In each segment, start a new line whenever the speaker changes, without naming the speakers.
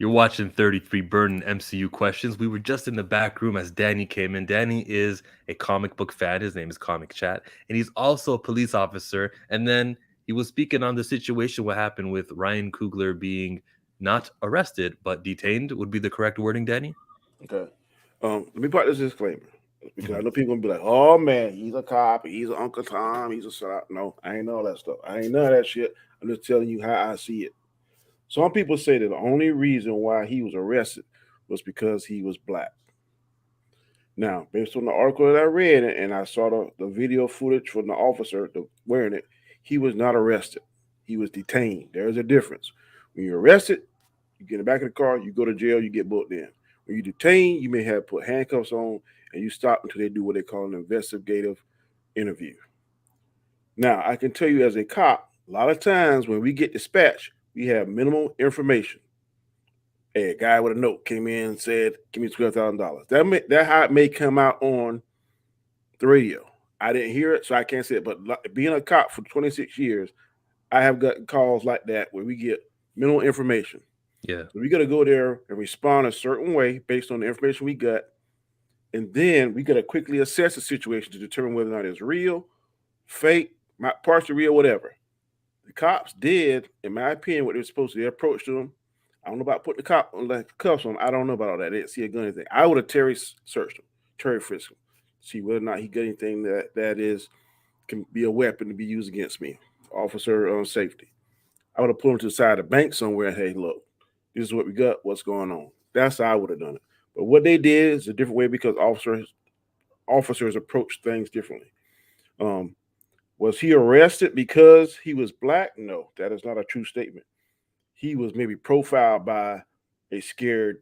You're watching 33 Burning MCU Questions. We were just in the back room as Danny came in. Danny is a comic book fan. His name is Comic Chat. And he's also a police officer. And then he was speaking on the situation, what happened with Ryan Coogler being not arrested, but detained would be the correct wording, Danny?
Okay. Let me put this disclaimer. Because I know people gonna be like, oh man, he's a cop, he's an Uncle Tom, he's a shot. No, I ain't all that stuff. I ain't none of that shit. I'm just telling you how I see it. Some people say that the only reason why he was arrested was because he was black. Now, based on the article that I read and I saw the video footage from the officer wearing it, he was not arrested. He was detained. There's a difference. When you're arrested, you get in the back of the car, you go to jail, you get booked in. When you detain, you may have put handcuffs on and you stop until they do what they call an investigative interview. Now, I can tell you as a cop, a lot of times when we get dispatched, we have minimal information. Hey, a guy with a note came in and said, give me $12,000. That how it may come out on the radio. I didn't hear it, so I can't say it. But being a cop for 26 years, I have gotten calls like that where we get minimal information.
Yeah.
So we got to go there and respond a certain way based on the information we got. And then we got to quickly assess the situation to determine whether or not it's real, fake, partially real, whatever. The cops did, in my opinion, what they were supposed to. They approached them. I don't know about putting the cop on like cuffs on. I don't know about all that. They didn't see a gun or anything. I would have searched him, Terry frisked him, see whether or not he got anything that is can be a weapon to be used against me, officer safety. I would have pulled him to the side of the bank somewhere and hey, look, this is what we got. What's going on? That's how I would have done it. But what they did is a different way because officers approach things differently. Was he arrested because he was black? No, that is not a true statement. He was maybe profiled by a scared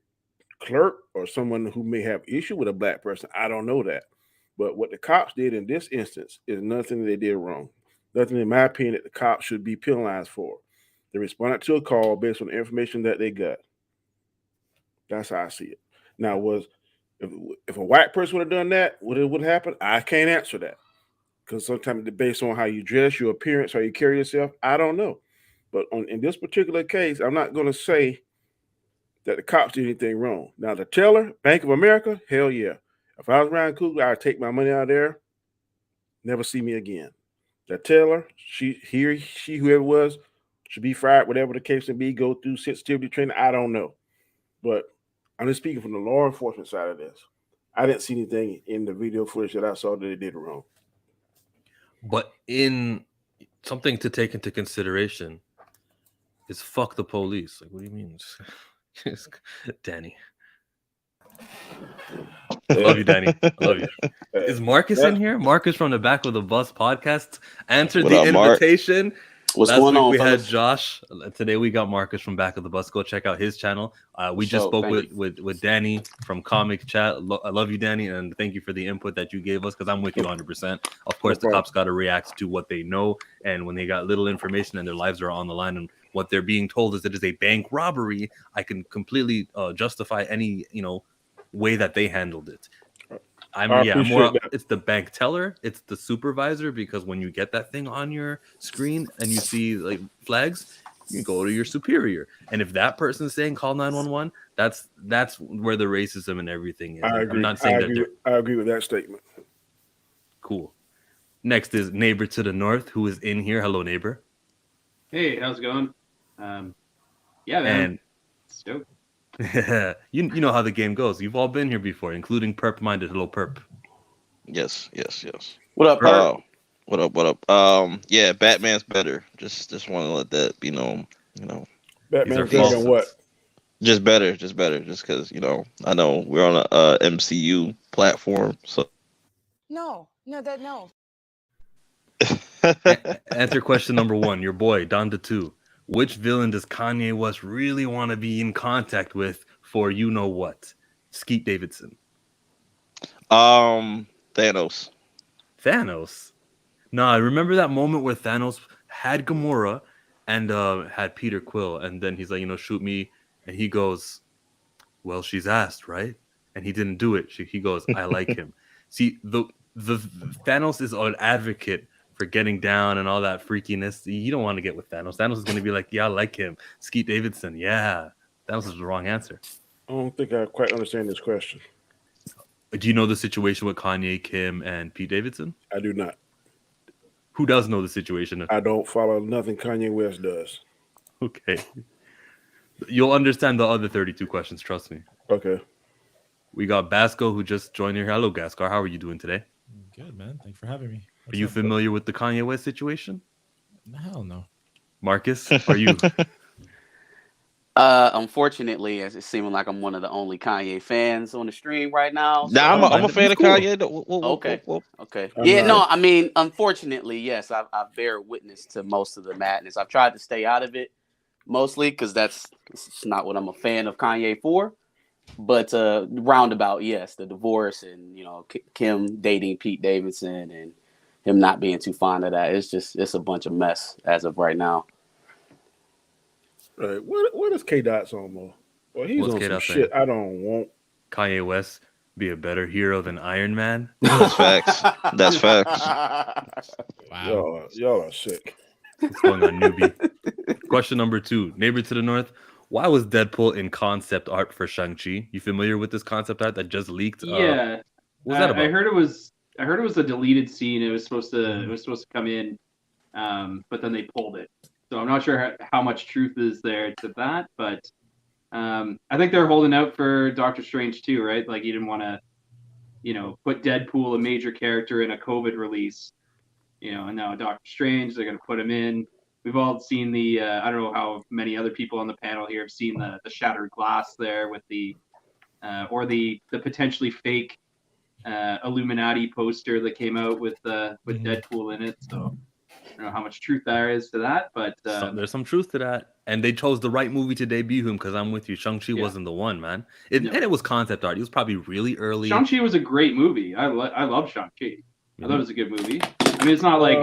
clerk or someone who may have issue with a black person. I don't know that. But what the cops did in this instance is nothing they did wrong. Nothing, in my opinion, that the cops should be penalized for. They responded to a call based on the information that they got. That's how I see it. Now, if a white person would have done that, what would happen? I can't answer that. Because sometimes it's based on how you dress, your appearance, how you carry yourself. I don't know. But in this particular case, I'm not going to say that the cops did anything wrong. Now, the teller, Bank of America, hell yeah. If I was Ryan Coogler, I'd take my money out of there, never see me again. The teller, she, whoever it was, should be fired, whatever the case may be, go through sensitivity training. I don't know. But I'm just speaking from the law enforcement side of this. I didn't see anything in the video footage that I saw that they did wrong.
But in something to take into consideration is fuck the police. Like, what do you mean? Danny. I love you, Danny. I love you. Is Marcus in here? Marcus from the Back of the Bus podcast answered the invitation.
Mark? What's going on?
We had Josh. Today we got Marcus from Back of the Bus. Go check out his channel. We just spoke with Danny from Comic Chat. I love you, Danny, and thank you for the input that you gave us because I'm with you 100%. Of course, the cops got to react to what they know, and when they got little information and their lives are on the line, and what they're being told is it is a bank robbery, I can completely justify any way that they handled it. It's the bank teller, it's the supervisor, because when you get that thing on your screen and you see like flags, you go to your superior. And if that person's saying call 911, that's where the racism and everything is. I'm not saying
I agree with that statement.
Cool. Next is neighbor to the north, who is in here. Hello, neighbor.
Hey, how's it going? Yeah, man.
And
stoked.
you know how the game goes. You've all been here before, including Perp Minded. Hello, Perp.
Yes. What up, Perp? What up? Yeah, Batman's better. Just want to let that be known.
Batman's better than what?
Just better. Just because I know we're on a MCU platform, so.
No.
Answer question number 1. Your boy Donda 2. Which villain does Kanye West really want to be in contact with for you know what? Skeet Davidson.
Thanos.
No, I remember that moment where Thanos had Gamora and had Peter Quill, and then he's like, shoot me, and he goes, well, she's asked, right? And he didn't do it. He goes, I like him. See, the Thanos is an advocate for getting down and all that freakiness. You don't want to get with Thanos. Thanos is going to be like, yeah, I like him. Skeet Davidson, yeah, That was the wrong answer.
I don't think I quite understand this question.
Do you know the situation with Kanye, Kim, and Pete Davidson?
I do not.
Who does know the situation?
I don't follow nothing Kanye West does.
Okay. You'll understand the other 32 questions, trust me.
Okay.
We got Basco, who just joined here. Hello, Gascar. How are you doing today?
Good, man. Thanks for having me.
Are you familiar with the Kanye West situation?
Hell no.
Marcus, are you?
Unfortunately, as it's seeming like I'm one of the only Kanye fans on the stream right now. So
I'm a fan of Kanye.
Okay. Yeah, no, I mean, unfortunately, yes, I bear witness to most of the madness. I've tried to stay out of it mostly because it's not what I'm a fan of Kanye for. But roundabout, yes, the divorce and Kim dating Pete Davidson and him not being too fond of that. It's a bunch of mess as of right now.
Right. What is K-Dot's on, Mo? Well, he's on some shit I don't want.
Kanye West be a better hero than Iron Man?
That's facts. That's facts.
Wow.
Y'all are sick.
What's going on, newbie? Question number 2. Neighbor to the north. Why was Deadpool in concept art for Shang Chi? You familiar with this concept art that just leaked?
Yeah.
What was that about?
I heard it was a deleted scene. It was supposed to come in, but then they pulled it. So I'm not sure how much truth is there to that, but I think they're holding out for Doctor Strange too, right? Like you didn't want to, put Deadpool, a major character, in a COVID release, and now Doctor Strange, they're going to put him in. We've all seen the, I don't know how many other people on the panel here have seen the shattered glass there with or the potentially fake Illuminati poster that came out with Deadpool in it. So I don't know how much truth there is to that, but
there's some truth to that. And they chose the right movie to debut him because I'm with you. Shang-Chi wasn't the one, man. And it was concept art. He was probably really early.
Shang-Chi was a great movie. I love Shang-Chi. I thought it was a good movie. I mean, it's not like...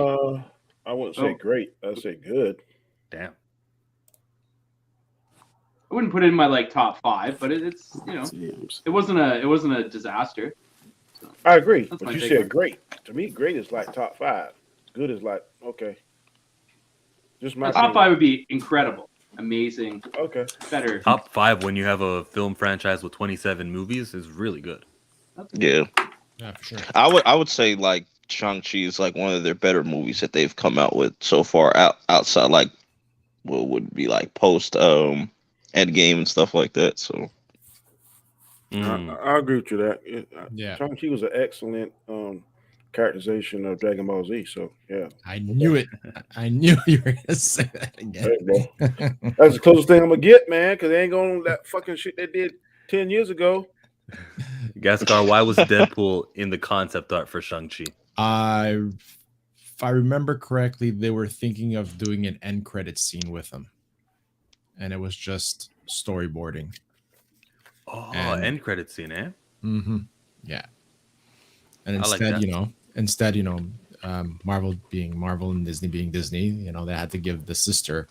I wouldn't say great. I'd say good.
Damn.
I wouldn't put it in my top 5, but it's it wasn't a disaster. So,
I agree, but you said great. To me, great is like top 5. Good is like okay. Just my
top 5 would be incredible, amazing.
Okay,
better.
Top 5 when you have a film franchise with 27 movies is really good.
Yeah,
for sure.
I would say like Shang-Chi is like one of their better movies that they've come out with so far. Outside like what would be like post Endgame and stuff like that. So
I agree with you that.
Yeah,
Shang-Chi was an excellent characterization of Dragon Ball Z. So yeah,
I knew it. I knew you were gonna say that again.
Hey, that's the closest thing I'm gonna get, man. Because they ain't going that fucking shit they did 10 years ago.
Gascar, why was Deadpool in the concept art for Shang-Chi?
If I remember correctly, they were thinking of doing an end credit scene with him, and it was just storyboarding.
Oh, end credit scene, eh?
Mm-hmm. Yeah. And instead, Marvel being Marvel and Disney being Disney, they had to give the sister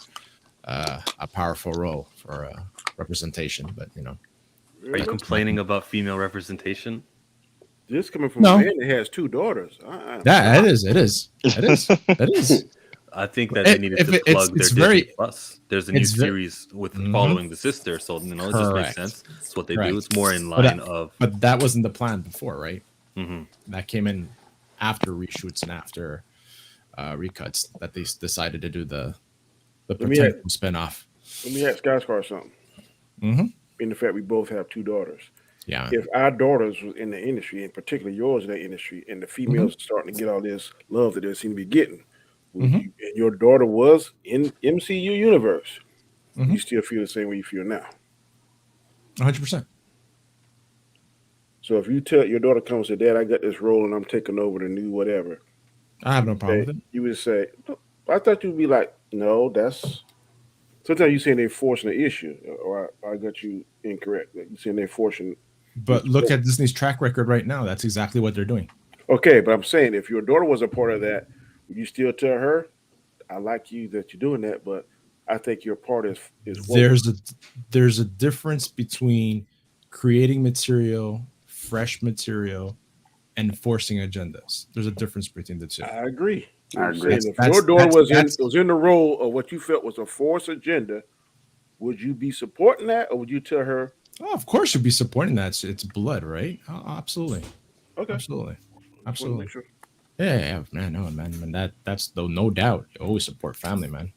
a powerful role for representation. But
are you complaining about female representation?
This coming from a man that has 2 daughters.
Yeah, it is.
I think that they needed to plug their Disney Plus. There's a new series with following the sister, so it just makes sense. That's what they do. It's more in line
But that wasn't the plan before, right?
Mm-hmm.
That came in after reshoots and after recuts that they decided to do the potential spinoff.
Let me ask Skyscar something.
Mm-hmm.
In the fact we both have 2 daughters.
Yeah.
If our daughters was in the industry, and particularly yours in the industry, and the females are starting to get all this love that they seem to be getting, and your daughter was in MCU universe, you still feel the same way you feel now?
100%.
So if you tell your daughter comes and say, Dad, I got this role and I'm taking over the new whatever,
I have no problem with it.
You would say, I thought you'd be like, no, that's... Sometimes you're saying they're forcing the issue, or I got you incorrect. You're saying they're forcing...
But look at Disney's track record right now. That's exactly what they're doing.
Okay, but I'm saying if your daughter was a part of that, would you still tell her, I like you that you're doing that, but I think your part is
there's a difference between creating material, fresh material, and forcing agendas. There's a difference between the two.
I agree.
I agree.
If your daughter was in the role of what you felt was a forced agenda, would you be supporting that, or would you tell her?
Oh, of course, you'd be supporting that. It's blood, right? Oh, absolutely.
Okay.
Absolutely.
Sure.
Yeah, man. That's no doubt. You always support family, man.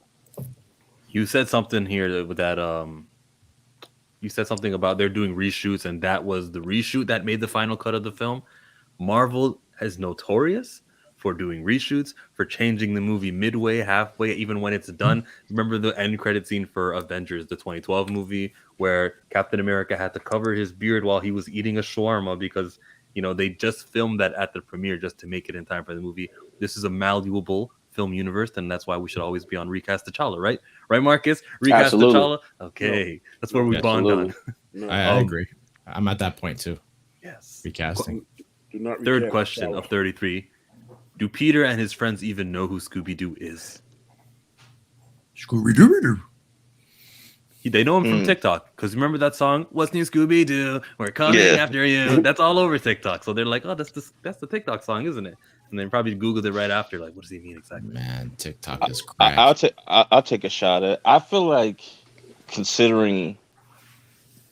You said something here with that. You said something about they're doing reshoots, and that was the reshoot that made the final cut of the film. Marvel is notorious for doing reshoots, for changing the movie midway, halfway, even when it's done. Remember the end credit scene for Avengers, the 2012 movie, where Captain America had to cover his beard while he was eating a shawarma because, they just filmed that at the premiere just to make it in time for the movie. This is a malleable film universe, and that's why we should always be on Recast T'Challa, right? Right, Marcus? Recast T'Challa? Okay. That's where we bond on.
I agree. I'm at that point too.
Yes.
Recasting.
Third question of 33. Do Peter and his friends even know who Scooby Doo is?
Scooby Doo.
They know him from TikTok, because remember that song, "What's New Scooby Doo? We're coming after you." That's all over TikTok. So they're like, "Oh, that's the TikTok song, isn't it?" And then probably Googled it right after, like, what does he mean exactly?
Man, TikTok is crack.
I'll take a shot at it. I feel like, considering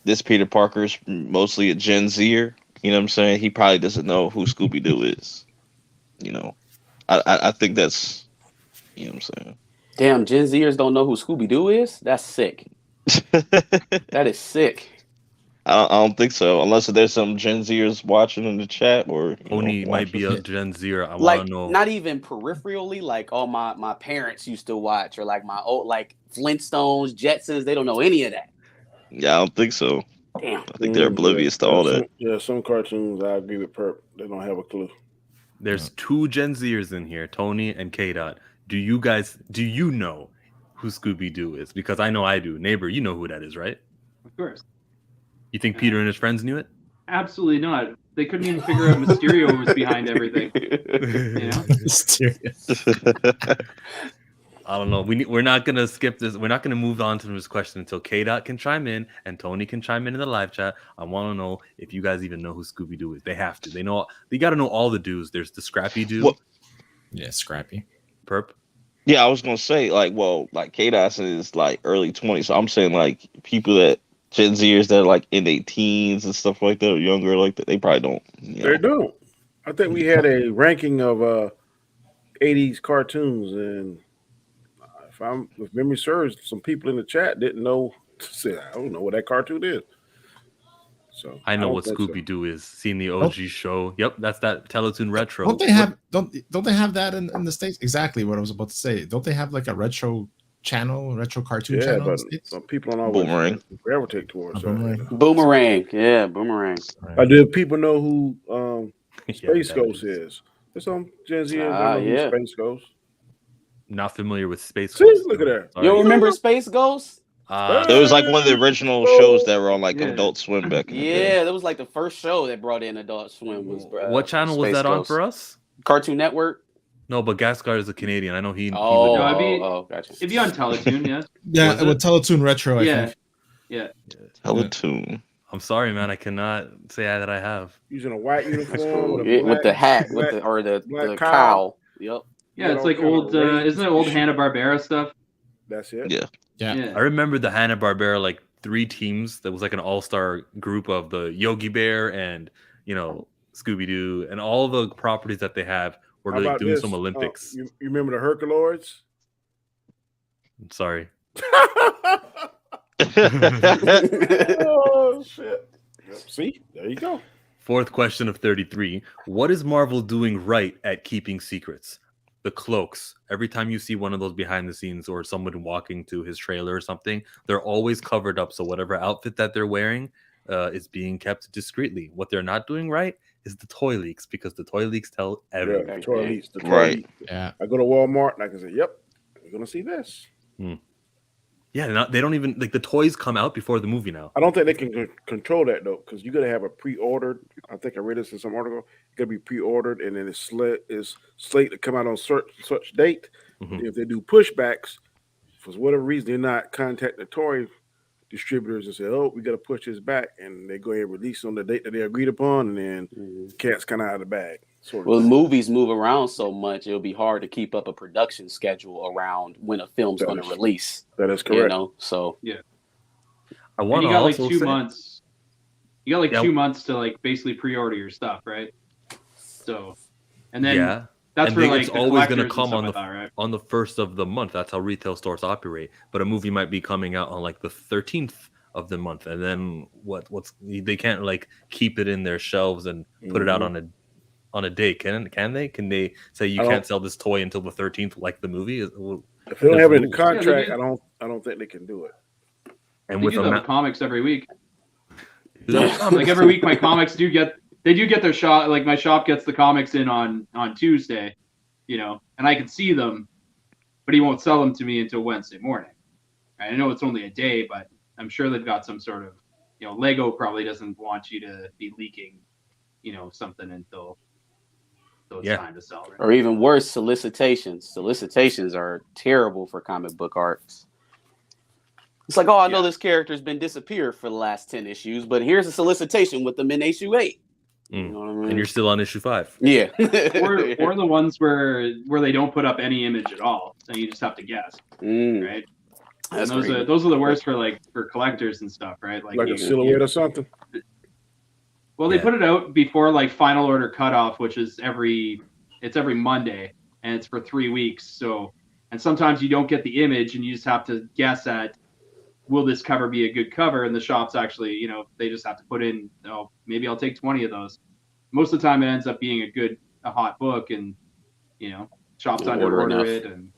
this Peter Parker's mostly a Gen Zer, you know what I'm saying? He probably doesn't know who Scooby Doo is. I think that's, you know what I'm saying?
Damn, Gen Zers don't know who Scooby Doo is? That's sick. That is sick.
I don't think so, unless there's some Gen Zers watching in the chat, or
Oni might be a Gen Zer. I
like,
want to know.
Not even peripherally, like my parents used to watch, or like my old, like Flintstones, Jetsons. They don't know any of that.
Yeah, I don't think so.
Damn.
I think they're oblivious to all that.
Some cartoons I agree with Perp. They don't have a clue.
There's two Gen Zers in here, Tony and K-Dot. Do you know who Scooby Doo is? Because I know I do. Neighbor, you know who that is, right?
Of course.
You think Peter and his friends knew it?
Absolutely not. They couldn't even figure out Mysterio was behind everything.
Mysterious.
I don't know. We're not gonna skip this. We're not gonna move on to this question until K-Dot can chime in and Tony can chime in the live chat. I want to know if you guys even know who Scooby Doo is. They have to. They know. They got to know all the Doos. There's the Scrappy Doo.
Yeah, Scrappy.
Perp.
Yeah, I was gonna say like K-Dot is like early 20s. So I'm saying like people that Gen Zers that are like in their teens and stuff like that, or younger like that, they probably don't.
They don't. I think we had a ranking of 80s cartoons, and if memory serves, some people in the chat didn't know. I don't know what that cartoon is. So
I know what Scooby Doo is. Seen the OG show. Yep, that's that Teletoon retro.
Don't they have that in the States? Exactly what I was about to say. Don't they have like a retro cartoon channel?
But some people don't always gravitate towards
Boomerang. Yeah, Boomerang.
Do people know who Space Ghost is? There's some Gen Z know who Space Ghost.
Not familiar with Space Ghost.
Look at that.
You don't remember Space Ghost?
It was like one of the original shows that were on like Adult Swim back in the day.
That was like the first show that brought in Adult Swim.
What channel was that on for us?
Cartoon Network.
No, but Gascar is a Canadian. I know he.
Gotcha.
It'd be on Teletoon, yes.
Yeah, with Teletoon Retro. I think.
Yeah.
Teletoon.
I'm sorry, man. I cannot say that I have.
Using a white uniform
with the hat, the cowl. Yep.
Yeah, it's like old. Isn't it old Hanna-Barbera stuff?
That's it.
Yeah.
I remember the Hanna-Barbera like 3 teams. That was like an all-star group of the Yogi Bear and Scooby Doo and all the properties that they have. Were like doing some Olympics.
You remember the Herculoids?
I'm sorry.
Oh shit! See, there you go.
Fourth question of 33. What is Marvel doing right at keeping secrets? The cloaks. Every time you see one of those behind the scenes or someone walking to his trailer or something, they're always covered up. So whatever outfit that they're wearing is being kept discreetly. What they're not doing right is the toy leaks, because the toy leaks tell everything.
Yeah, the toy leaks.
Right.
Yeah.
I go to Walmart and I can say, "Yep, you're gonna see this."
Yeah, they don't even like the toys come out before the movie now.
I don't think they can control that though, because you got to have a pre-ordered. I think I read this in some article. It's got to be pre-ordered, and then it's slate to come out on such date. If they do pushbacks, for whatever reason, they're not contacting the toy distributors and say, "Oh, we got to push this back," and they go ahead and release on the date that they agreed upon, and then the cat's kind of out of the bag.
Well, movies move around so much; it'll be hard to keep up a production schedule around when a film's going to release.
That is correct.
So
I want to
also like 2 months. You got like 2 months to like basically pre-order your stuff, right? So, and then that's where like
it's always going to come
on
the first of the month. That's how retail stores operate. But a movie might be coming out on like the 13th of the month, and then they can't like keep it in their shelves and put it out on a day. Can they? Can they say you can't sell this toy until the 13th, like the movie? If
they don't have it in the contract, I don't think they can do it.
And with comics every week. Like every week, my comics do get their shop. Like my shop gets the comics in on Tuesday, and I can see them, but he won't sell them to me until Wednesday morning. I know it's only a day, but I'm sure they've got some sort of, Lego probably doesn't want you to be leaking, something until it's time to sell. Right?
Or even worse, solicitations. Solicitations are terrible for comic book arts. It's like, I know this character's been disappeared for the last 10 issues, but here's a solicitation with them in issue 8. You know what I mean?
And you're still on issue 5.
Yeah.
or the ones where they don't put up any image at all, and you just have to guess, right? And those are the worst for collectors and stuff, right?
Like a silhouette or something.
Well, they put it out before like final order cutoff, which is every Monday, and it's for 3 weeks. So, and sometimes you don't get the image, and you just have to guess at, will this cover be a good cover? And the shops actually, they just have to put in, maybe I'll take 20 of those. Most of the time, it ends up being a hot book, and shops under order it, and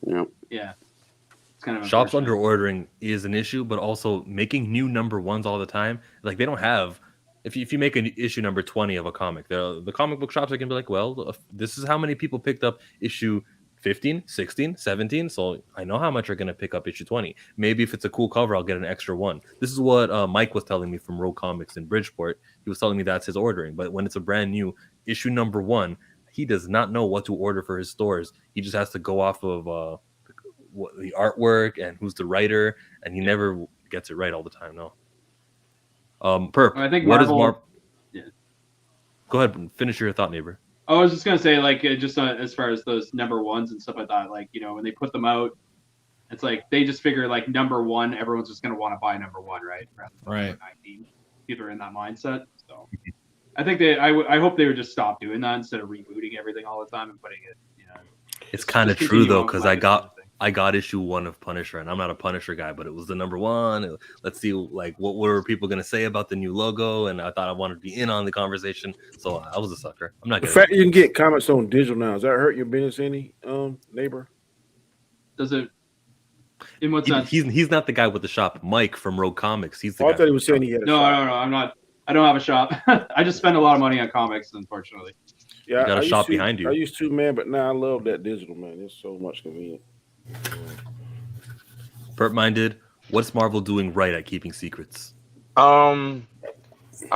it's kind of
shops under ordering is an issue, but also making new number ones all the time. Like they don't have. If you make an issue number 20 of a comic, the comic book shops are gonna be like, well, this is how many people picked up issue 15, 16, 17, so I know how much are going to pick up issue 20. Maybe if it's a cool cover, I'll get an extra one. This is what Mike was telling me from Rogue Comics in Bridgeport. He was telling me that's his ordering. But when it's a brand new issue number 1, he does not know what to order for his stores. He just has to go off of the artwork and who's the writer, and he never gets it right all the time. No. Perp,
I think
what Marvel... is Go ahead and finish your thought, neighbor.
I was just gonna say, like, just as far as those number ones and stuff like that, like, when they put them out, it's like they just figure like number 1, everyone's just gonna want to buy number 1, right?
Right.
19. People are in that mindset, so I think I hope they would just stop doing that instead of rebooting everything all the time and putting it.
It's kind of true though, because I got issue 1 of Punisher, and I'm not a Punisher guy, but it was the number 1. Let's see, like, what were people going to say about the new logo? And I thought I wanted to be in on the conversation, so I was a sucker. I'm not.
The fact you can get comics on digital now, does that hurt your business any, neighbor?
Does it? In what sense?
He's not the guy with the shop. Mike from Rogue Comics. He's the guy.
I thought he was saying he had a shop.
No, I'm not. I don't have a shop. I just spend a lot of money on comics, unfortunately.
Yeah,
you got a shop behind you.
I used to, man, but now I love that digital, man. It's so much convenient.
Perp minded, what's Marvel doing right at keeping secrets?
I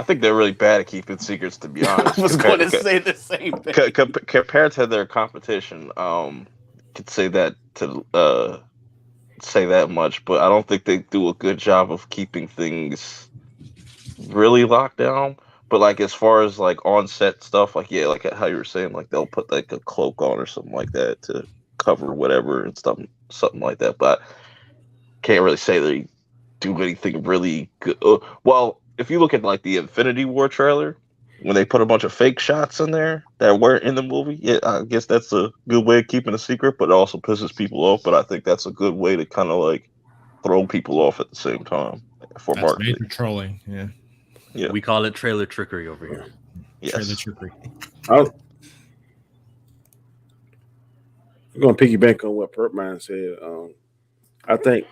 think they're really bad at keeping secrets, to be honest.
I was going to say the same thing.
Compared to their competition, could say that much, but I don't think they do a good job of keeping things really locked down. But like as far as like on set stuff, like like how you were saying, like they'll put like a cloak on or something like that to cover whatever and something like that. But can't really say they do anything really good. Well, if you look at like the Infinity War trailer, when they put a bunch of fake shots in there that weren't in the movie, I guess that's a good way of keeping a secret, but it also pisses people off. But I think that's a good way to kind of like throw people off at the same time for marketing.
Major trolling, yeah.
Yeah, we call it trailer trickery over here.
Yes. Trailer trickery.
I'm going to piggyback on what Perpman said. I think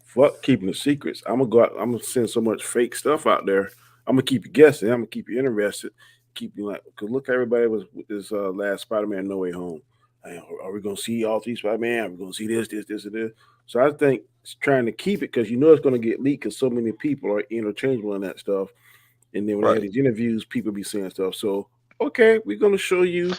fuck keeping the secrets. I'm gonna go out. I'm gonna send so much fake stuff out there. I'm gonna keep you guessing. I'm gonna keep you interested. Keep you like, cause look, everybody was with this last Spider-Man No Way Home. Are we gonna see all 3 Spider-Man? Are we gonna see this, and this? So I think it's trying to keep it because it's gonna get leaked because so many people are interchangeable in that stuff. And then when they have these interviews, people be saying stuff. So, okay, we're going to show you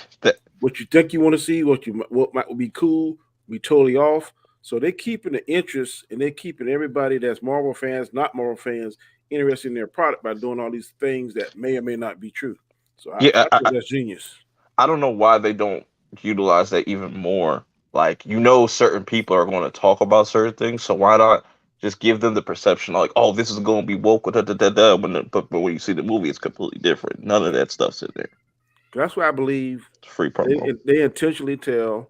what you think you want to see, what might be cool, be totally off. So they're keeping the interest, and they're keeping everybody that's Marvel fans, not Marvel fans, interested in their product by doing all these things that may or may not be true. So I think that's genius.
I don't know why they don't utilize that even more. Like, certain people are going to talk about certain things, so why not just give them the perception like, oh, this is going to be woke, but when you see the movie, it's completely different. None of that stuff's in there.
That's why I believe
it's free promo.
They intentionally tell,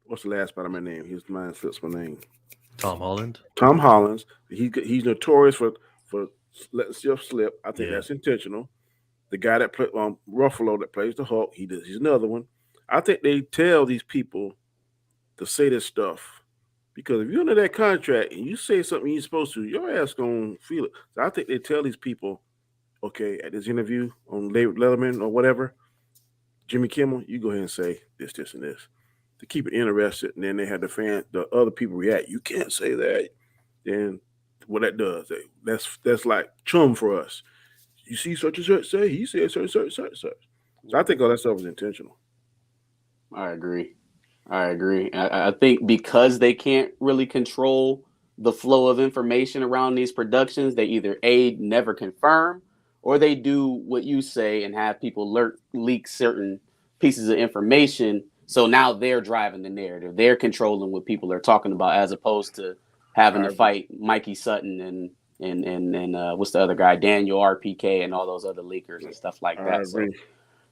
what's the last Spider-Man name? His mind slips my name.
Tom Holland.
Tom Holland. He's notorious for letting stuff slip. I think that's intentional. The guy that played Ruffalo that plays the Hulk, he's another one. I think they tell these people to say this stuff because if you're under that contract and you say something you're supposed to, your ass gonna feel it. So I think they tell these people, okay, at this interview on Letterman or whatever, Jimmy Kimmel, you go ahead and say this, and this to keep it interested. And then they have the other people react. You can't say that. Then what that does, that's like chum for us. You see such and such say, he said such. So I think all that stuff was intentional.
I agree. I think because they can't really control the flow of information around these productions, they either never confirm, or they do what you say and have people leak certain pieces of information. So now they're driving the narrative. They're controlling what people are talking about, as opposed to having to fight Mikey Sutton and what's the other guy, Daniel RPK, and all those other leakers and stuff like that. So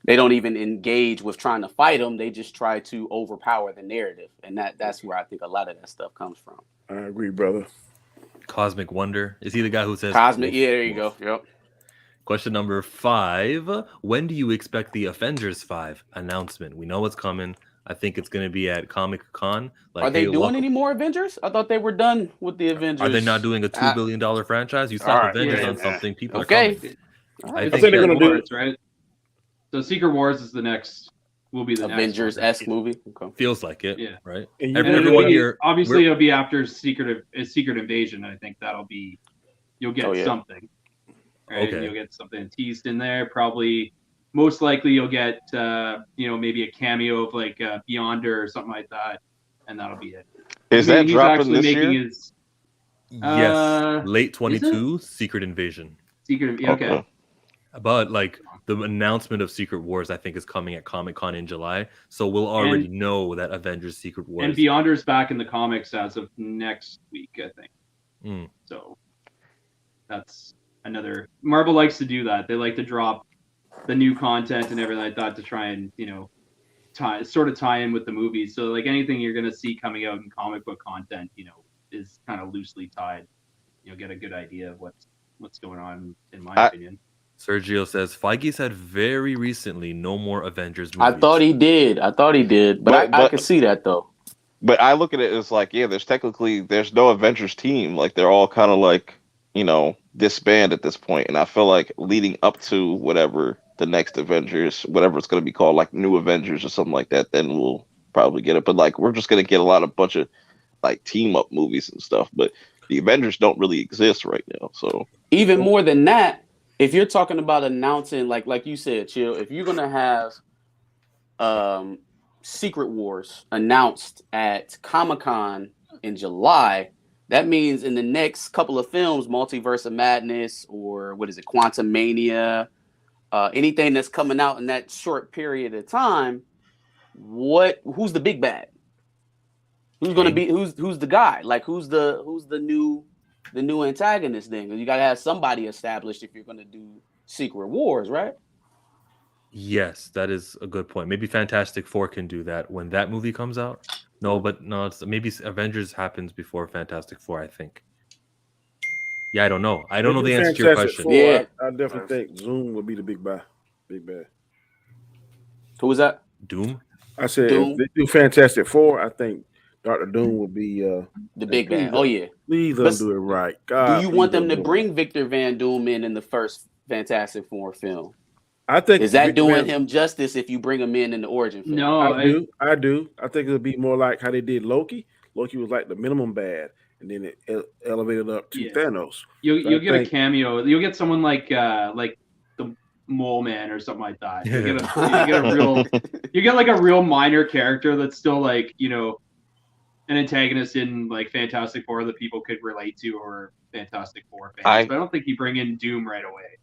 they don't even engage with trying to fight them. They just try to overpower the narrative, and that's where I think a lot of that stuff comes from.
I agree, brother.
Cosmic Wonder. Is he the guy who says
Cosmic? Yeah, there you go. Yep.
Question number 5. When do you expect the Avengers 5 announcement? We know what's coming. I think it's going to be at Comic Con.
Are they doing any more Avengers? I thought they were done with the Avengers.
Are they not doing a $2 billion franchise? You slap Avengers on something, people are coming.
I think they're going to do it,
right? So Secret Wars is will be the
Avengers-esque movie.
Okay. Feels like it, right?
And everyone here, obviously, it'll be after Secret Invasion. I think you'll get something. Right? Okay. You'll get something teased in there. Probably, most likely, you'll get maybe a cameo of like Beyonder or something like that, and that'll be it.
Is that dropping this year?
Yes, late 22. Secret Invasion.
Okay.
But like the announcement of Secret Wars, I think is coming at Comic-Con in July, so we'll already know that Avengers Secret Wars
and Beyonder's back in the comics as of next week, I think. So that's another. Marvel likes to do that. They like to drop the new content and everything like that to try and tie in with the movies. So like anything you're gonna see coming out in comic book content, is kind of loosely tied. Get a good idea of what's going on, in my opinion.
Sergio says Feige said very recently no more Avengers movies.
I thought he did, but I can see that though.
But I look at it as like, there's no Avengers team. Like they're all kind of like, disband at this point. And I feel like leading up to whatever the next Avengers, whatever it's going to be called, like New Avengers or something like that, then we'll probably get it. But like we're just going to get a bunch of like team up movies and stuff. But the Avengers don't really exist right now. So
even more than that, if you're talking about announcing, like you said, Chill, if you're gonna have Secret Wars announced at Comic-Con in July, that means in the next couple of films, Multiverse of Madness or Quantum Mania, anything that's coming out in that short period of time, who's the big bad? Who's gonna be who's the guy? Like who's the new antagonist then? You gotta have somebody established if you're gonna do Secret Wars, right?
Yes, that is a good point. Maybe Fantastic Four can do that when that movie comes out. No, it's maybe Avengers happens before Fantastic Four, I think. Yeah, I don't know. I don't know the answer to your question.
Yeah, I definitely think Zoom would be the big bad.
Who was that?
Doom?
I said if they do Fantastic Four, I think Dr. Doom will be
the big bad. Oh yeah.
Please let them do it right. God,
do you want them to bring Victor Van Doom in the first Fantastic Four film?
I think
is that doing him justice if you bring him in the origin film?
No,
I do. I think it'll be more like how they did Loki. Loki was like the minimum bad, and then it elevated up to Thanos.
You'll get a cameo. You'll get someone like the Mole Man or something like that. You get like a real minor character that's still like an antagonist in like Fantastic Four that people could relate to or Fantastic Four fans. But I don't think you bring in Doom right away.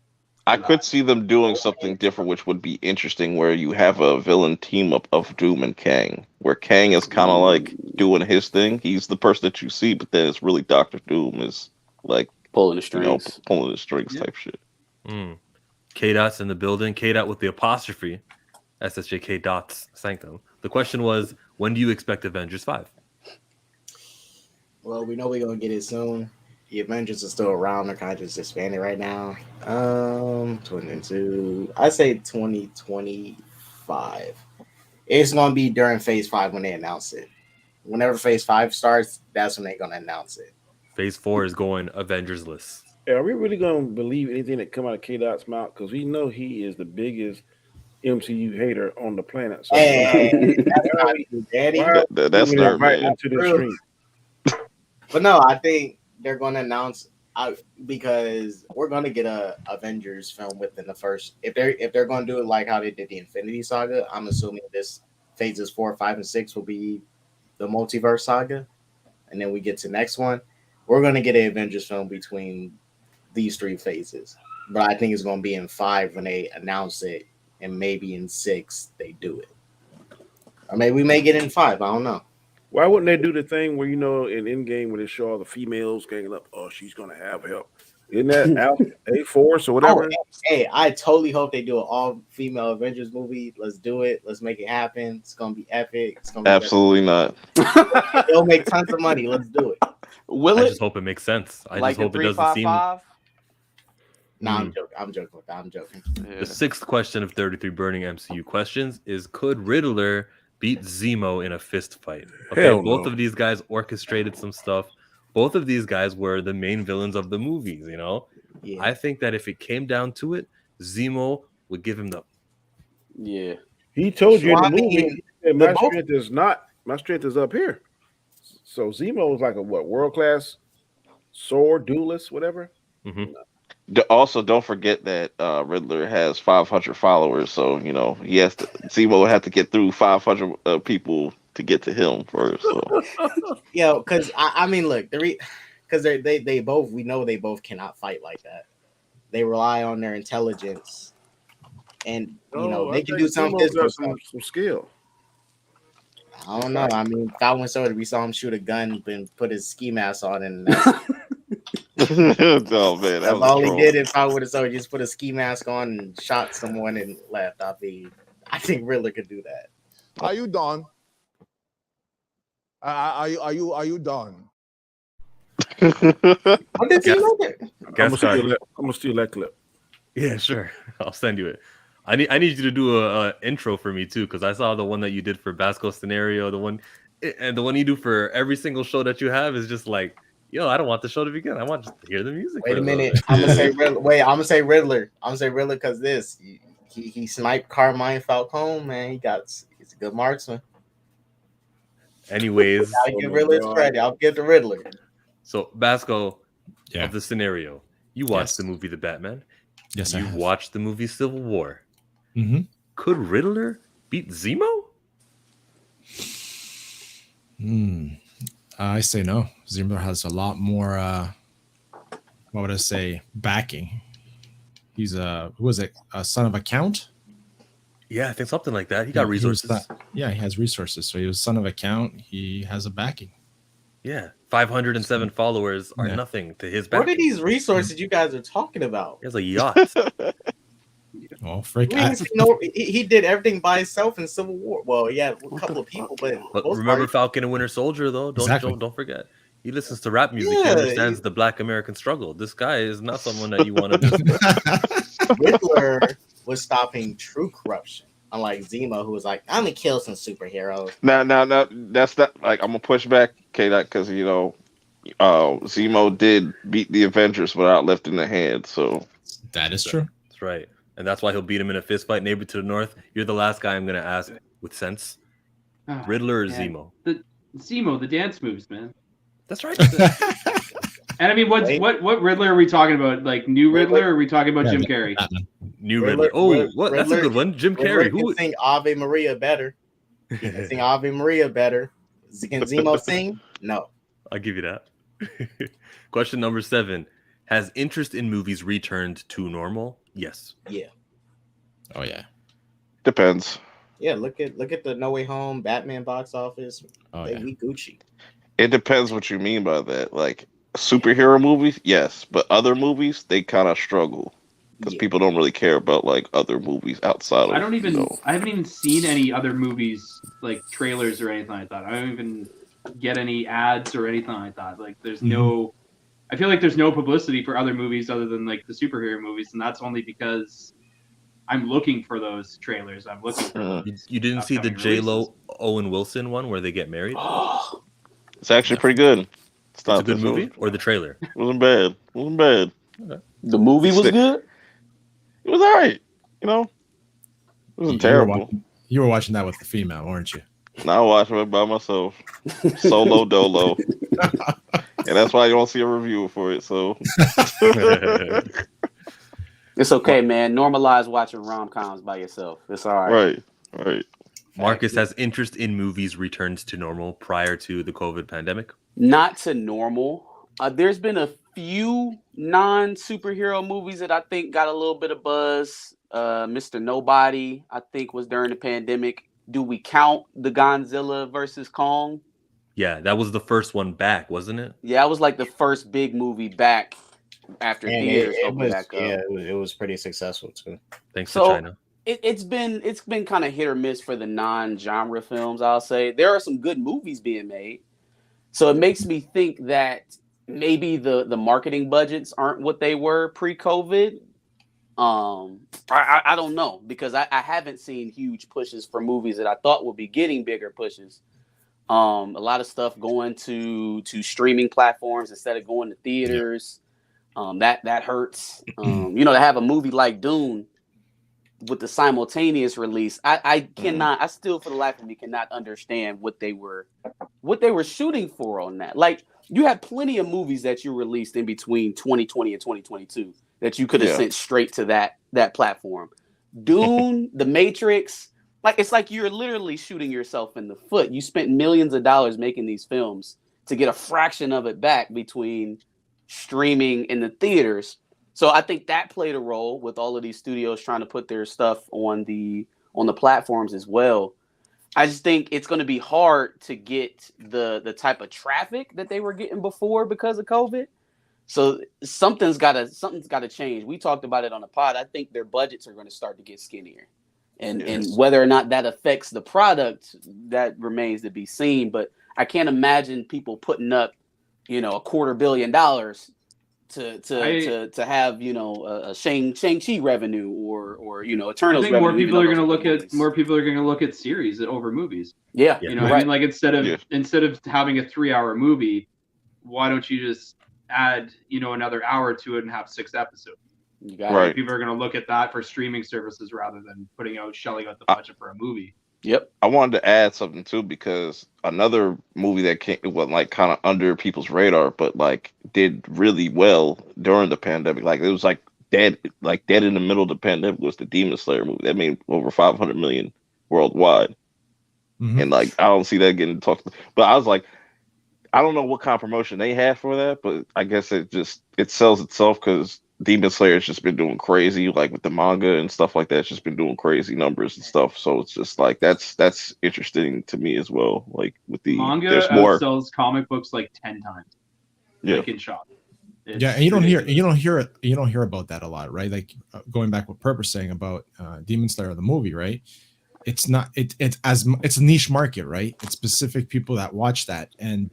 I could see them doing something different, which would be interesting, where you have a villain team up of Doom and Kang, where Kang is kind of like doing his thing. He's the person that you see, but then it's really Doctor Doom is like
pulling the strings,
pulling the strings type shit.
K-Dot's in the building. K-Dot with the apostrophe. SSJK Dots Sanctum. The question was, when do you expect Avengers 5?
Well, we know we're going to get it soon. The Avengers are still around. They're kind of just expanding right now. 22. I say 2025. It's going to be during Phase 5 when they announce it. Whenever Phase 5 starts, that's when they're going to announce it.
Phase 4 is going Avengers list.
Are we really going to believe anything that come out of K-Dot's mouth? Because we know he is the biggest MCU hater on the planet. So
hey, that's not you, Daddy.
That's their man.
But no, I think they're going to announce because we're going to get a Avengers film within the first. If they're going to do it like how they did the Infinity Saga, I'm assuming this phases 4, 5, and 6 will be the multiverse saga, and then we get to the next one. We're going to get an Avengers film between these 3 phases, but I think it's going to be in 5 when they announce it, and maybe in 6 they do it, or maybe we may get in 5. I don't know.
Why wouldn't they do the thing where in Endgame when they show all the females ganging up? Oh, she's gonna have help. Isn't that out A-Force or whatever?
Hey, I totally hope they do an all-female Avengers movie. Let's do it. Let's make it happen. It's gonna be epic. It's gonna be
absolutely not.
It'll make tons of money. Let's do it.
Will it?
I just hope it makes sense. I just hope it doesn't seem.
No, I'm joking. I'm joking.
Yeah. The 6th question of 33 Burning MCU Questions is: could Riddler beat Zemo in a fist fight? Okay, both of these guys orchestrated some stuff. Both of these guys were the main villains of the movies, you know? Yeah. I think that if it came down to it, Zemo would give him the...
Yeah.
He told you in the movie, my strength is up here. So Zemo is like a world-class sword, duelist, whatever?
Mm-hmm.
Also, don't forget that Riddler has 500 followers, so Zemo will have to get through 500 people to get to him first. So.
Yeah, because I mean, look, because they both, we know they both cannot fight like that. They rely on their intelligence, and they can do some physical stuff.
Some skill.
I don't know. I mean, Falcon Soldier, we saw him shoot a gun and put his ski mask on, and
oh man,
that's all he did in Falcon Soldier. Just put a ski mask on and shot someone and left. I think Riddler could do that.
Are you done? Are you done?
What did you know that?
I'm gonna steal that clip.
Yeah, sure. I'll send you it. I need you to do a intro for me too, because I saw the one that you did for Basco Scenario. The one you do for every single show that you have is just like, yo, I don't want the show to begin. I want just to hear the music.
Wait a minute. I'm gonna say Riddler. Wait, I'm gonna say Riddler. I'm gonna say Riddler because he sniped Carmine Falcone, man. He's a good marksman.
Anyways,
I'll give Riddler credit. I'll give the Riddler.
So Basco, of the Scenario, you watched the movie The Batman.
Yes,
you watched the movie Civil War.
Mm-hmm.
Could Riddler beat Zemo?
I say no. Zemo has a lot more. What would I say? Backing. He's who was it? A son of a count?
Yeah, I think something like that. He got resources.
He has resources. So he was son of a count. He has a backing.
Yeah, 507 followers are nothing to his backing.
What are these resources you guys are talking about?
He has a yacht.
Well, freak!
He did everything by himself in Civil War. Well, yeah, a couple of people, but
remember Falcon and Winter Soldier though. Don't forget. He listens to rap music. He understands the Black American struggle. This guy is not someone that you want to just...
Riddler was stopping true corruption, unlike Zemo, who was like, I'm gonna kill some superheroes.
No, that's not like I'm gonna push back, K-Dot, because Zemo did beat the Avengers without lifting the hand. So
that is true.
That's right. And that's why he'll beat him in a fist fight. Neighbor to the north. You're the last guy I'm going to ask with sense. Riddler or Zemo?
Zemo, the dance moves, man.
That's right.
And I mean, what Riddler are we talking about? Like new Riddler, or are we talking about Jim Carrey?
New Riddler. Oh, what? That's a good one. Jim Carrey.
Who can sing Ave Maria better? He can sing Ave Maria better. Can Zemo sing? No.
I'll give you that. Question number 7. Has interest in movies returned to normal? Yes.
Yeah.
Oh yeah.
Depends.
Yeah, look at the No Way Home Batman box office.
Oh
They
yeah.
we Gucci.
It depends what you mean by that. Like superhero movies, yes, but other movies they kind of struggle because
Yeah.
people don't really care about like other movies outside of.
I haven't even seen any other movies like trailers or anything like that. I don't even get any ads or anything like that. Like there's no. I feel like there's no publicity for other movies other than like the superhero movies, and that's only because I'm looking for those trailers. I'm looking for.
You didn't see the J-Lo Owen Wilson one where they get married?
It's actually pretty good.
It's a good movie, or the trailer?
It wasn't bad. Okay.
The movie was good.
It was all right. You know, it wasn't terrible.
You were watching that with the female, weren't you?
Now I watch it by myself, solo dolo, and that's why you don't see a review for it. So
It's okay, man. Normalize watching rom-coms by yourself. It's all right.
Right.
Marcus has interest in movies returns to normal prior to the COVID pandemic.
Not to normal. There's been a few non-superhero movies that I think got a little bit of buzz. Mr. Nobody, I think, was during the pandemic. Do we count the Godzilla versus Kong?
Yeah, that was the first one back, wasn't it?
Yeah, it was like the first big movie back after theaters opened back up.
Yeah, it was pretty successful too.
Thanks to China.
It's been kind of hit or miss for the non-genre films, I'll say. There are some good movies being made. So it makes me think that maybe the marketing budgets aren't what they were pre-COVID. I don't know, because I haven't seen huge pushes for movies that I thought would be getting bigger pushes. A lot of stuff going to streaming platforms instead of going to theaters. That hurts. To have a movie like Dune with the simultaneous release, I still for the life of me cannot understand what they were shooting for on that. Like, you had plenty of movies that you released in between 2020 and 2022 that you could have sent straight to that platform. Dune, The Matrix, it's like you're literally shooting yourself in the foot. You spent millions of dollars making these films to get a fraction of it back between streaming and the theaters. So I think that played a role with all of these studios trying to put their stuff on the platforms as well. I just think it's going to be hard to get the type of traffic that they were getting before because of COVID. So something's got to change. We talked about it on the pod. I think their budgets are going to start to get skinnier, and whether or not that affects the product, that remains to be seen. But I can't imagine people putting up, $250 million to have a Shang-Chi revenue or Eternals.
I think
revenue,
more people are going to look at series over movies.
Yeah,
I mean, like instead of having a 3-hour movie, why don't you just add another hour to it and have 6 episodes?
Right.
People are going to look at that for streaming services rather than shelling out the budget for a movie.
Yep.
I wanted to add something too, because another movie that went kind of under people's radar, but did really well during the pandemic. It was dead in the middle of the pandemic, was the Demon Slayer movie that made over 500 million worldwide.
Mm-hmm.
And I don't see that getting talked. But I was like, I don't know what kind of promotion they had for that, but I guess it sells itself, because Demon Slayer has just been doing crazy, with the manga and stuff like that. It's just been doing crazy numbers and stuff. So it's just that's interesting to me as well. With the
manga, sells comic books 10 times.
Yeah,
in shop.
And you don't hear about that a lot, right? Going back what Perp was saying about Demon Slayer, the movie, right? It's not it's a niche market, right? It's specific people that watch that, and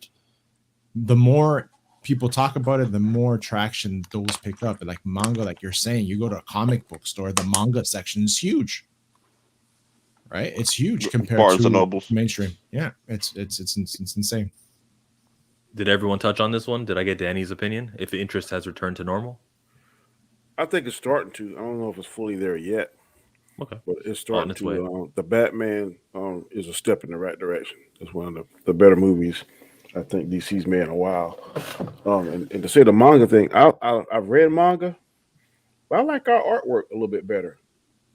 the more people talk about it, the more traction those pick up. And manga, like you're saying, you go to a comic book store, the manga section is huge, right? It's huge compared
Barnes and
to
Nobles.
Mainstream. Yeah, it's insane.
Did everyone touch on this one? Did I get Danny's opinion? If the interest has returned to normal?
I think it's starting to. I don't know if it's fully there yet.
Okay.
But it's starting to. The Batman is a step in the right direction. It's one of the better movies I think DC's made in a while. And to say the manga thing, I've read manga, but I like our artwork a little bit better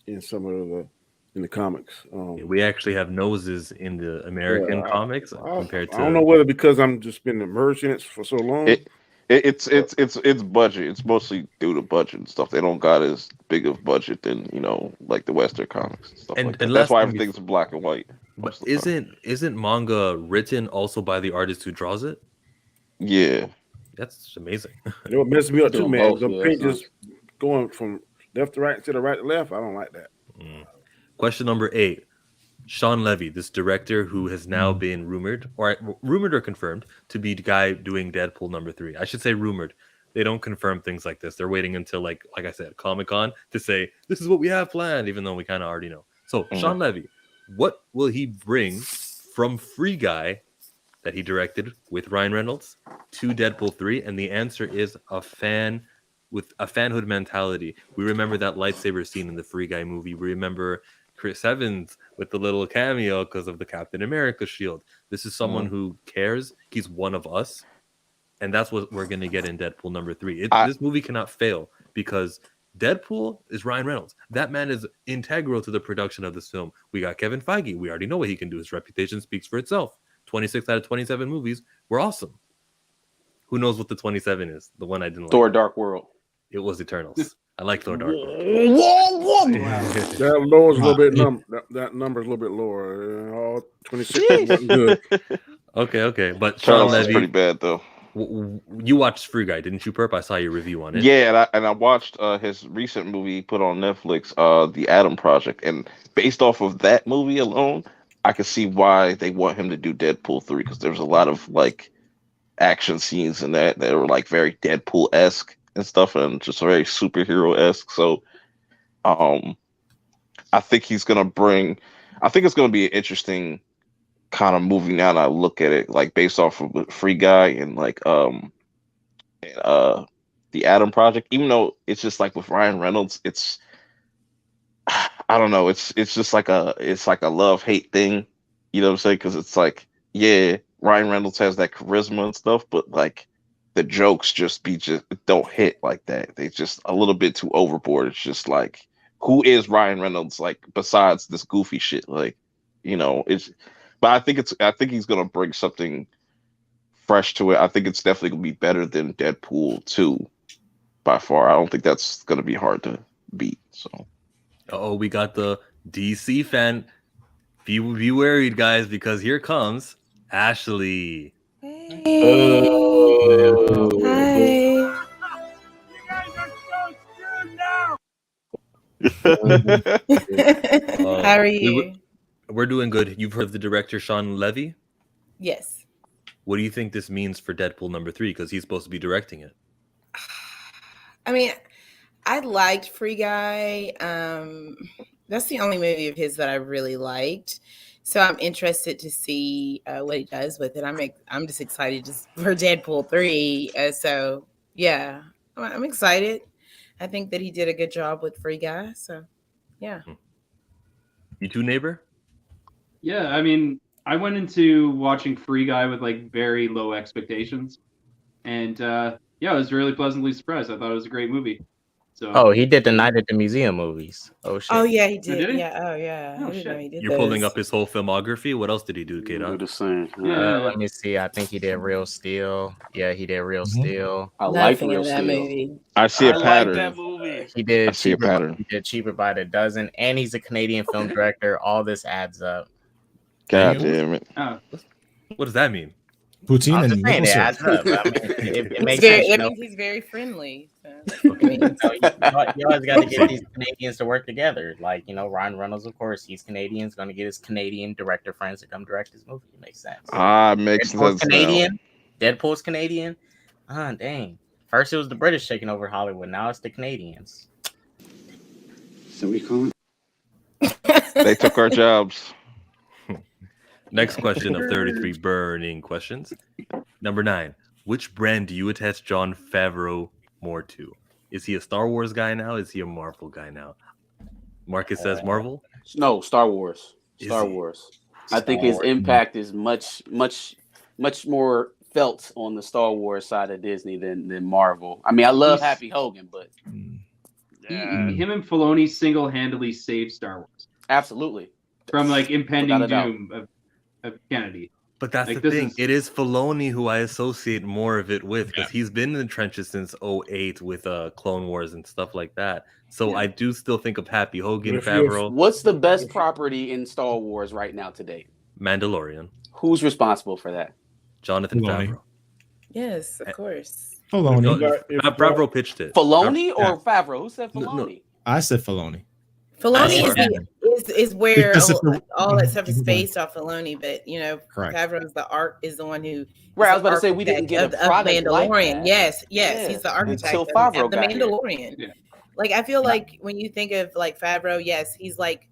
in some of the comics.
We actually have noses in the American comics compared to.
I don't know whether because I'm just been immersed in it for so long.
It's budget. It's mostly due to budget and stuff. They don't got as big of budget than like the Western comics and stuff like that. That's why everything's black and white.
But isn't manga written also by the artist who draws it?
Yeah,
that's amazing.
You know what messes me up too, man? The pages going from left to right instead of right to left. I don't like that.
Question number 8. Shawn Levi, this director who has now been rumored or confirmed to be the guy doing Deadpool number 3. I should say rumored. They don't confirm things like this. They're waiting until like I said, Comic-Con to say this is what we have planned, even though we kind of already know. So Shawn Levi, what will he bring from Free Guy that he directed with Ryan Reynolds to Deadpool 3? And the answer is a fan with a fanhood mentality. We remember that lightsaber scene in the Free Guy movie. We remember Chris Evans with the little cameo because of the Captain America shield. This is someone who cares. He's one of us. And that's what we're going to get in Deadpool number 3. This movie cannot fail because Deadpool is Ryan Reynolds. That man is integral to the production of this film. We got Kevin Feige. We already know what he can do. His reputation speaks for itself. 26 out of 27 movies were awesome. Who knows what the 27 is? The one I didn't like.
Thor Dark World.
It was Eternals. I like Thor Dark World.
That lowers a little bit. That number is a little bit lower. 26 wasn't good.
Okay. But
Charles is pretty bad though.
You watched Free Guy, didn't you, Perp? I saw your review on it.
Yeah, and I watched his recent movie he put on Netflix, The Adam Project, and based off of that movie alone, I could see why they want him to do Deadpool 3 because there's a lot of like action scenes in that were like very Deadpool-esque and stuff, and just very superhero-esque. So, I think he's gonna bring. I think it's gonna be an interesting kind of movie now that I look at it, like based off of Free Guy and like The Adam Project. Even though it's just like with Ryan Reynolds, it's I don't know. It's just like a love-hate thing. You know what I'm saying? Because it's like, yeah, Ryan Reynolds has that charisma and stuff, but like the jokes just don't hit like that. They just a little bit too overboard. It's just like, who is Ryan Reynolds like besides this goofy shit? Like, it's. But I think he's gonna bring something fresh to it. I think it's definitely gonna be better than Deadpool 2 by far. I don't think that's gonna be hard to beat. So.
Oh, we got the DC fan. Be worried, guys, because here comes Ashley.
Hey. Hi. How are you?
We're doing good. You've heard of the director Shawn Levi?
Yes.
What do you think this means for Deadpool number 3? Because he's supposed to be directing it.
I mean, I liked Free Guy. That's the only movie of his that I really liked. So I'm interested to see what he does with it. I'm just excited for Deadpool 3. So yeah, I'm excited. I think that he did a good job with Free Guy. So yeah.
You too, neighbor?
Yeah, I mean, I went into watching Free Guy with like very low expectations, and I was really pleasantly surprised. I thought it was a great movie. So,
he did the Night at the Museum movies. Oh shit!
Oh yeah, he did.
Did he?
Yeah. Oh yeah.
Oh,
I didn't know he did.
You're pulling up his whole filmography. What else did he do, K-Dog?
Let me see. I think he did Real Steel. Yeah, he did Real Steel.
I like
Nothing
Real
of that
Steel.
movie.
I see a pattern.
That movie.
He did.
I see a pattern.
He did Cheaper by the Dozen, and he's a Canadian film director. All this adds up.
God damn it!
oh,
What does that mean?
Poutine
I'm
and
just saying
maple
it adds
syrup.
up. I mean, it makes
Very,
sense.
that means he's very friendly. So.
You always got to get these Canadians to work together. Like, Ryan Reynolds, of course, he's Canadian. He's going to get his Canadian director friends to come direct his movie. It makes sense.
Makes
Deadpool's
sense.
Canadian. Deadpool's Canadian. Dang. First it was the British taking over Hollywood. Now it's the Canadians.
So we call
They took our jobs.
Next question of 33 burning questions. Number 9. Which brand do you attach Jon Favreau more to? Is he a Star Wars guy now? Is he a Marvel guy now? Marcus says Marvel?
No, Star Wars.
Is
Star
he?
Wars. I think his impact is much more felt on the Star Wars side of Disney than Marvel. I mean, I love Happy Hogan, but
him and Filoni single-handedly saved Star Wars
absolutely
from like impending
Without a doubt.
doom of Kennedy.
But that's
Like,
the thing. It is Filoni who I associate more of it with because he's been in the trenches since 2008 with Clone Wars and stuff like that. So I do still think of Happy Hogan, Favreau.
What's the best property in Star Wars right now to date?
Mandalorian.
Who's responsible for that?
Jonathan Favreau.
Yes, of course.
Filoni.
Favreau pitched it.
Filoni or Favreau? Who said Filoni?
No, I said Filoni.
Filoni is where all that stuff is
Because
based off Filoni, but you know,
Correct.
Favreau's the art is the one who.
Right, I was about to say we didn't get a product
Mandalorian.
like that.
Yes, he's the architect
Until
of
Favreau
the
got
Mandalorian.
here.
Like I feel like when you think of like Favreau, yes, he's like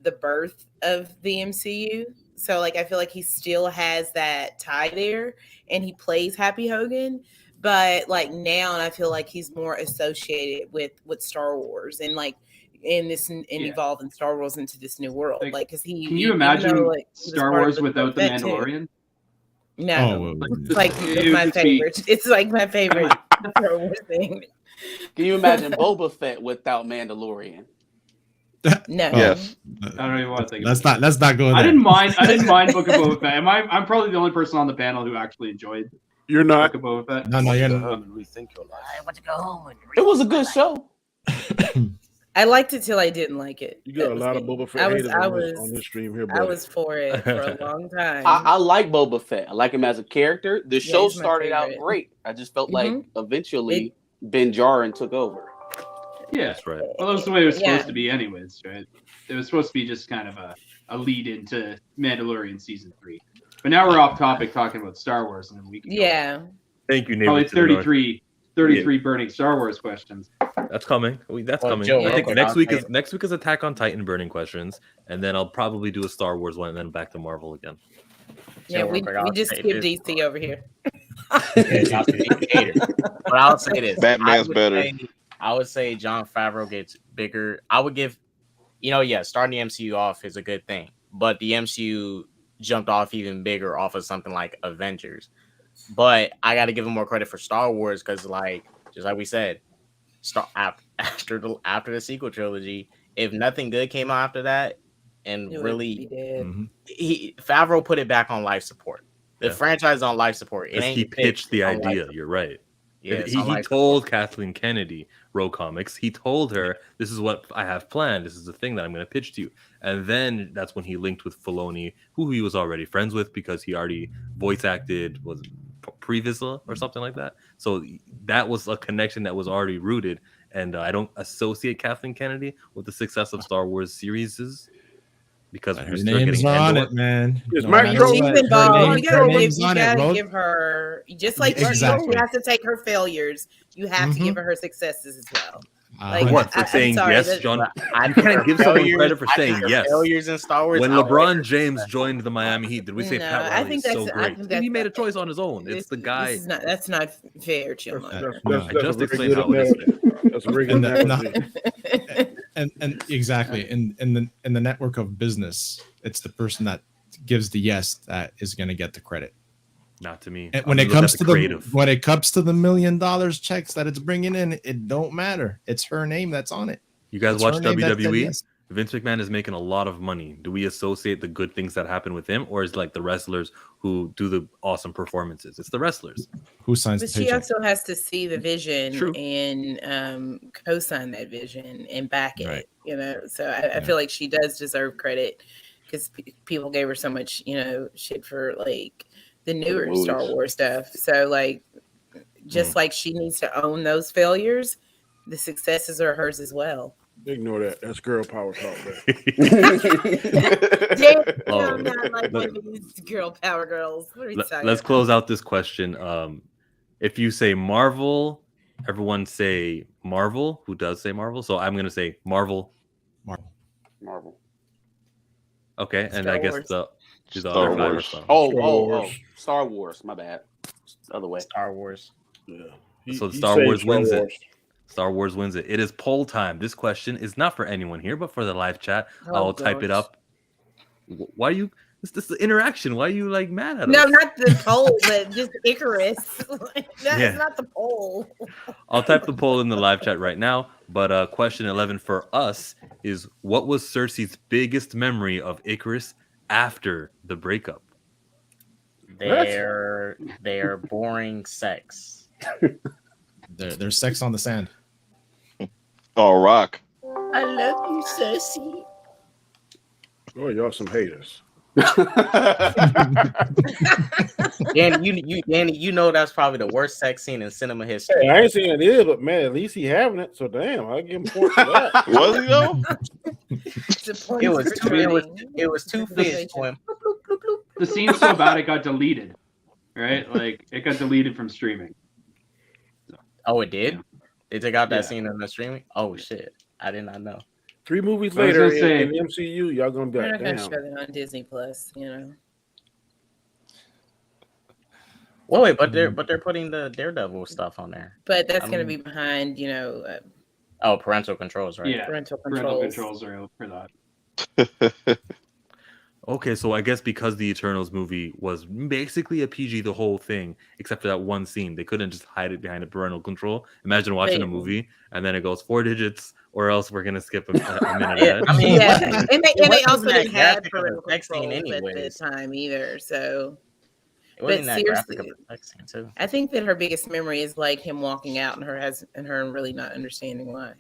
the birth of the MCU. So like I feel like he still has that tie there, and he plays Happy Hogan. But like now, and I feel like he's more associated with Star Wars and like evolving Star Wars into this new world. Like, because he
can you imagine Star Wars without the Mandalorian?
No, it's like my favorite. It's like my favorite Star Wars thing.
Can you imagine Boba Fett without Mandalorian?
No.
Yes.
I don't even want to think.
Let's not go there.
I didn't mind Book of Boba Fett. I'm probably the only person on the panel who actually enjoyed.
You're not.
Book of Boba Fett.
No, you're not.
I want to go home.
It was a good show.
I liked it till I didn't like it.
You got a lot of Boba Fett haters on this stream here, buddy.
I was for it for a long time.
I like Boba Fett. I like him as a character. The show started out great. I just felt like eventually Ben Jarin took over.
Yeah,
that's right.
Well, that's the way it was supposed to be, anyways, right? It was supposed to be just kind of a lead into Mandalorian season 3. But now we're off topic talking about Star Wars, and then we can go.
Thank you,
probably
neighbor.
33 burning Star Wars questions.
That's coming. That's coming.
Joe,
I think next week is Attack on Titan burning questions, and then I'll probably do a Star Wars one, and then back to Marvel again.
Yeah, we just skipped DC over here.
But I'll say this:
Batman's better.
I would say Jon Favreau gets bigger. I would give, starting the MCU off is a good thing, but the MCU jumped off even bigger off of something like Avengers. But I got to give him more credit for Star Wars because, just like we said, after the sequel trilogy, if nothing good came out after that, and really, Favreau put it back on life support. The franchise is on life support.
He pitched the idea. You're right. Yeah, he told Kathleen Kennedy, Row Comics, he told her, this is what I have planned. This is the thing that I'm going to pitch to you. And then that's when he linked with Filoni, who he was already friends with because he already voice acted, was Previsla or something like that. So that was a connection that was already rooted. And I don't associate Kathleen Kennedy with the success of Star Wars series. Because
her name's on it, man.
She's involved.
You gotta give her, just like you have to take her failures, you have to give her successes as well.
What for saying yes, John? You can't give someone credit for saying yes.
Failures in Star Wars.
When LeBron James joined the Miami Heat, did we say Pat Riley is so great? He made a choice on his own. It's the guy.
That's not fair, Killmonger.
I just explained how it is fair.
That's a very good analogy.
And exactly in the network of business, it's the person that gives the yes that is going to get the credit.
Not to me.
And when it comes to the $1 million checks that it's bringing in, it don't matter. It's her name that's on it.
You guys watch WWE? Yes. Vince McMahon is making a lot of money. Do we associate the good things that happen with him, or is it like the wrestlers who do the awesome performances? It's the wrestlers
who signs.
But she also has to see the vision and co-sign that vision and back it. So I feel like she does deserve credit because people gave her so much, shit for like the newer Star Wars stuff. So like, just like she needs to own those failures, the successes are hers as well.
Ignore that. That's girl power talk.
Girl power girls.
Let's close out this question. If you say Marvel, everyone say Marvel. Who does say Marvel? So I'm gonna say Marvel.
Marvel.
Okay, and
Star
I guess
Wars.
the
Star
other
Wars. Star Wars. My bad. The other way.
Star Wars.
Yeah.
So Star Wars wins it. Star Wars wins it. It is poll time. This question is not for anyone here, but for the live chat. I'll type it up. Why are you? This is the interaction. Why are you like mad at us?
No, not the poll, but just Icarus. That's not the poll.
I'll type the poll in the live chat right now. But question 11 for us is: what was Cersei's biggest memory of Icarus after the breakup?
They're boring sex.
There's sex on the sand.
Oh, rock.
I love you, Cersei.
Oh, y'all some haters.
Danny, you know that's probably the worst sex scene in cinema history.
Hey, I ain't saying it is, but man, at least he having it. So damn, I give him points for that.
Was he though?
It was two fish going.
The scene's so bad it got deleted, right? Like it got deleted from streaming.
Oh, it did? They took out that scene in the streaming? Oh shit, I did not know.
3 movies later in the MCU, y'all gonna be
They're
like,
not gonna
damn.
show them on Disney Plus, you know.
Well, wait, but they're putting the Daredevil stuff on there.
But that's gonna be behind, you know.
Parental controls, right?
Yeah,
parental
controls are out for that.
Okay, so I guess because the Eternals movie was basically a PG the whole thing, except for that one scene, they couldn't just hide it behind a parental control. Imagine watching a movie and then it goes 4 digits, or else we're gonna skip a minute ahead.
I mean, and they also didn't have parental
scene
controls at the time either. So,
it wasn't that
seriously,
graphic of a sex scene too.
I think that her biggest memory is like him walking out and her really not understanding why.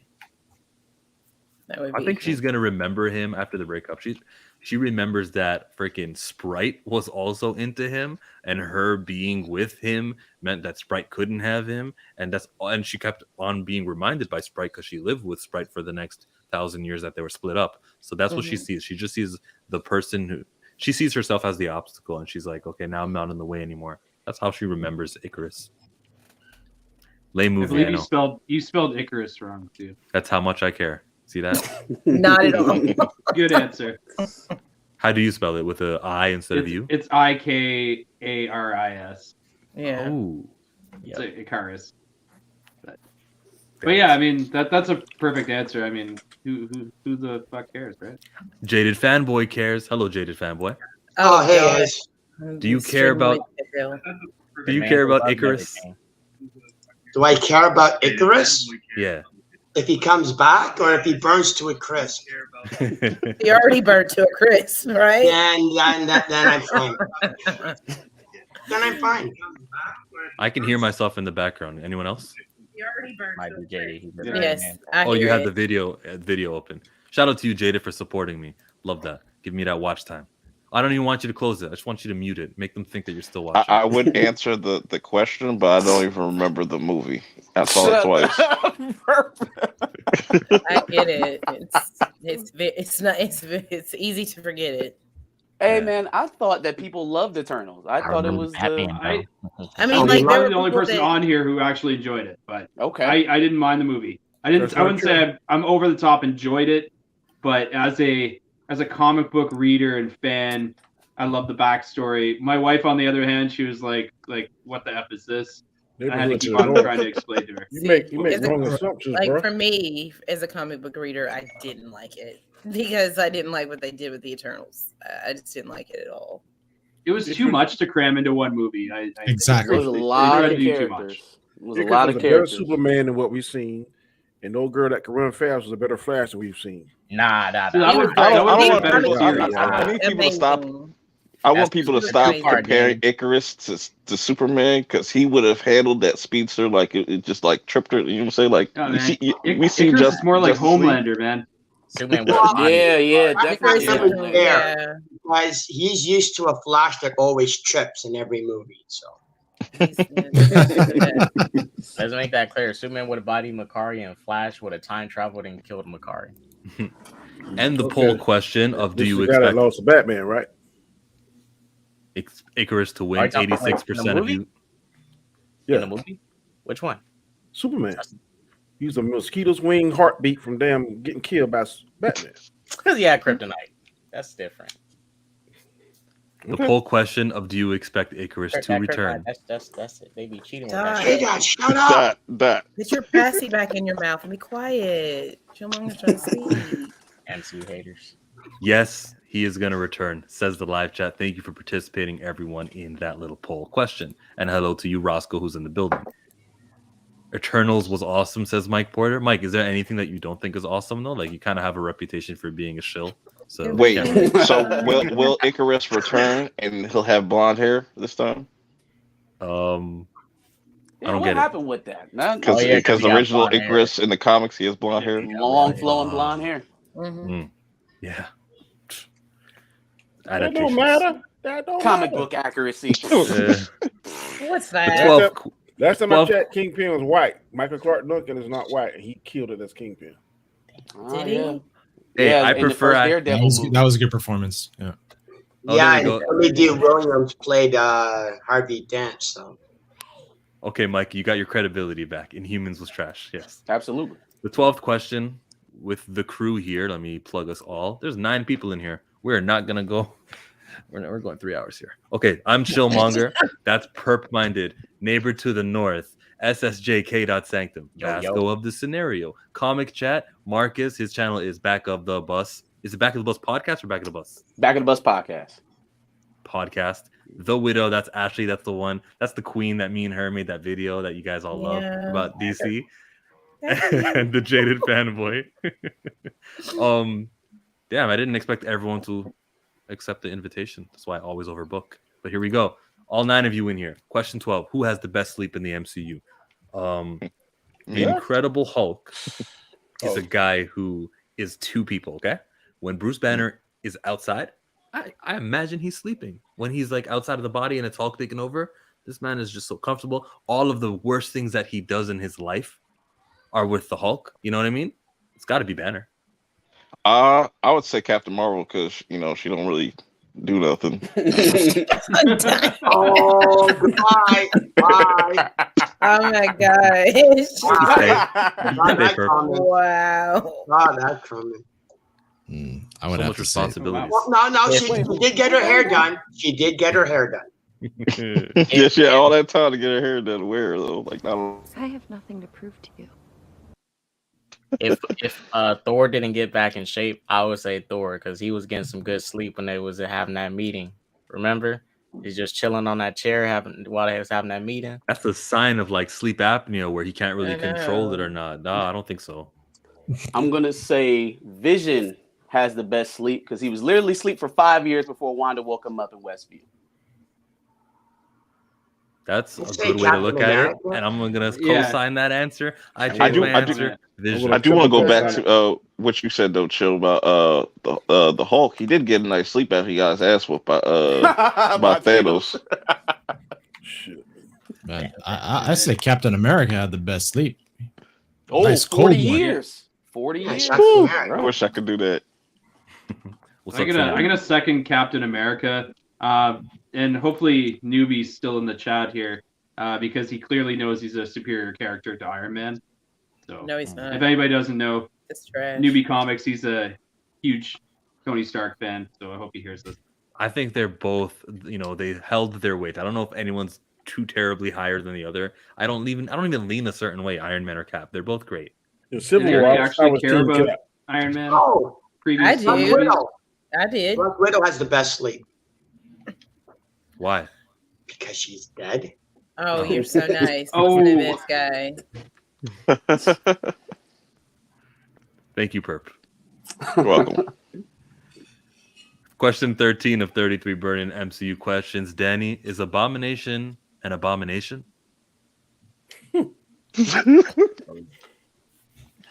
That would be.
I think she's gonna remember him after the breakup. She remembers that freaking Sprite was also into him, and her being with him meant that Sprite couldn't have him, and she kept on being reminded by Sprite because she lived with Sprite for the next 1,000 years that they were split up. So that's what she sees. She just sees the person who she sees herself as the obstacle, and she's like, okay, now I'm not in the way anymore. That's how she remembers Icarus. Lame movie. I know.
You spelled Icarus wrong too.
That's how much I care. See that?
Not at all.
Good answer.
How do you spell it? With an I instead of U?
It's Ikaris.
Yeah.
Oh.
It's Icarus. But yeah, I mean that's a perfect answer. I mean, who the fuck cares, right?
Jaded Fanboy cares. Hello, Jaded Fanboy.
Oh, hey guys.
Do you care about Icarus?
Do I care about Icarus?
Yeah.
If he comes back or if he burns to a crisp?
He already burned to a crisp, right?
Then I'm fine. Then I'm fine.
I can hear myself in the background. Anyone else?
Might be JD.
Yes.
Oh, you have the video open. Shout out to you, Jada, for supporting me. Love that. Give me that watch time. I don't even want you to close it. I just want you to mute it. Make them think that you're still watching.
I would answer the question, but I don't even remember the movie. I saw it twice.
I get it. It's easy to forget it.
Hey man, I thought that people loved Eternals. I thought it was
I mean,
like
I'm the only person on here who actually enjoyed it, but
okay,
I didn't mind the movie. I wouldn't say I'm over the top enjoyed it, but as a comic book reader and fan, I love the backstory. My wife, on the other hand, she was like, what the F is this? I had to keep on trying to explain to her.
You make wrong assumptions,
like,
bro.
for me, as a comic book reader, I didn't like it because I didn't like what they did with the Eternals. I just didn't like it at all.
It was too much to cram into one movie.
Exactly.
It was a lot of characters. It was a lot of characters.
Better Superman than what we've seen, and no girl that can run fast was a better Flash than we've seen.
Nah.
I need people to stop. I want people to stop comparing Icarus to Superman because he would have handled that speedster like it just like tripped her. You know what I'm saying? Like we see
Icarus is more like Homelander, man.
Superman
yeah, definitely.
Yeah. Because he's used to a Flash that always trips in every movie. So
let's make that clear. Superman would have bodied Makari, and Flash would have time traveled and killed Makari.
And the poll question of do you expect
lost to Batman, right?
Icarus to win? 86% of you.
Yeah.
In the movie? Which one?
Superman. He's a mosquito's wing heartbeat from damn getting killed by Batman.
Because he had kryptonite. That's different.
The poll question of do you expect Icarus to return?
That's it. They be cheating.
Hey guys, shut up.
That.
Get your passy back in your mouth and be quiet. Killmonger's trying to speak.
MCU haters.
Yes, he is going to return, says the live chat. Thank you for participating, everyone, in that little poll question. And hello to you, Roscoe, who's in the building. Eternals was awesome, says Mike Porter. Mike, is there anything that you don't think is awesome, though? Like, you kind of have a reputation for being a shill. So
wait, so will Icarus return and he'll have blonde hair this time?
I don't
what
get
happened with that?
Because the original Icarus in the comics, he has blonde hair.
Long flowing blonde hair.
Yeah.
That don't matter. That don't
Comic
matter.
book accuracy.
What's that?
Last time I checked, Kingpin was white. Michael Clark Duncan is not white, and he killed it as Kingpin.
Did he?
Hey, I prefer.
That was a good performance. Yeah.
Yeah, and Billy D. Williams played Harvey Dent. So.
Okay, Mike, you got your credibility back. Inhumans was trash. Yes,
absolutely.
The 12th question with the crew here. Let me plug us all. There's 9 people in here. We're not gonna go. We're going 3 hours here. Okay, I'm Chillmonger. That's Perp Minded. Neighbor to the North. SSJK.Sanctum. Vasco of the Scenario. Comic Chat. Marcus. His channel is Back of the Bus. Is it Back of the Bus podcast or Back of the Bus?
Back of the Bus podcast.
The Widow. That's Ashley. That's the one. That's the queen that me and her made that video that you guys all love about DC. And the Jaded Fanboy. Damn, I didn't expect everyone to accept the invitation. That's why I always overbook. But here we go. All 9 of you in here. Question 12. Who has the best sleep in the MCU? The Incredible Hulk is a guy who is 2 people, okay? When Bruce Banner is outside, I imagine he's sleeping. When he's like outside of the body and it's Hulk taking over, this man is just so comfortable. All of the worst things that he does in his life are with the Hulk. You know what I mean? It's got to be Banner.
I would say Captain Marvel because she don't really do nothing.
Oh, goodbye. Bye.
Oh my gosh.
Wow. Wow, that comment.
I would have to
responsibility.
Well, no, she did get her hair done. She did get her hair done.
Yeah, she had all that time to get her hair done. Where though?
I have nothing to prove to you.
If Thor didn't get back in shape, I would say Thor because he was getting some good sleep when they was having that meeting. Remember, he's just chilling on that chair while they was having that meeting.
That's a sign of like sleep apnea where he can't really control it or not. No, I don't think so.
I'm gonna say Vision has the best sleep because he was literally asleep for 5 years before Wanda woke him up in Westview.
That's a good way to look at it, and I'm gonna co-sign that answer. I do want
to go back to what you said though, Chill, about the Hulk. He did get a nice sleep after he got his ass whooped by Thanos.
Man, I say Captain America had the best sleep.
Oh,
nice
40 years. 40 years.
I wish I could do that.
I'm gonna second Captain America. And hopefully Newbie's still in the chat here because he clearly knows he's a superior character to Iron Man. So
no, he's not.
Uh,
If anybody doesn't know,
it's trash.
Newbie Comics, he's a huge Tony Stark fan. So I hope he hears this.
I think they're both, they held their weight. I don't know if anyone's too terribly higher than the other. I don't even lean a certain way, Iron Man or Cap. They're both great.
In Civil War,
I actually care about Cap. Iron Man.
Oh,
I did.
Black Widow has the best sleep.
Why?
Because she's dead.
Oh, you're so nice.
Oh,
this guy.
Thank you, Perp.
You're welcome.
Question 13 of 33 Burning MCU Questions. Danny, is Abomination an abomination?
I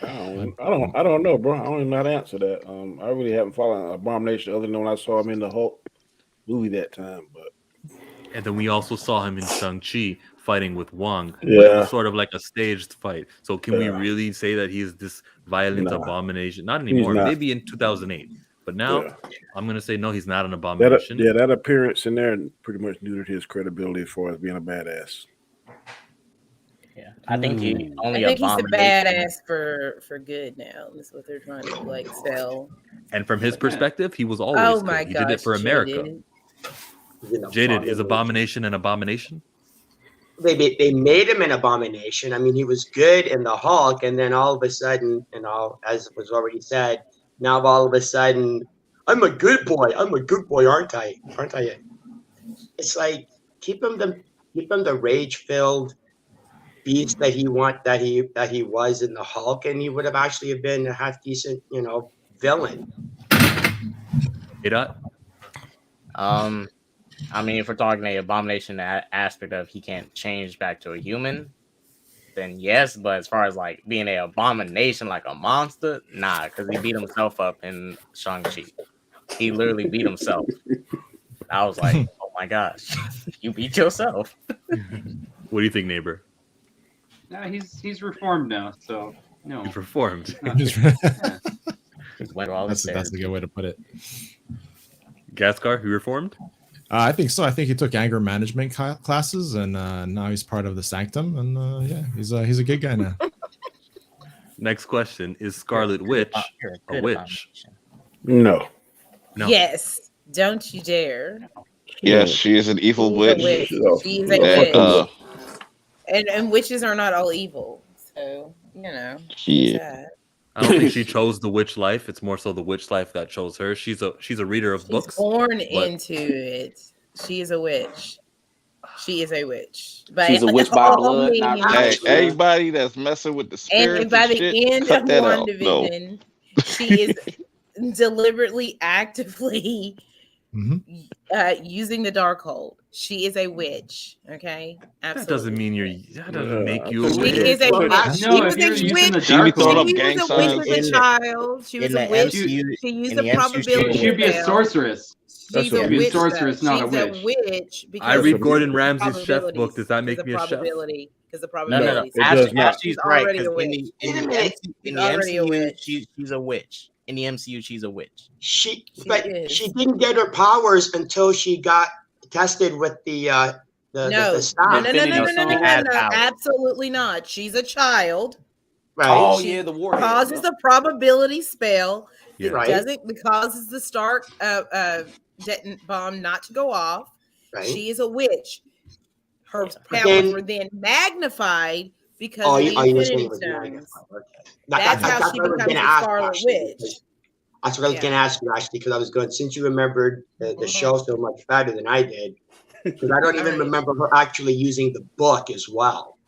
don't know, bro. I don't even know how to answer that. I really haven't followed Abomination other than when I saw him in the Hulk movie that time. But
and then we also saw him in Shang Chi fighting with Wong.
Yeah,
sort of like a staged fight. So can we really say that he's this violent abomination? Not anymore. Maybe in 2008. But now I'm gonna say no. He's not an abomination.
That appearance in there pretty much neutered his credibility as far as being a badass.
Yeah, I think he's
a badass for good now. That's what they're trying to sell.
And from his perspective, he was always good. He did it for America. Jaded, is Abomination an abomination?
They made him an abomination. I mean, he was good in the Hulk, and then all of a sudden, as was already said, now all of a sudden, I'm a good boy. I'm a good boy, aren't I? Aren't I? It's like keep him the rage-filled beast that he was in the Hulk, and he would have actually been a half decent, villain.
I mean, if we're talking the Abomination aspect of he can't change back to a human, then yes. But as far as like being an abomination, like a monster, nah, because he beat himself up in Shang Chi. He literally beat himself. I was like, oh my gosh, you beat yourself.
What do you think, neighbor?
No, he's reformed now, so no.
He's reformed.
That's a good way to put it.
Gascar, he reformed?
I think so. I think he took anger management classes, and now he's part of the Sanctum. And yeah, he's a good guy now.
Next question: is Scarlet Witch a witch?
No.
Yes. Don't you dare.
Yes, she is an evil witch.
She's a witch. And witches are not all evil. So, you know.
Yeah.
I don't think she chose the witch life. It's more so the witch life that chose her. She's a reader of books.
Born into it. She is a witch. She is a witch.
She's a witch by blood.
Hey, anybody that's messing with the spirits
and by the
shit,
end
cut
of
that out.
WandaVision, she is deliberately, actively using the Darkhold. She is a witch. Okay, absolutely.
That doesn't mean that doesn't make you a
She
witch.
is a witch. She was a witch. She was a witch as a child. She was a witch. She used a probability.
She should be a sorceress.
She's a witch.
Sorceress, not a witch.
She's a witch.
I read Gordon Ramsay's chef book. Does that make me a chef?
Because the probability.
No. She's right.
Already a witch.
In the MCU, she's a witch. In the MCU, she's a witch.
She didn't get her powers until she got tested with the staff.
No, absolutely not. She's a child.
Right.
Oh,
She
yeah, the war
causes a probability spell.
Yeah.
It causes the Stark detonate bomb not to go off.
Right.
She is a witch. Her powers were then magnified because of the Infinity Stones. That's how she becomes the Scarlet Witch.
That's what I was going to ask you, actually, because I was going, since you remembered the show so much better than I did, because I don't even remember her actually using the book as well.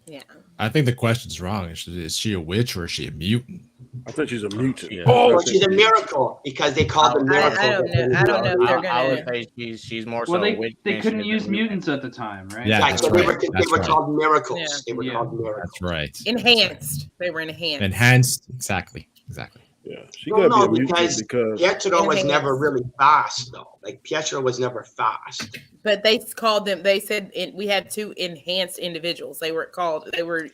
Yeah.
I think the question's wrong. Is she a witch or is she a mutant?
I think she's a mutant.
Yeah.
Oh, she's a miracle because they called her miracle.
I don't know if they're gonna.
I would say she's more so.
Well,
a witch
they couldn't
than
use
a
mutants at the time, right?
Yeah,
Right, so they were called miracles.
Yeah.
They were called miracles.
That's right.
Enhanced. They were enhanced.
Enhanced. Exactly.
Yeah, she gotta be a mutant because
Pietro was never really fast, though. Like Pietro was never fast.
But they called them. They said we had two enhanced individuals. They were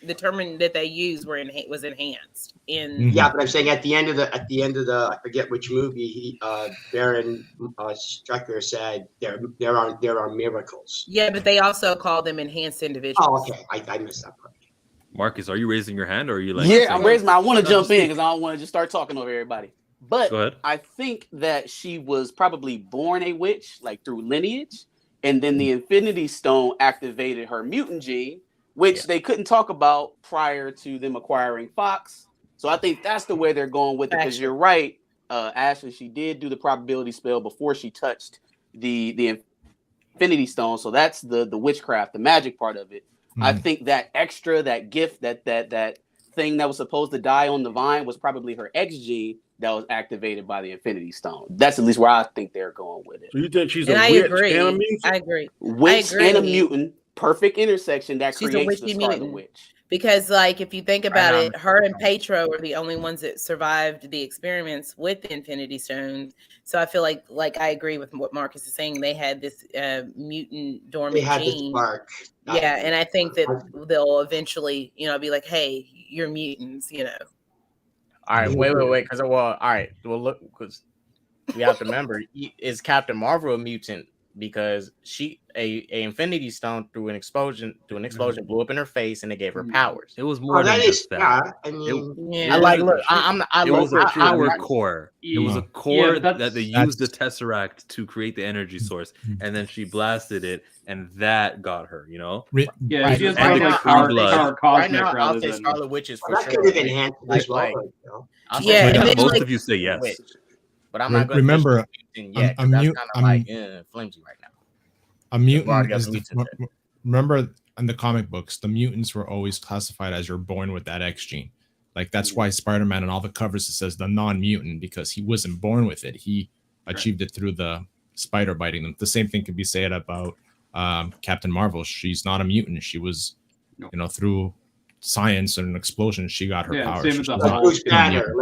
determined that they used was enhanced.
Yeah, but I'm saying at the end of the I forget which movie Baron Strucker said there are miracles.
Yeah, but they also called them enhanced individuals.
Oh, okay, I missed that part.
Marcus, are you raising your hand or are you like?
Yeah, I'm raising I want to jump in because I don't want to just start talking over everybody. But
go ahead.
I think that she was probably born a witch, like through lineage, and then the Infinity Stone activated her mutant gene, which they couldn't talk about prior to them acquiring Fox. So I think that's the way they're going with it. Because you're right, Ashley, she did do the probability spell before she touched the Infinity Stone. So that's the witchcraft, the magic part of it. I think that gift, that thing that was supposed to die on the vine was probably her X gene that was activated by the Infinity Stone. That's at least where I think they're going with it.
So you think she's a witch and a mutant?
I agree.
Witch and a mutant, perfect intersection that creates the Scarlet Witch.
Because, like, if you think about it, her and Pietro are the only ones that survived the experiments with the Infinity Stones. So I feel like I agree with what Marcus is saying. They had this mutant dormant gene. Yeah, and I think that they'll eventually, be like, "Hey, you're mutants,"
All right, wait, because all right, well, look, because we have to remember, is Captain Marvel a mutant? Because she a Infinity Stone through an explosion blew up in her face and it gave her powers.
It was more than just that.
I
was a power core. It was a core that they used the Tesseract to create the energy source, and then she blasted it, and that got her.
Yeah, she has power
right now. I'll say Scarlet Witch is for sure.
That could have enhanced as well.
Most of you say yes.
But I'm not going
to remember
yet. That's kind of like flimsy right now.
A mutant is remember in the comic books, the mutants were always classified as you're born with that X gene. Like that's why Spider-Man on all the covers it says the non-mutant, because he wasn't born with it. He achieved it through the spider biting them. The same thing could be said about Captain Marvel. She's not a mutant. She was, through science and an explosion, she got her power.
Bruce Banner,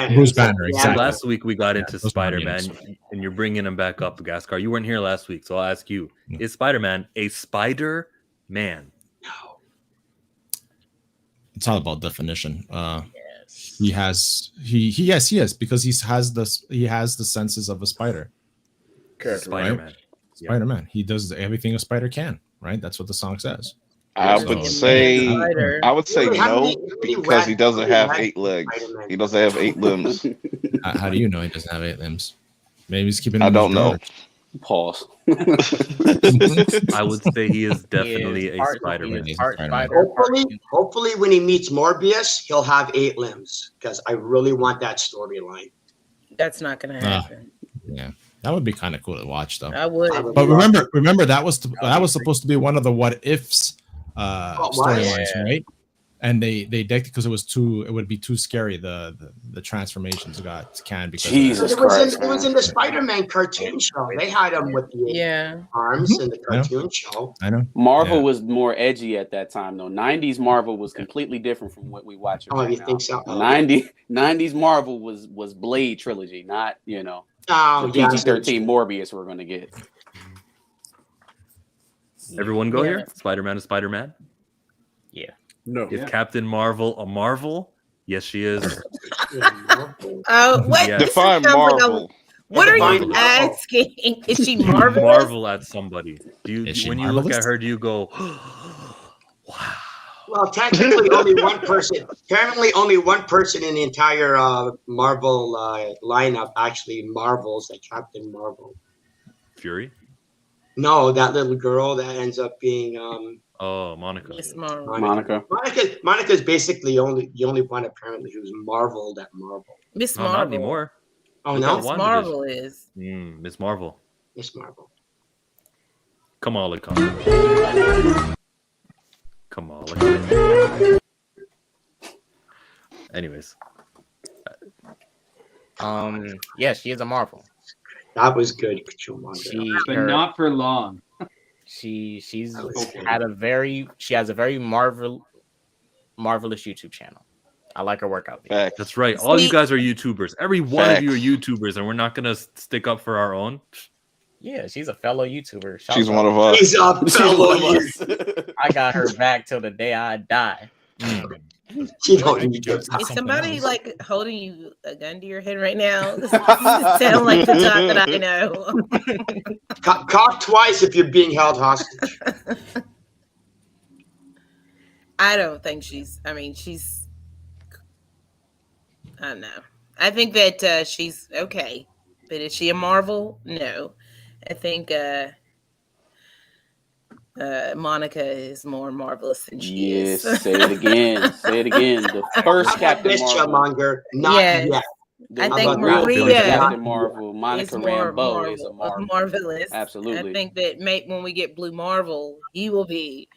Bruce Banner, exactly.
Last week we got into Spider-Man, and you're bringing him back up, Gaskar. You weren't here last week, so I'll ask you: is Spider-Man a Spider-Man?
No. It's all about definition. He is because he has the senses of a spider.
Spider-Man.
Right? Spider-Man. He does everything a spider can. Right. That's what the song says.
I would say no, because he doesn't have 8 legs. He doesn't have 8 limbs.
How do you know he doesn't have 8 limbs? Maybe he's keeping.
I don't know.
Pause.
I would say he is definitely a Spider-Man.
Hopefully, when he meets Morbius, he'll have 8 limbs, because I really want that storyline.
That's not going to happen.
Yeah. That would be kind of cool to watch, though.
I would.
But remember that was supposed to be one of the what ifs storylines, right? And they decked it because it would be too scary. The transformations got canned because
it was in the Spider-Man cartoon show. They had him with the arms in the cartoon show.
I know.
Marvel was more edgy at that time, though. 90s Marvel was completely different from what we watch.
Oh, you think so?
90s Marvel was Blade trilogy, not the PG-13 Morbius we're gonna get.
Everyone go here. Spider-Man is Spider-Man.
Yeah.
No.
Is Captain Marvel a Marvel? Yes, she is.
What?
Yeah.
Define Marvel.
What are you asking? Is she marvelous?
Marvel at somebody. When you look at her, do you go, wow?
Well, technically, only one person. Apparently, only one person in the entire Marvel lineup actually marvels at Captain Marvel.
Fury?
No, that little girl that ends up being
Monica.
Miss Marvel.
Monica's basically the only one apparently who's marveled at Marvel.
Miss Marvel.
Not anymore.
Oh no,
Miss Marvel is.
Miss Marvel.
Miss Marvel.
Kamala Khan. Kamala Khan. Anyways.
Yeah, she is a Marvel.
That was good,
but not for long.
She has a very marvelous YouTube channel. I like her workout videos.
That's right. All you guys are YouTubers. Every one of you are YouTubers, and we're not gonna stick up for our own.
Yeah, she's a fellow YouTuber.
She's one of us.
She's a fellow YouTuber.
I got her back till the day I die.
She don't need
Is somebody like holding you a gun to your head right now? This sound like the talk that I know.
Cough twice if you're being held hostage.
I don't think she's. I don't know. I think that she's okay, but is she a Marvel? No. I think Monica is more marvelous than she is.
Say it again. Say it again. The first Captain Marvel.
Not yet.
I think
Maria Captain Marvel, Monica Rambeau is a
marvelous.
Absolutely.
I think that when we get Blue Marvel, he will be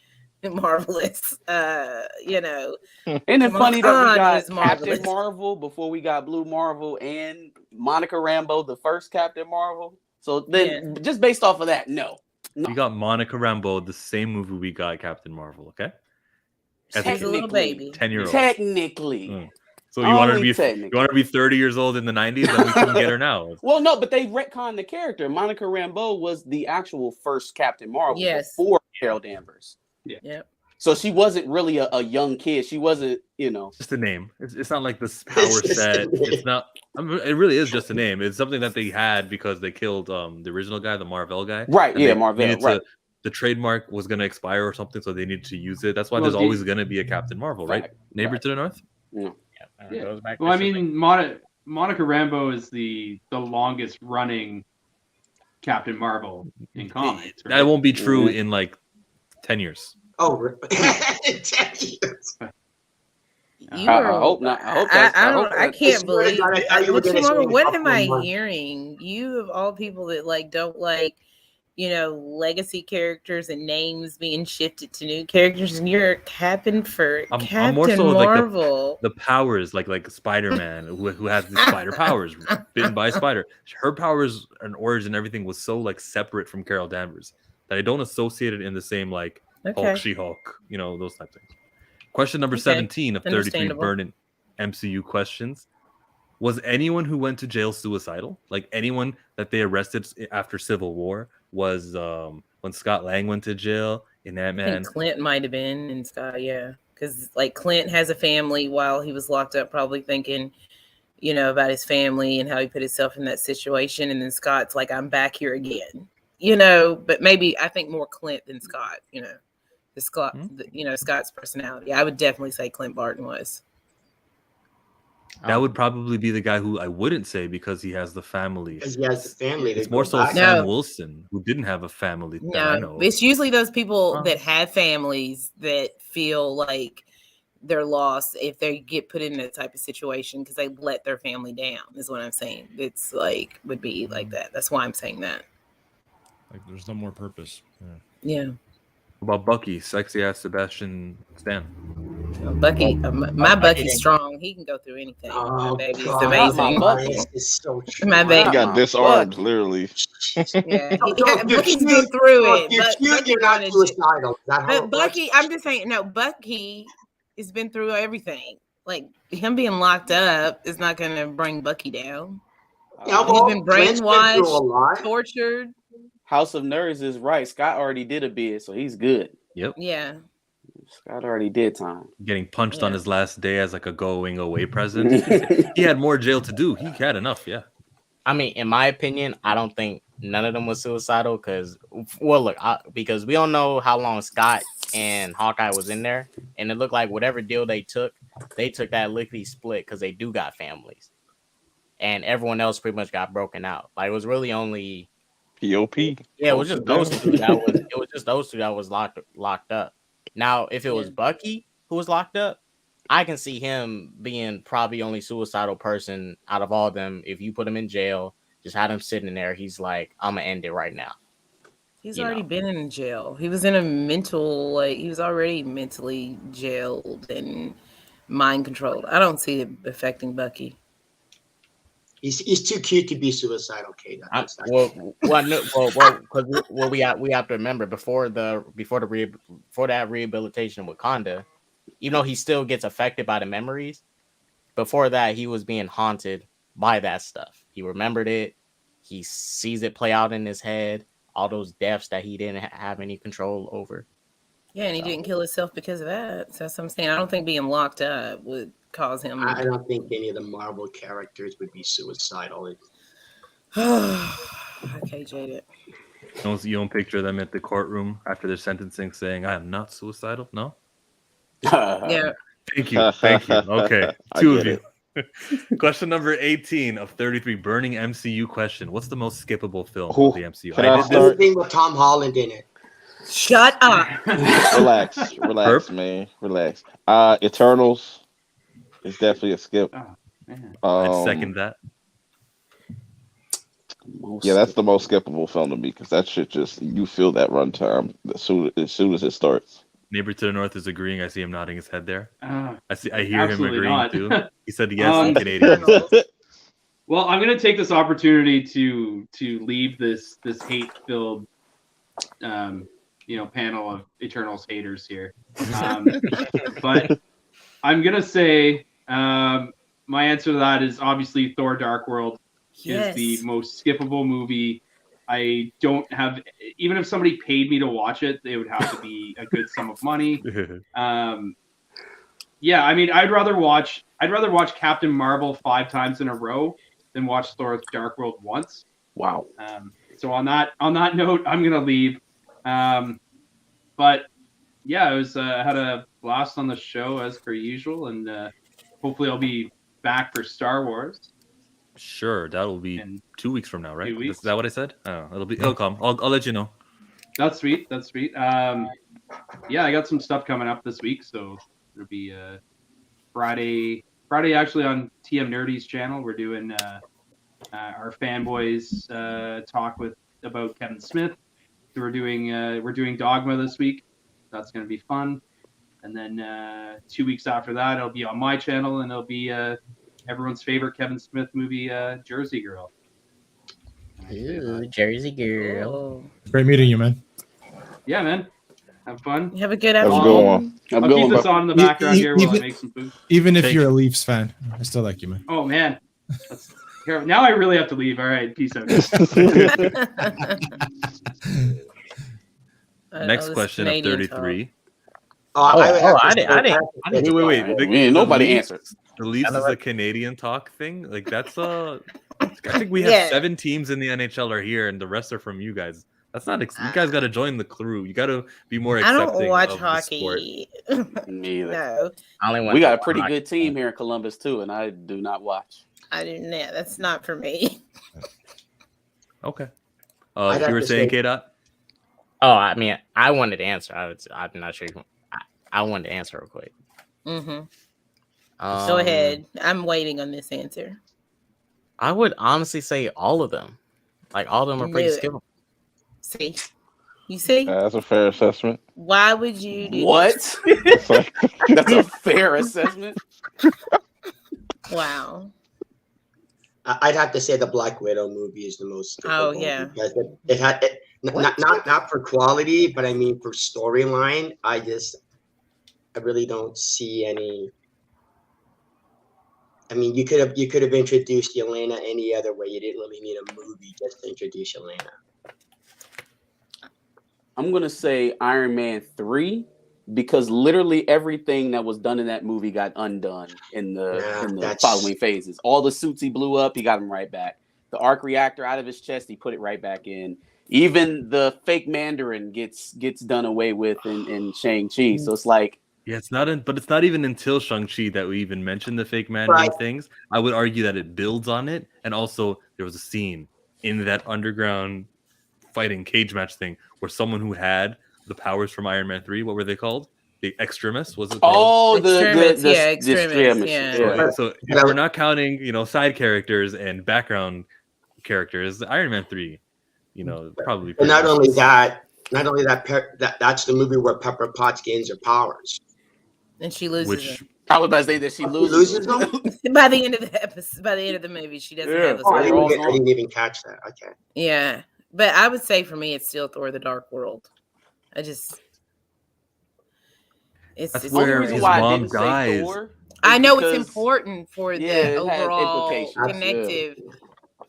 marvelous. Isn't
it funny that we got Captain Marvel before we got Blue Marvel and Monica Rambeau, the first Captain Marvel? So then, just based off of that, no.
We got Monica Rambeau, the same movie we got Captain Marvel, okay?
She's a little baby.
10-year-old.
Technically.
So you want her to be 30 years old in the 90s, then we can get her now.
Well, no, but they retconned the character. Monica Rambeau was the actual first Captain Marvel before Carol Danvers.
Yeah.
Yep.
So she wasn't really a young kid. She wasn't,
just a name. It's not like this power set. It's not. It really is just a name. It's something that they had because they killed the original guy, the Marvel guy.
Right. Yeah, Marvel. Right.
The trademark was going to expire or something, so they needed to use it. That's why there's always going to be a Captain Marvel, right? Neighbor to the north.
Yeah.
Well, I mean, Monica Rambeau is the longest running Captain Marvel in comics. Right?
That won't be true in like 10 years.
Oh, 10 years.
I hope not.
I can't believe. What am I hearing? You of all people that don't like, legacy characters and names being shifted to new characters, and you're capping for
I'm more so
Marvel.
Like the powers, like Spider-Man, who has the spider powers, bitten by a spider. Her powers and origin, everything was so like separate from Carol Danvers that I don't associate it in the same like Hulk, She-Hulk, those type of things. Question number 17 of 33 Burning MCU questions. Was anyone who went to jail suicidal? Like anyone that they arrested after Civil War was when Scott Lang went to jail in Ant-Man.
I think Clint might have been in Scott, yeah. Because like Clint has a family while he was locked up, probably thinking, about his family and how he put himself in that situation. And then Scott's like, I'm back here again. But maybe I think more Clint than Scott, the Scott, Scott's personality. I would definitely say Clint Barton was.
That would probably be the guy who I wouldn't say because he has the family.
Because he has the family.
It's more so Sam Wilson, who didn't have a family.
No, it's usually those people that have families that feel like they're lost if they get put in that type of situation because they let their family down, is what I'm saying. It's like, would be like that. That's why I'm saying that.
Like there's no more purpose.
Yeah.
What about Bucky, sexy ass Sebastian Stan?
Bucky, my Bucky's strong. He can go through anything. My baby is amazing. My baby,
he got disarmed, literally.
Yeah, Bucky's been through it. You're not suicidal. But Bucky, I'm just saying, no, Bucky has been through everything. Like him being locked up is not going to bring Bucky down. He's been brainwashed, tortured.
House of Nerds is right. Scott already did a bid, so he's good.
Yep.
Yeah.
Scott already did time.
Getting punched on his last day as like a going away present. He had more jail to do. He had enough, yeah.
I mean, in my opinion, I don't think none of them was suicidal because, well, look, because we don't know how long Scott and Hawkeye was in there, and it looked like whatever deal they took that lickety split because they do got families, and everyone else pretty much got broken out. Like it was really only
POP.
Yeah, it was just those two. It was just those two that was locked up. Now, if it was Bucky who was locked up, I can see him being probably the only suicidal person out of all of them. If you put him in jail, just had him sitting there, he's like, I'm gonna end it right now.
He's already been in jail. He was in a he was already mentally jailed and mind controlled. I don't see it affecting Bucky.
He's too cute to be suicidal, Kate.
We have to remember before that rehabilitation with Wakanda, even though he still gets affected by the memories, before that he was being haunted by that stuff. He remembered it. He sees it play out in his head. All those deaths that he didn't have any control over.
Yeah, and he didn't kill himself because of that. So that's what I'm saying. I don't think being locked up would cause him.
I don't think any of the Marvel characters would be suicidal.
Okay, jaded.
You don't picture them at the courtroom after their sentencing saying, "I am not suicidal." No.
Yeah.
Thank you. Okay, two of you. Question number 18 of 33. Burning MCU question. What's the most skippable film of the MCU?
The thing with Tom Holland in it.
Shut up.
Relax, man. Relax. Eternals is definitely a skip.
I second that.
Yeah, that's the most skippable film to me because that shit just you feel that runtime as soon as it starts.
Neighbor to the north is agreeing. I see him nodding his head there. I hear him agreeing
not.
too. He said yes in Canadian.
Well, I'm gonna take this opportunity to leave this hate-filled panel of Eternals haters here. But I'm gonna say my answer to that is obviously Thor: Dark World is the most skippable movie. I don't have, even if somebody paid me to watch it, it would have to be a good sum of money. Yeah, I mean, I'd rather watch Captain Marvel 5 times in a row than watch Thor: Dark World once.
Wow.
So on that note, I'm gonna leave. But yeah, it was had a blast on the show as per usual, and hopefully I'll be back for Star Wars.
Sure, that will be 2 weeks from now, right?
2 weeks.
Is that what I said? I don't know. It'll come. I'll let you know.
That's sweet. Yeah, I got some stuff coming up this week, so it'll be Friday actually on TM Nerdy's channel. We're doing our fanboys talk about Kevin Smith. we're doing Dogma this week. That's going to be fun. And then 2 weeks after that, it'll be on my channel, and it'll be everyone's favorite Kevin Smith movie, Jersey Girl.
Ooh, Jersey Girl.
Oh.
Great meeting you, man.
Yeah, man. Have fun.
You have a good
Have a
afternoon.
good one.
I'll keep this on in the background here while I make some food.
Even if you're a Leafs fan, I still like you, man.
Oh, man. Here, now I really have to leave. All right, peace out.
Next question of 33.
I didn't.
Wait.
Nobody answered.
The Leafs is a Canadian talk thing. Like that's I think we have 7 teams in the NHL are here, and the rest are from you guys. That's not. You guys got to join the crew. You got to be more accepting.
I don't watch
of
hockey.
Me either.
No,
We got a pretty good team here in Columbus too, and I do not watch.
I do not. That's not for me.
Okay. You were saying, K-Dot?
Oh, I mean, I wanted to answer. I'm not sure. I wanted to answer real quick.
Go ahead. I'm waiting on this answer.
I would honestly say all of them. Like all of them are pretty skippable.
See, you see?
That's a fair assessment.
Why would you do
What?
this?
That's a fair assessment.
Wow.
I'd have to say the Black Widow movie is the most.
Oh yeah.
Because it had not for quality, but I mean for storyline. I really don't see any. I mean, you could have introduced Yelena any other way. You didn't really need a movie just to introduce Yelena.
I'm gonna say Iron Man 3 because literally everything that was done in that movie got undone in the following phases. All the suits he blew up, he got them right back. The arc reactor out of his chest, he put it right back in. Even the fake Mandarin gets done away with in Shang Chi. So it's like,
yeah, it's not even until Shang Chi that we even mentioned the fake Mandarin things. I would argue that it builds on it, and also there was a scene in that underground fighting cage match thing where someone who had the powers from Iron Man 3, what were they called? The Extremis, was it called?
Oh,
Extremis.
Yeah.
So if we're not counting, side characters and background characters, Iron Man 3, probably.
And not only that, that's the movie where Pepper Potts gains her powers,
and she loses them.
I was about to say that she loses
them
by the end of the episode. By the end of the movie, she doesn't have those.
I didn't even catch that. Okay.
Yeah. But I would say for me, it's still Thor: The Dark World. It's
where his mom dies.
I know it's important for the overall connective,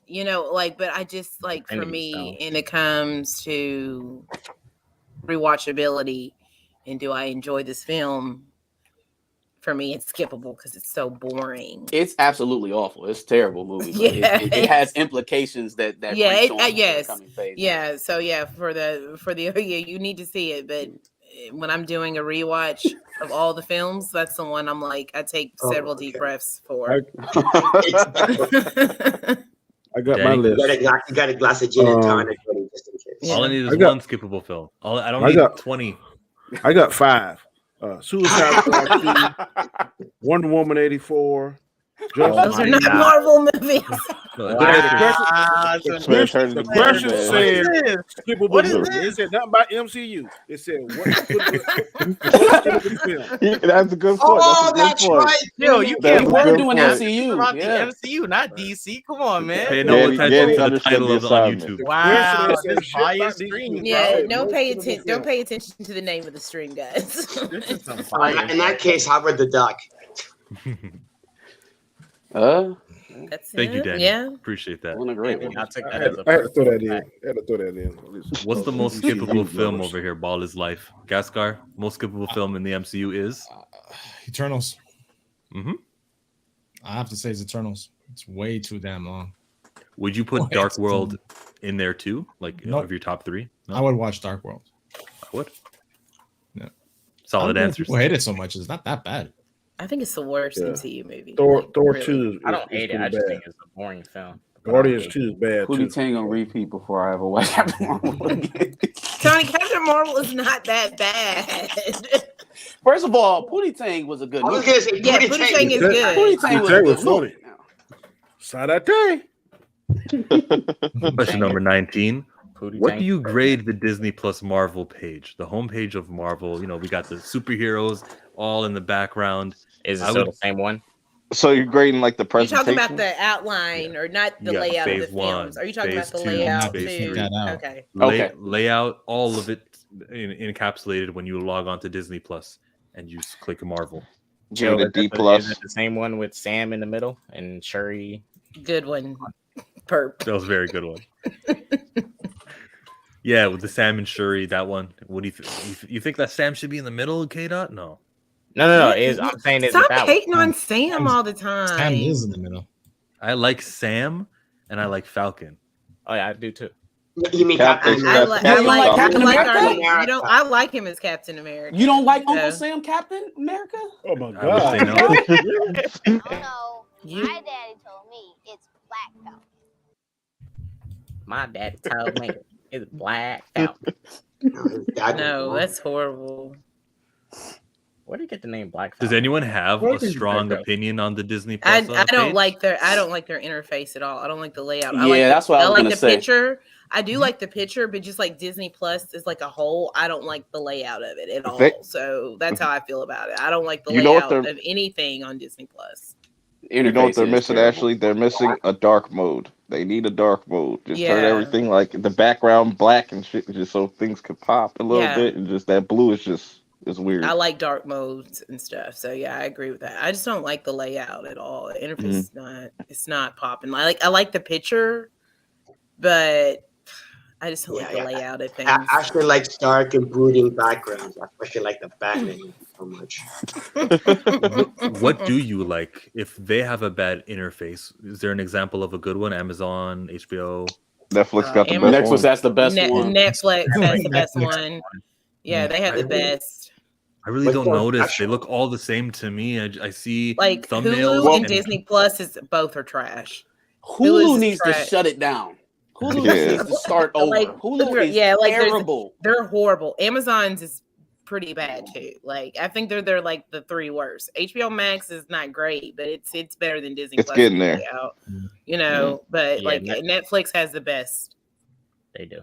but I just for me, and it comes to rewatchability and do I enjoy this film? For me, it's skippable because it's so boring.
It's absolutely awful. It's a terrible movie. It has implications that
yes. Yeah. So for the you need to see it. But when I'm doing a rewatch of all the films, that's the one I'm like, I take several deep breaths for.
I got my list.
You got a glass of gin and tonic just in case.
All I need is one skippable film. I don't need 20.
I got 5. Suicide Squad 2, Wonder Woman 84.
Those are not Marvel movies.
The question said skippable movie. It said nothing about MCU. It said what
That's a good point.
Oh, that's right.
Yo, you can't
we're doing MCU.
About the MCU, not DC. Come on, man.
Pay no attention to the title of it on YouTube.
Wow, just buy your stream.
Yeah, don't pay attention. Don't pay attention to the name of the stream, guys.
In that case, Howard the Duck.
Thank you, Danny.
Yeah,
appreciate that.
I had to throw that in.
What's the most skippable film over here? Ball is life. Gaskar, most skippable film in the MCU is
Eternals. I have to say it's Eternals. It's way too damn long.
Would you put Dark World in there too? Of your top 3?
No? I would watch Dark World.
I would.
Yeah.
Solid answers.
People hate it so much. It's not that bad.
I think it's the worst MCU movie.
Thor 2.
I don't hate it. I just think it's a boring film.
Guardians 2 is bad.
Pootie Tang on repeat before I ever watch Captain Marvel again.
Tony, Captain Marvel is not that bad.
First of all, Pootie Tang was a good movie.
Pootie Tang is good.
Pootie Tang was funny.
Sadate.
Question number 19.
Pootie
What
Tang.
do you grade the Disney Plus Marvel page? The homepage of Marvel. You know, we got the superheroes all in the background.
Is it still the same one?
So you're grading like the
You're talking
presentation?
about the outline or not the layout of the films? Are you talking about the layout too? Okay.
Layout, all of it encapsulated when you log on to Disney Plus and you click Marvel.
Joe, is it the same one with Sam in the middle and Shuri?
Good one. Perp.
That was a very good one. Yeah, with the Sam and Shuri, that one. What do you think? You think that Sam should be in the middle, K-Dot? No.
No. I'm saying
Stop hating on Sam all the time.
Sam is in the middle.
I like Sam and I like Falcon.
Oh yeah, I do too.
You mean Captain
America? I like him as Captain America.
You don't like Uncle Sam, Captain America?
Oh my God!
Oh no, my daddy told me it's Black Falcon.
My daddy told me it's Black Falcon.
No, that's horrible.
Where do you get the name Black Falcon?
Does anyone have a strong opinion on the Disney Plus?
I don't like their interface at all. I don't like the layout.
That's what I was gonna say.
Picture. I do like the picture, but just like Disney Plus is like a whole, I don't like the layout of it at all. So that's how I feel about it. I don't like the layout of anything on Disney Plus.
You know what they're missing, Ashley? They're missing a dark mode. They need a dark mode. Just turn everything like the background black and shit, just so things could pop a little bit, and just that blue is just weird.
I like dark modes and stuff. So yeah, I agree with that. I just don't like the layout at all. The interface is not popping. I like the picture, but I just don't like the layout of things.
I actually like dark and brooding backgrounds. I especially like the Batman so much.
What do you like? If they have a bad interface, is there an example of a good one? Amazon, HBO,
Netflix got the best one.
That's the best one.
Netflix, that's the best one. Yeah, they have the best.
I really don't notice. They look all the same to me. I see
like
thumbnails
Hulu and Disney Plus both are trash.
Hulu needs to shut it down. Hulu needs to start over. Hulu is terrible.
They're horrible. Amazon's is pretty bad too. Like I think they're like the three worst. HBO Max is not great, but it's better than Disney Plus.
It's getting there.
You know, but like Netflix has the best.
They do.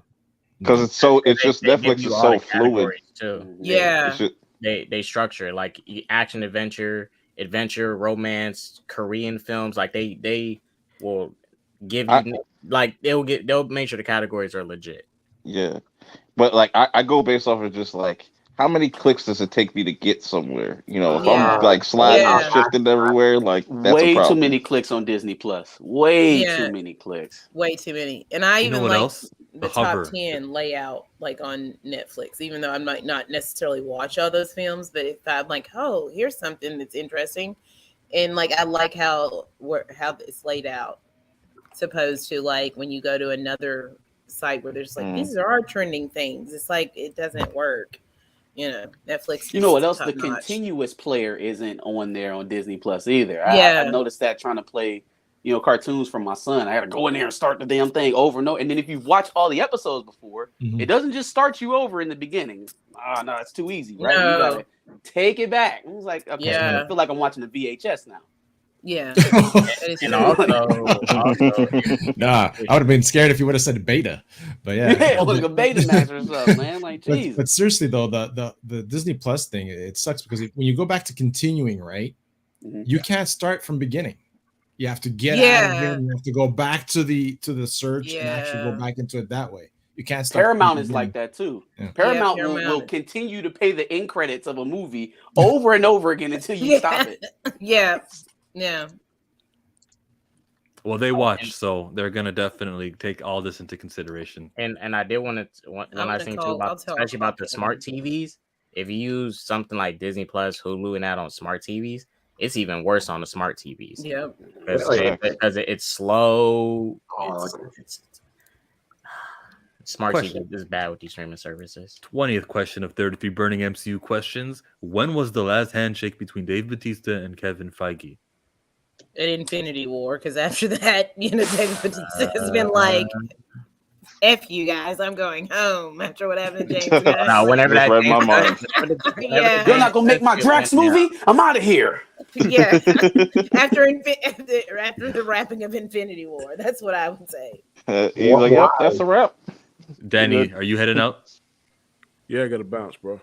Because Netflix is so fluid
too.
Yeah.
They structure like action, adventure, romance, Korean films. Like they will give you they'll make sure the categories are legit.
Yeah, but like I go based off of just like how many clicks does it take me to get somewhere? You know, if I'm like sliding and shifting everywhere, like that's
way
a problem.
too many clicks on Disney Plus. Way too many clicks.
Way too many. And I even like
else?
the top 10 layout like on Netflix, even though I might not necessarily watch all those films, but if I'm like, oh, here's something that's interesting, and like I like how it's laid out, opposed to like when you go to another site where there's like these are our trending things. It's like it doesn't work. You know, Netflix.
You know what else? The continuous player isn't on there on Disney Plus either. I noticed that trying to play, cartoons from my son. I had to go in there and start the damn thing over and over. And then if you watch all the episodes before, it doesn't just start you over in the beking. No, it's too easy, right? You gotta take it back. It was like, okay, I feel like I'm watching the VHS now.
Yeah.
And also,
I would have been scared if you would have said beta, but
like a beta master or something, man. Like, geez.
But seriously though, the Disney Plus thing, it sucks because when you go back to continuing, right, you can't start from beginning. You have to get out of here and you have to go back to the search and actually go back into it that way. You can't start.
Paramount is like that too. Yeah. Paramount will continue to pay the end credits of a movie over and over again until you stop it.
Yeah.
Well, they watch, so they're gonna definitely take all this into consideration.
And I did want to when I seen too especially about the smart TVs. If you use something like Disney Plus, Hulu, and that on smart TVs, it's even worse on the smart TVs.
Yep.
Because it's slow. Smart TV is bad with these streaming services.
20th question of 33 Burning MCU Questions. When was the last handshake between Dave Bautista and Kevin Feige?
At Infinity War, because after that, Dave Bautista has been like, F you guys, I'm going home after what happened to James.
No, whenever that
read my mind.
You're not gonna make my Drax movie? I'm out of here.
Yeah. after the wrapping of Infinity War. That's what I would say.
He's like, yep, that's a wrap.
Danny, are you heading out?
Yeah, I got to bounce, bro.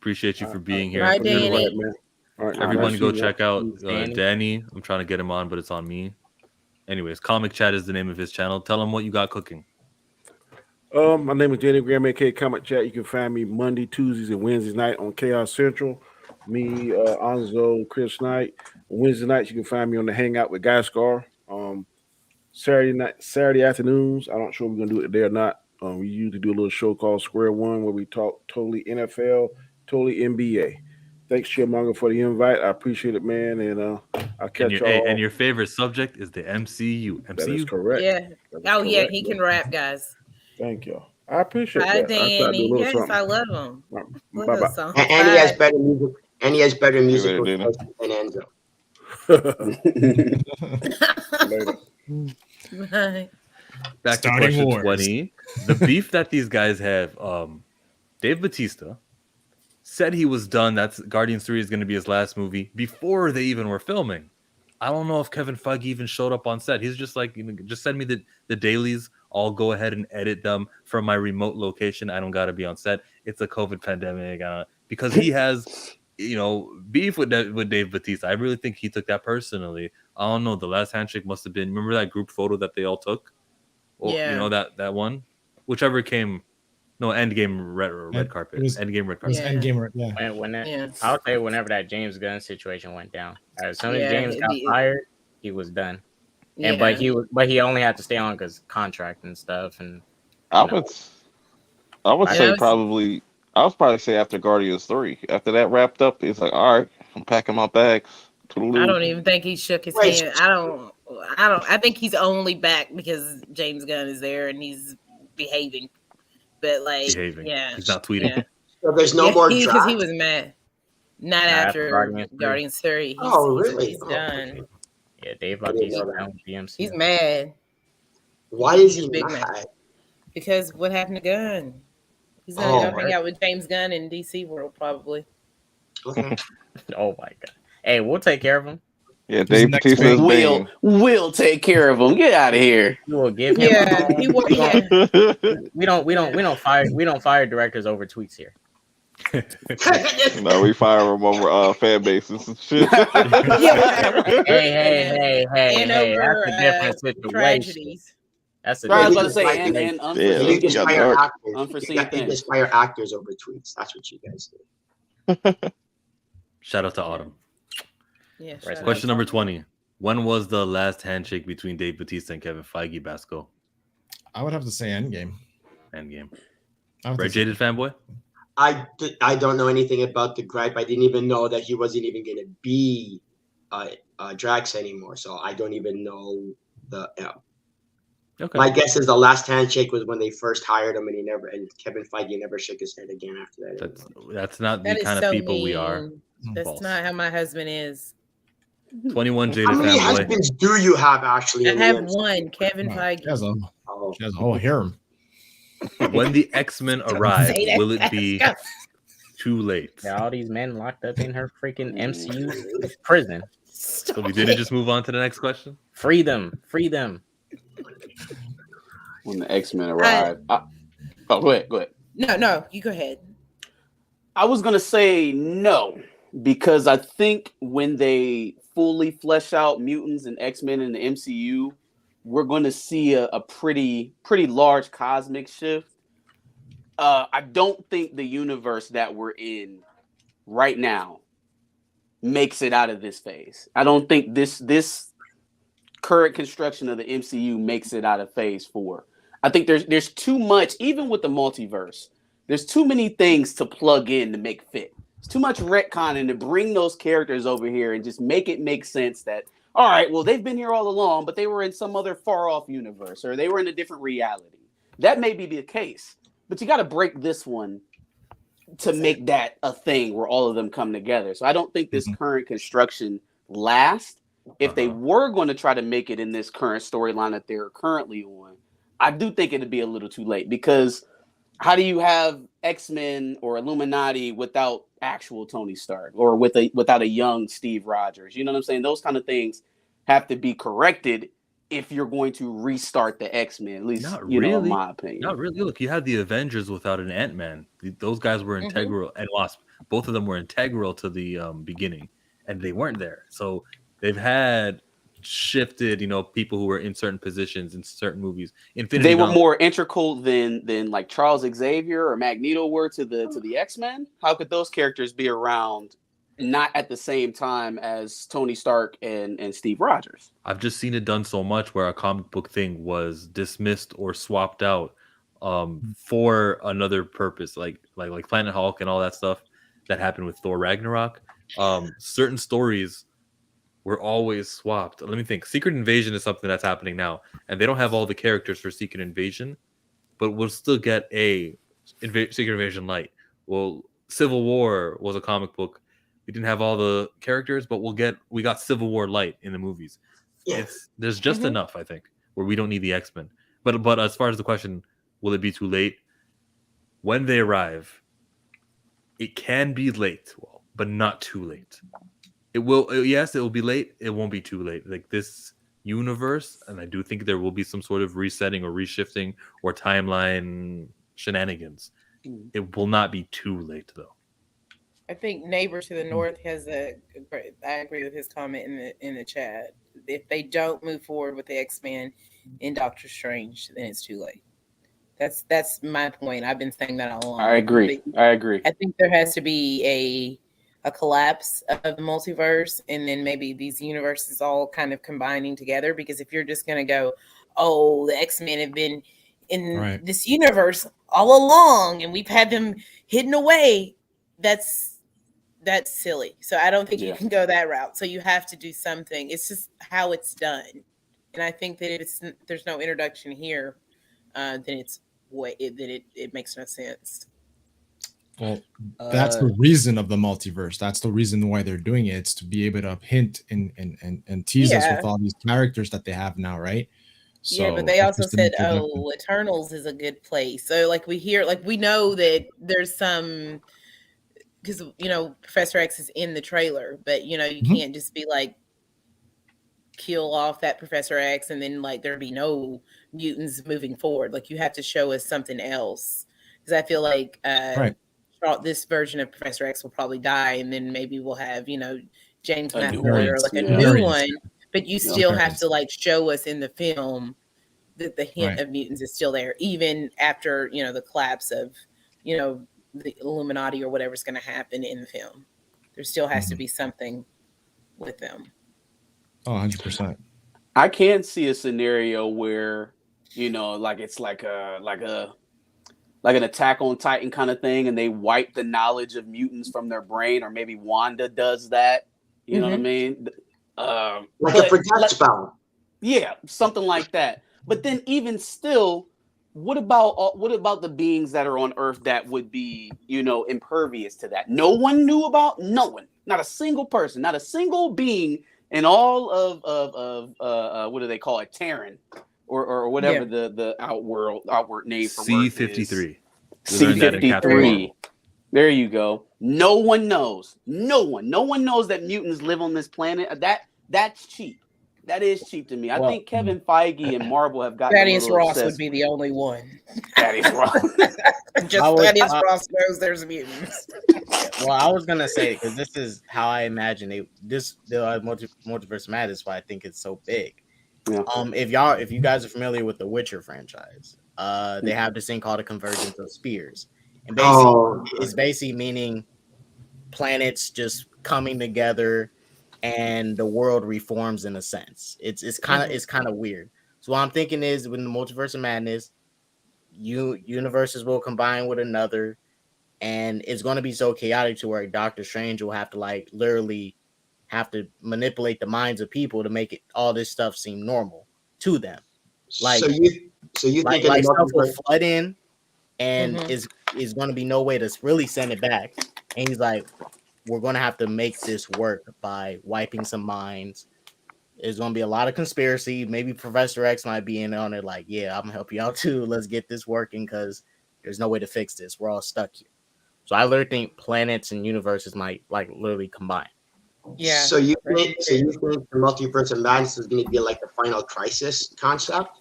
Appreciate you for being here.
Bye, Danny.
Right, man. All right,
Everyone go check out
Danny.
Danny. I'm trying to get him on, but it's on me. Anyways, Comic Chat is the name of his channel. Tell him what you got cooking.
My name is Danny Graham, aka Comic Chat. You can find me Monday, Tuesdays, and Wednesdays night on Chaos Central. Me, Anzo, Chris Knight. Wednesday nights you can find me on the Hangout with Guy Scar. Saturday afternoons. I'm not sure if we're gonna do it there or not. We usually do a little show called Square One where we talk totally NFL, totally NBA. Thanks, Killmonger, for the invite. I appreciate it, man. And I'll catch y'all.
And your favorite subject is the MCU.
That is correct.
Yeah. Yeah, he can rap, guys.
Thank y'all. I appreciate
Bye,
that.
Danny. Yes, I love him.
Bye-bye.
And he has better music. And he has better musical than Enzo.
Later.
Bye.
Back
Starting
to question
wars.
20. The beef that these guys have, Dave Bautista said he was done. That's Guardians 3 is going to be his last movie before they even were filming. I don't know if Kevin Feige even showed up on set. He's just like, just send me the dailies. I'll go ahead and edit them from my remote location. I don't got to be on set. It's a COVID pandemic. Because he has, beef with Dave Bautista. I really think he took that personally. I don't know. The last handshake must have been, remember that group photo that they all took? Or, that one? Whichever came, Endgame red carpet. Endgame red carpet.
Endgame,
I'll say whenever that James Gunn situation went down. As soon as James got fired, he was done.
Yeah.
But he only had to stay on because contract and stuff. And
I would say probably. I would probably say after Guardians 3. After that wrapped up, it's like, all right, I'm packing my bags.
I don't even think he shook his hand. I think he's only back because James Gunn is there and he's behaving. But yeah,
he's not tweeting.
Yeah.
So there's no more
because
draft?
he was mad. Not after Guardians 3.
Really?
He's done.
Yeah, Dave Bautista down with the MCU.
He's mad.
Why is he
big
mad?
Because what happened to Gunn? He's gonna go hang out with James Gunn in DC World probably.
Okay.
Oh my god. Hey, we'll take care of him.
Yeah, Dave Bautista is
We'll take care of him. Get out of here.
We will give him. We don't fire directors over tweets here.
No, we fire them over fan bases and shit.
Hey, that's a different situation.
Tragedies.
That's a
I was
different
about to say, and unforeseen
You just fire actors over tweets. That's what you guys do.
Shout out to Autumn.
Yeah.
Question number 20. When was the last handshake between Dave Bautista and Kevin Feige, Basco?
I would have to say Endgame.
Red Jaded fanboy?
I don't know anything about the gripe. I didn't even know that he wasn't even going to be Drax anymore. So I don't even know the.
Okay.
My guess is the last handshake was when they first hired him, and Kevin Feige never shook his head again after that.
That's not the
That
kind
is
of
so
people we are.
That's
False.
not how my husband is.
21 Jaded
How many
fanboy.
husbands do you have, actually?
I have one, Kevin Feige.
She has a whole harem.
When the X-Men arrive, will it be too late?
Yeah, all these men locked up in her freaking MCU prison.
So we didn't just move on to the next question?
Free them.
When the X-Men arrive. Go ahead.
No, you go ahead.
I was going to say no, because I think when they fully flesh out mutants and X-Men in the MCU, we're going to see a pretty large cosmic shift. I don't think the universe that we're in right now makes it out of this phase. I don't think this current construction of the MCU makes it out of phase 4. I think there's too much, even with the multiverse, there's too many things to plug in to make fit. It's too much retconning to bring those characters over here and just make it make sense that, all right, well, they've been here all along, but they were in some other far-off universe, or they were in a different reality. That may be the case, but you got to break this one to make that a thing where all of them come together. So I don't think this current construction lasts. If they were going to try to make it in this current storyline that they're currently on, I do think it'd be a little too late, because how do you have X-Men or Illuminati without actual Tony Stark, or without a young Steve Rogers? You know what I'm saying? Those kind of things have to be corrected if you're going to restart the X-Men, at least
Not
you know, in
really.
my opinion.
Not really. Look, you had the Avengers without an Ant-Man. Those guys were integral, and Wasp. Both of them were integral to the beginning, and they weren't there. So they've had shifted, you know, people who were in certain positions in certain movies.
They were more integral than like Charles Xavier or Magneto were to the X-Men. How could those characters be around not at the same time as Tony Stark and Steve Rogers?
I've just seen it done so much where a comic book thing was dismissed or swapped out for another purpose, like Planet Hulk and all that stuff that happened with Thor Ragnarok. Certain stories were always swapped. Let me think. Secret Invasion is something that's happening now, and they don't have all the characters for Secret Invasion, but we'll still get a Secret Invasion light. Well, Civil War was a comic book. We didn't have all the characters, but we got Civil War light in the movies. There's just enough, I think, where we don't need the X-Men. But as far as the question, will it be too late? When they arrive, it can be late, but not too late. It will, yes, it will be late. It won't be too late. Like this universe, and I do think there will be some sort of resetting or reshifting or timeline shenanigans. It will not be too late, though.
I think Neighbor to the North has I agree with his comment in the chat. If they don't move forward with the X-Men in Doctor Strange, then it's too late. That's my point. I've been saying that all along.
I agree.
I think there has to be a collapse of the multiverse, and then maybe these universes all kind of combining together. Because if you're just going to go, oh, the X-Men have been in this universe all along, and we've had them hidden away, that's silly. So I don't think you can go that route. So you have to do something. It's just how it's done. And I think that if there's no introduction here, then it makes no sense.
Well, that's the reason of the multiverse. That's the reason why they're doing it. It's to be able to hint and tease us with all these characters that they have now, right?
So yeah, but they also said, Eternals is a good place. So like we know that there's some, because Professor X is in the trailer, but you can't just be like kill off that Professor X and then like there be no mutants moving forward. Like you have to show us something else, because I feel like this version of Professor X will probably die, and then maybe we'll have James McAvoy or like a new one, but you still have to like show us in the film that the hint of mutants is still there, even after the collapse of the Illuminati or whatever's going to happen in the film. There still has to be something with them.
Oh, 100%.
I can't see a scenario where like it's like an Attack on Titan kind of thing, and they wipe the knowledge of mutants from their brain, or maybe Wanda does that. You know what I mean?
Like a protect spell.
Yeah, something like that. But then even still, what about the beings that are on Earth that would be, impervious to that? No one knew about? No one. Not a single person, not a single being in all of what do they call it? Terran or whatever the outward name for
C-53.
C-53. There you go. No one knows. No one knows that mutants live on this planet. That's cheap. That is cheap to me. I think Kevin Feige and Marvel have gotten
Thaddeus Ross would be the only one.
Thaddeus Ross.
Thaddeus Ross knows there's mutants.
Well, I was gonna say, because this is how I imagine the Multiverse Madness, why I think it's so big. Yeah. If you guys are familiar with the Witcher franchise, they have this thing called a convergence of spheres, and basically it's basically meaning planets just coming together and the world reforms in a sense. It's kind of weird. So what I'm thinking is, with the Multiverse of Madness, universes will combine with another, and it's going to be so chaotic to where Doctor Strange will have to literally have to manipulate the minds of people to make all this stuff seem normal to them. Like, so you think stuff will flood in, and is going to be no way to really send it back. And he's like, we're going to have to make this work by wiping some minds. There's going to be a lot of conspiracy. Maybe Professor X might be in on it. Like, yeah, I'm going to help you out too. Let's get this working, because there's no way to fix this. We're all stuck here. So I literally think planets and universes might literally combine.
Yeah.
So you think the multiverse of madness is going to be like the final crisis concept?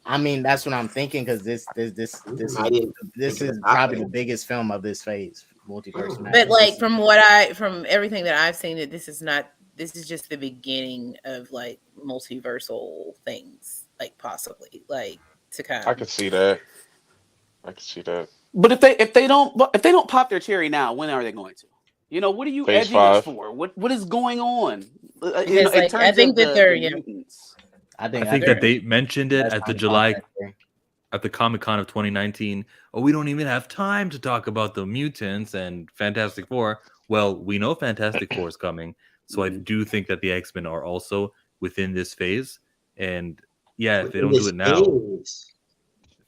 I mean, that's what I'm thinking because this is probably the biggest film of this phase, Multiverse of Madness.
But like from everything that I've seen, that this is just the beginning of like multiversal things, like possibly like to come.
I could see that.
But if they don't pop their cherry now, when are they going to? What are you
Phase
edging us
5.
for? What is going on?
Because, like, I think that they're mutants.
I think that they mentioned it at the Comic-Con of 2019. Oh, we don't even have time to talk about the mutants and Fantastic Four. Well, we know Fantastic Four is coming, so I do think that the X-Men are also within this phase. And yeah, if they don't do it now,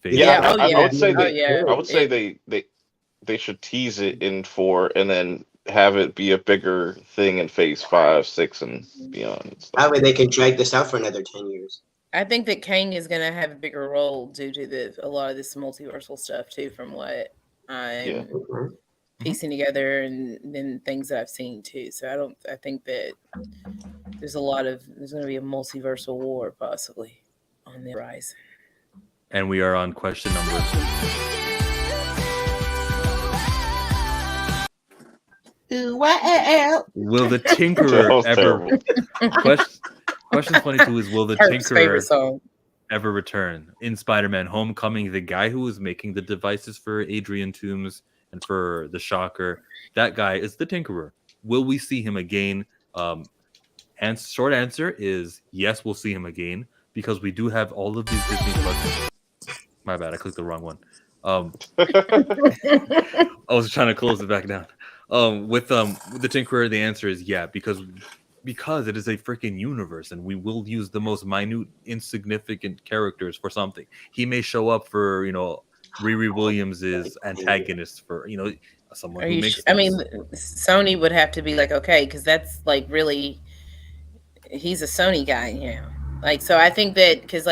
I would say they should tease it in 4 and then have it be a bigger thing in phase 5, 6, and beyond.
That way they can drag this out for another 10 years.
I think that Kang is going to have a bigger role due to a lot of this multiversal stuff too, from what I'm piecing together and then things that I've seen too. So I think that there's going to be a multiversal war possibly on the horizon.
And we are on question number 2. Will the Tinkerer ever? Question 22 is: will the Tinkerer ever return in Spider-Man: Homecoming? The guy who was making the devices for Adrian Toomes and for the Shocker, that guy is the Tinkerer. Will we see him again? And short answer is yes, we'll see him again because we do have all of these Disney Plus. My bad, I clicked the wrong one. I was trying to close it back down. With the Tinkerer, the answer is yeah, because it is a freaking universe, and we will use the most minute, insignificant characters for something. He may show up for Riri Williams' antagonist for someone who makes.
I mean, Sony would have to be like, okay, because that's like really, he's a Sony guy now. Like, so I think that because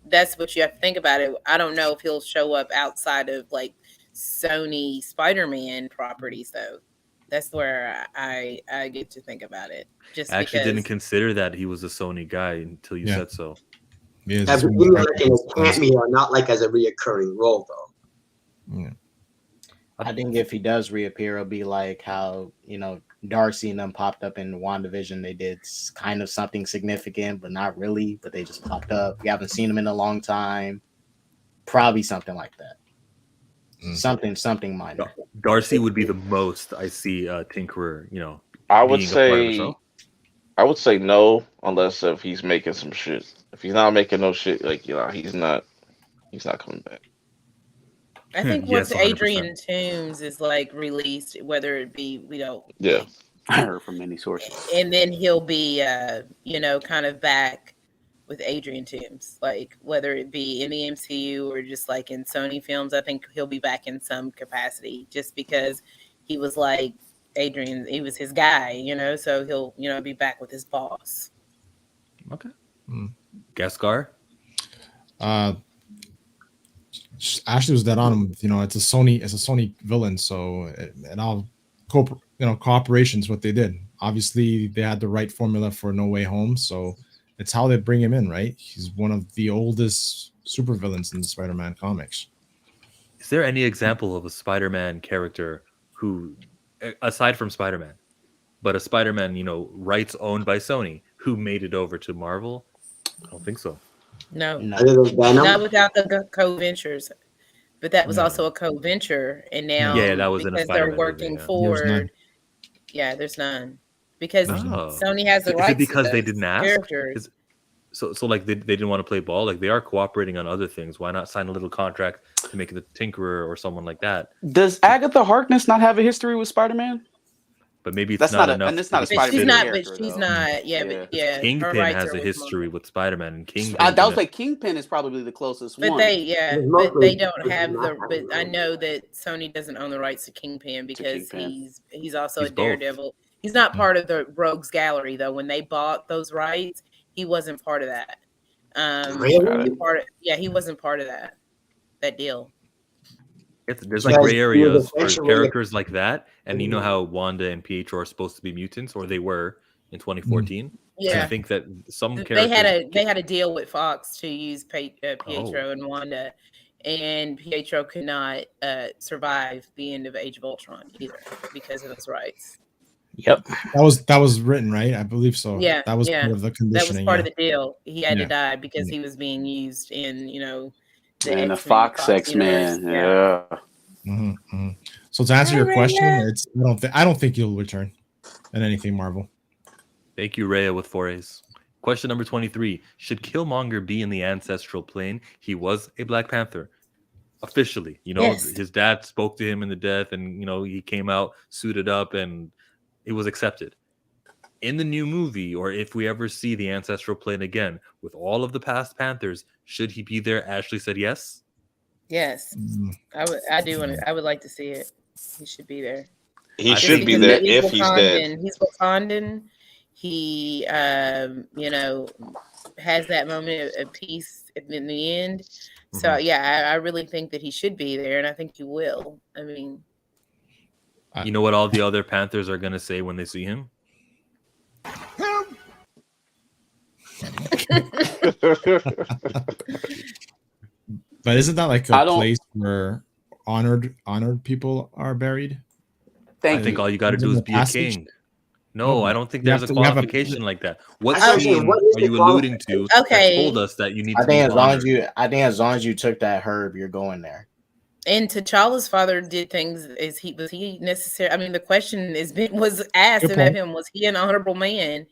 that's what you have to think about it. I don't know if he'll show up outside of like Sony Spider-Man properties though. That's where I get to think about it. Just
I actually didn't consider that he was a Sony guy until you said so.
Yeah, like in a cameo, not like as a reoccurring role though.
Yeah.
I think if he does reappear, it'll be like how Darcy and them popped up in WandaVision. They did kind of something significant, but not really. But they just popped up. We haven't seen them in a long time. Probably something like that. Something minor.
Darcy would be the most I see Tinkerer.
I would say no, unless if he's making some shit. If he's not making no shit, he's not coming back.
I think once Adrian Toomes is released, whether it be
I heard from many sources,
and then he'll be kind of back with Adrian Toomes, whether it be in the MCU or just in Sony films. I think he'll be back in some capacity just because he was Adrian, he was his guy, so he'll be back with his boss.
Okay. Gaskar?
Ashley was dead on him. It's a Sony villain, so and all cooperation is what they did. Obviously, they had the right formula for No Way Home, so it's how they bring him in, right? He's one of the oldest supervillains in the Spider-Man comics.
Is there any example of a Spider-Man character who, aside from Spider-Man, but a Spider-Man, rights owned by Sony, who made it over to Marvel? I don't think so.
No, not without the co-ventures. But that was also a co-venture, and now
that was
because they're working forward. There's none because Sony has the rights.
Is it because they didn't ask? Characters. So they didn't want to play ball. They are cooperating on other things. Why not sign a little contract to make it the Tinkerer or someone like that?
Does Agatha Harkness not have a history with Spider-man?
But maybe it's not enough.
And it's not a Spider-Man character.
But she's not. Yeah.
Kingpin has a history with Spider-Man, and Kingpin.
That was Kingpin is probably the closest one.
But they don't have the. But I know that Sony doesn't own the rights to Kingpin because he's also a Daredevil. Both. He's not part of the Rogues Gallery though. When they bought those rights, he wasn't part of that.
Really?
He wasn't part of that deal.
There's like gray areas for characters like that, and you know how Wanda and Pietro are supposed to be mutants, or they were in 2014.
Yeah,
I think that some characters
they had a deal with Fox to use Pietro and Wanda, and Pietro could not survive the end of Age of Ultron either because of his rights.
Yep,
that was written, right? I believe so.
Yeah,
that was part of the conditioning.
That was part of the deal. He had to die because he was being used in,
the Fox X-Men. Yeah.
Mm-hmm, mm-hmm. So to answer your question, I don't think he'll return in anything Marvel.
Thank you, Rhea, with 4 A's. Question number 23. Should Killmonger be in the ancestral plane? He was a Black Panther. Officially. His dad spoke to him in the death, and, he came out suited up, and it was accepted. In the new movie, or if we ever see the ancestral plane again, with all of the past Panthers, should he be there? Ashley said yes.
Yes. I would like to see it. He should be there.
He should be there if he's dead.
He's Wakandan. He, has that moment of peace in the end. Mm-hmm. So, I really think that he should be there, and I think he will. I mean,
you know what all the other Panthers are going to say when they see him?
But isn't that like a place where honored people are buried?
I think all you got to do is be a king. No, I don't think there's a qualification like that. What scene are you alluding to?
Okay,
that told us that you need.
I think as long as you took that herb, you're going there.
And T'Challa's father did things. Was he necessary? I mean, the question was asked about him. Was he an honorable man?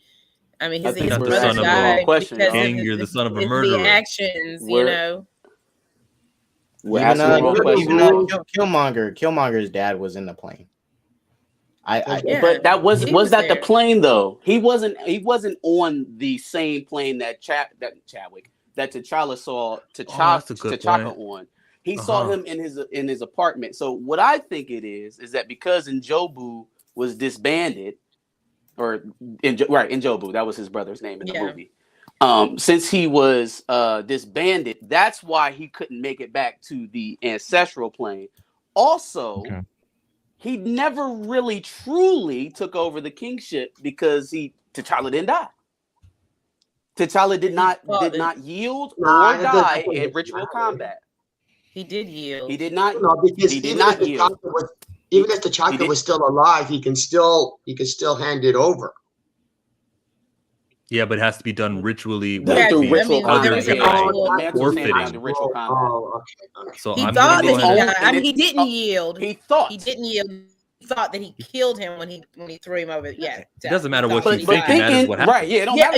I mean, his brother died because
king, you're the son of a murderer.
The actions,
Killmonger's dad was in the plane.
But that was that the plane though? He wasn't on the same plane that T'Challa saw T'Chaka on. He saw him in his apartment. So what I think it is that because Njobu was disbanded, or Njobu, that was his brother's name in the movie. Since he was disbanded, that's why he couldn't make it back to the ancestral plane. Also, he never really truly took over the kingship because T'Challa didn't die. T'Challa did not yield or die in ritual combat.
He did yield.
He did not.
No, because
he did not yield.
Even if T'Chaka was still alive, he can still hand it over.
Yeah, but it has to be done ritually.
Through ritual combat.
So
he thought that he died. I mean, he didn't yield. He didn't yield. He thought that he killed him when he threw him over. Yeah,
it doesn't matter what you think. It matters what happened.
Right? Yeah, it don't matter.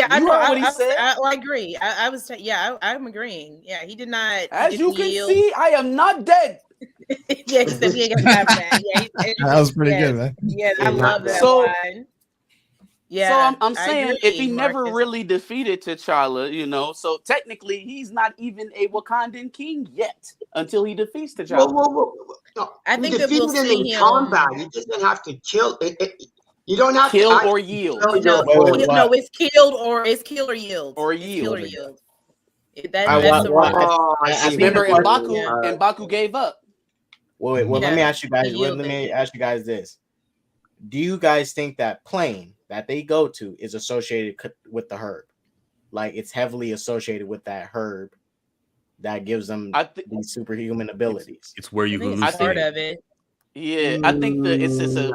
I know what he said. I agree. I'm agreeing. Yeah, he did not.
As you can see, I am not dead.
Yeah, he said he ain't got time for that. Yeah,
that was pretty good, man.
Yeah, I love that line.
Yeah, so I'm saying if he never really defeated T'Challa, so technically he's not even a Wakandan king yet until he defeats T'Challa.
No,
I think that we'll see him
combat. He doesn't have to kill. You don't have
kill
to
or yield.
No, it's killed or yield.
Or yield.
That's the right.
Remember, M'Baku gave up.
Well, let me ask you guys. Let me ask you guys this: do you guys think that plane that they go to is associated with the herb? Like it's heavily associated with that herb that gives them these superhuman abilities.
It's where you lose
part of it.
Yeah, I think the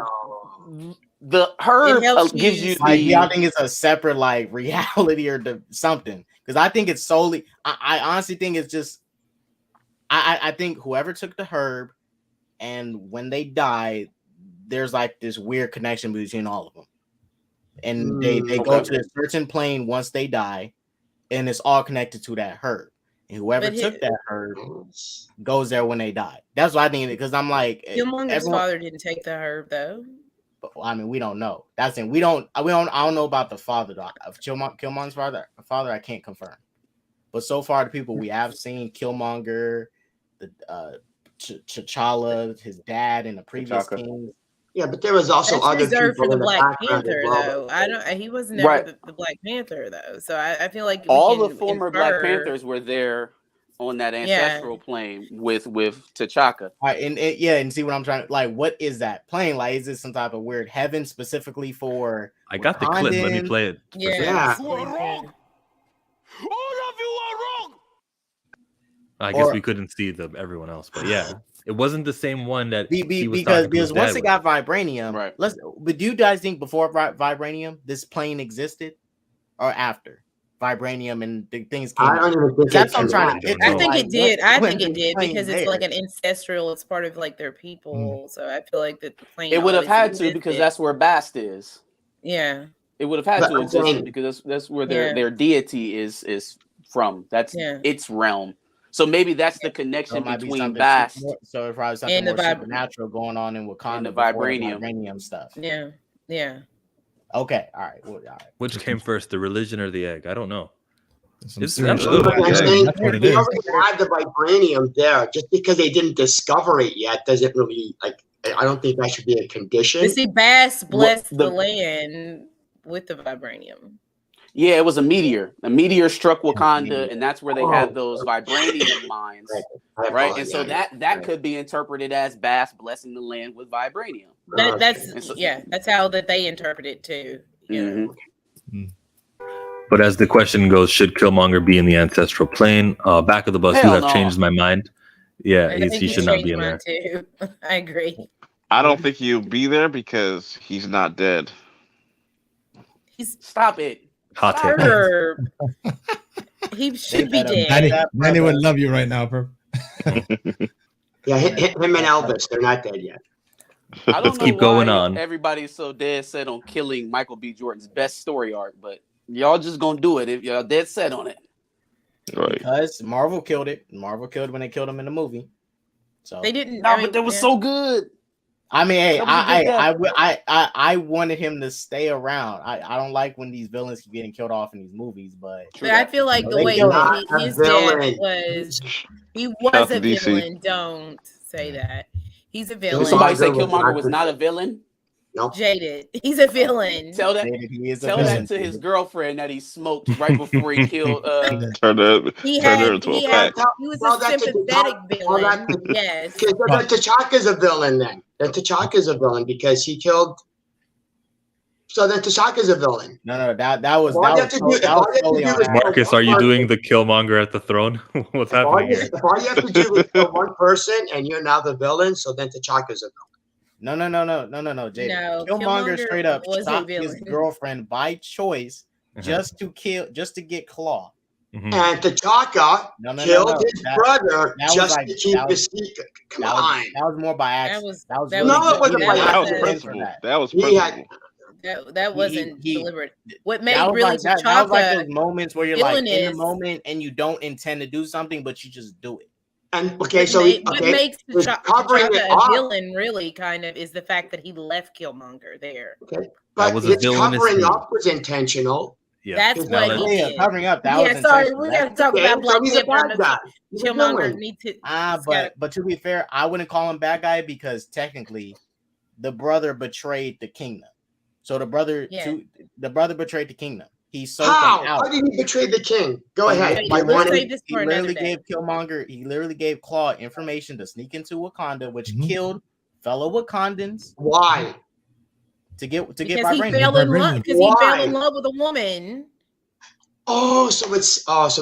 herb gives you
I think it's a separate like reality or something, because I think it's solely. I honestly think it's just. I think whoever took the herb, and when they die, there's like this weird connection between all of them. And they go to a certain plane once they die, and it's all connected to that herb. And whoever took that herb goes there when they die. That's what I think, because I'm like,
Killmonger's father didn't take the herb though.
But I mean, we don't know. That's it. I don't know about the father though. Killmonger's father, I can't confirm. But so far, the people we have seen, Killmonger, the T'Challa, his dad, and the previous king.
Yeah, but there was also other
reserved
people
for the Black
Panther
though. He wasn't ever the Black Panther though. So I feel like
all the former Black Panthers were there on that ancestral plane with T'Chaka.
All right, and see what I'm trying to like. What is that plane? Like, is it some type of weird heaven specifically for?
I got the clip. Let me play it.
Yeah.
You are wrong. All of you are wrong.
I guess we couldn't see everyone else, but yeah, it wasn't the same one that he was
because once it got vibranium, right? But do you guys think before vibranium this plane existed, or after vibranium and the things came?
I don't even think
that's what I'm trying to. I think it did. I think it did because it's like an ancestral. It's part of like their people, so I feel like that the plane.
It would have had to because that's where Bast is.
Yeah,
it would have had to exist because that's where their deity is from. That's its realm. So maybe that's the connection between Bast.
So it's probably something more supernatural going on in Wakanda.
The vibranium
stuff.
Yeah, yeah.
Okay, all right. Well, all right.
Which came first, the religion or the egg? I don't know.
It's absolutely. They already had the vibranium there. Just because they didn't discover it yet doesn't really like. I don't think that should be a condition.
You see, Bast blessed the land with the vibranium.
Yeah, it was a meteor. A meteor struck Wakanda, and that's where they had those vibranium mines, right? And so that could be interpreted as Bast blessing the land with vibranium.
That's how that they interpret it too.
But as the question goes, should Killmonger be in the ancestral plane? Back of the bus, you have changed my mind. Yeah, he should not be in there.
Too. I agree.
I don't think he'll be there because he's not dead.
Stop it.
Hot take.
He should be dead.
Danny would love you right now, bro.
Yeah, him and Elvis, they're not dead yet.
I don't
Let's
know
keep going on.
Everybody's so dead set on killing Michael B. Jordan's best story arc, but y'all just gonna do it if y'all dead set on it.
Right.
Because Marvel killed it. Marvel killed when they killed him in the movie. So
they didn't.
But that was so good.
I mean, hey, I wanted him to stay around. I don't like when these villains keep getting killed off in these movies, but
I feel like the way his death was, he was a villain. Don't say that. He's a villain.
Did somebody say Killmonger was not a villain?
No.
Jaded. He's a villain.
Tell that to his girlfriend that he smoked right before he killed.
Turned her into a pack.
He was a sympathetic villain. Yes.
T'Chaka's a villain then. Then T'Chaka's a villain because he killed. So then T'Chaka's a villain.
No, that was
Marcus, are you doing the Killmonger at the throne? What's happening here?
If all you have to do is kill one person and you're now the villain, so then T'Chaka's a villain.
No, Jada. No, Killmonger straight up shot his girlfriend by choice just to get Claw.
And T'Chaka killed his brother just to keep his secret. Come on.
That was more by accident.
That was principle.
That wasn't deliberate. What made
that
really
T'Chaka
that was
like those moments where you're like in the moment and you don't intend to do something, but you just do it.
And
what makes T'Chaka a villain really kind of is the fact that he left Killmonger there.
Okay. But his covering up was intentional.
Yeah. That's what he did.
Covering up. That was
sorry, we got to talk about Black Panther. Killmonger need to.
But to be fair, I wouldn't call him bad guy because technically, the brother betrayed the kingdom. So the brother betrayed the kingdom. He sold them out.
How did he betray the king? Go ahead.
He literally gave Killmonger. He literally gave Claw information to sneak into Wakanda, which killed fellow Wakandans.
Why?
To get
because he fell in love. Because he fell in love with a woman.
Oh, so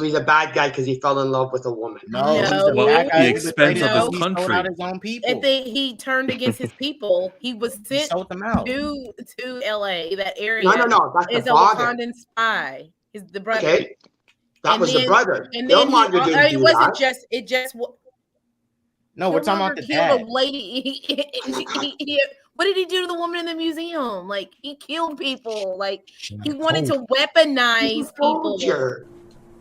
he's a bad guy because he fell in love with a woman.
No,
he's a bad guy. The expense of his country.
His own people.
If he turned against his people, he was sent to LA. That area.
No. That's
is
the
a
father.
Wakandan spy. Is the brother?
Okay, that was the brother.
And then it wasn't just. It just.
No, we're talking about the dad.
A lady. What did he do to the woman in the museum? Like, he killed people. Like, he wanted to weaponize people.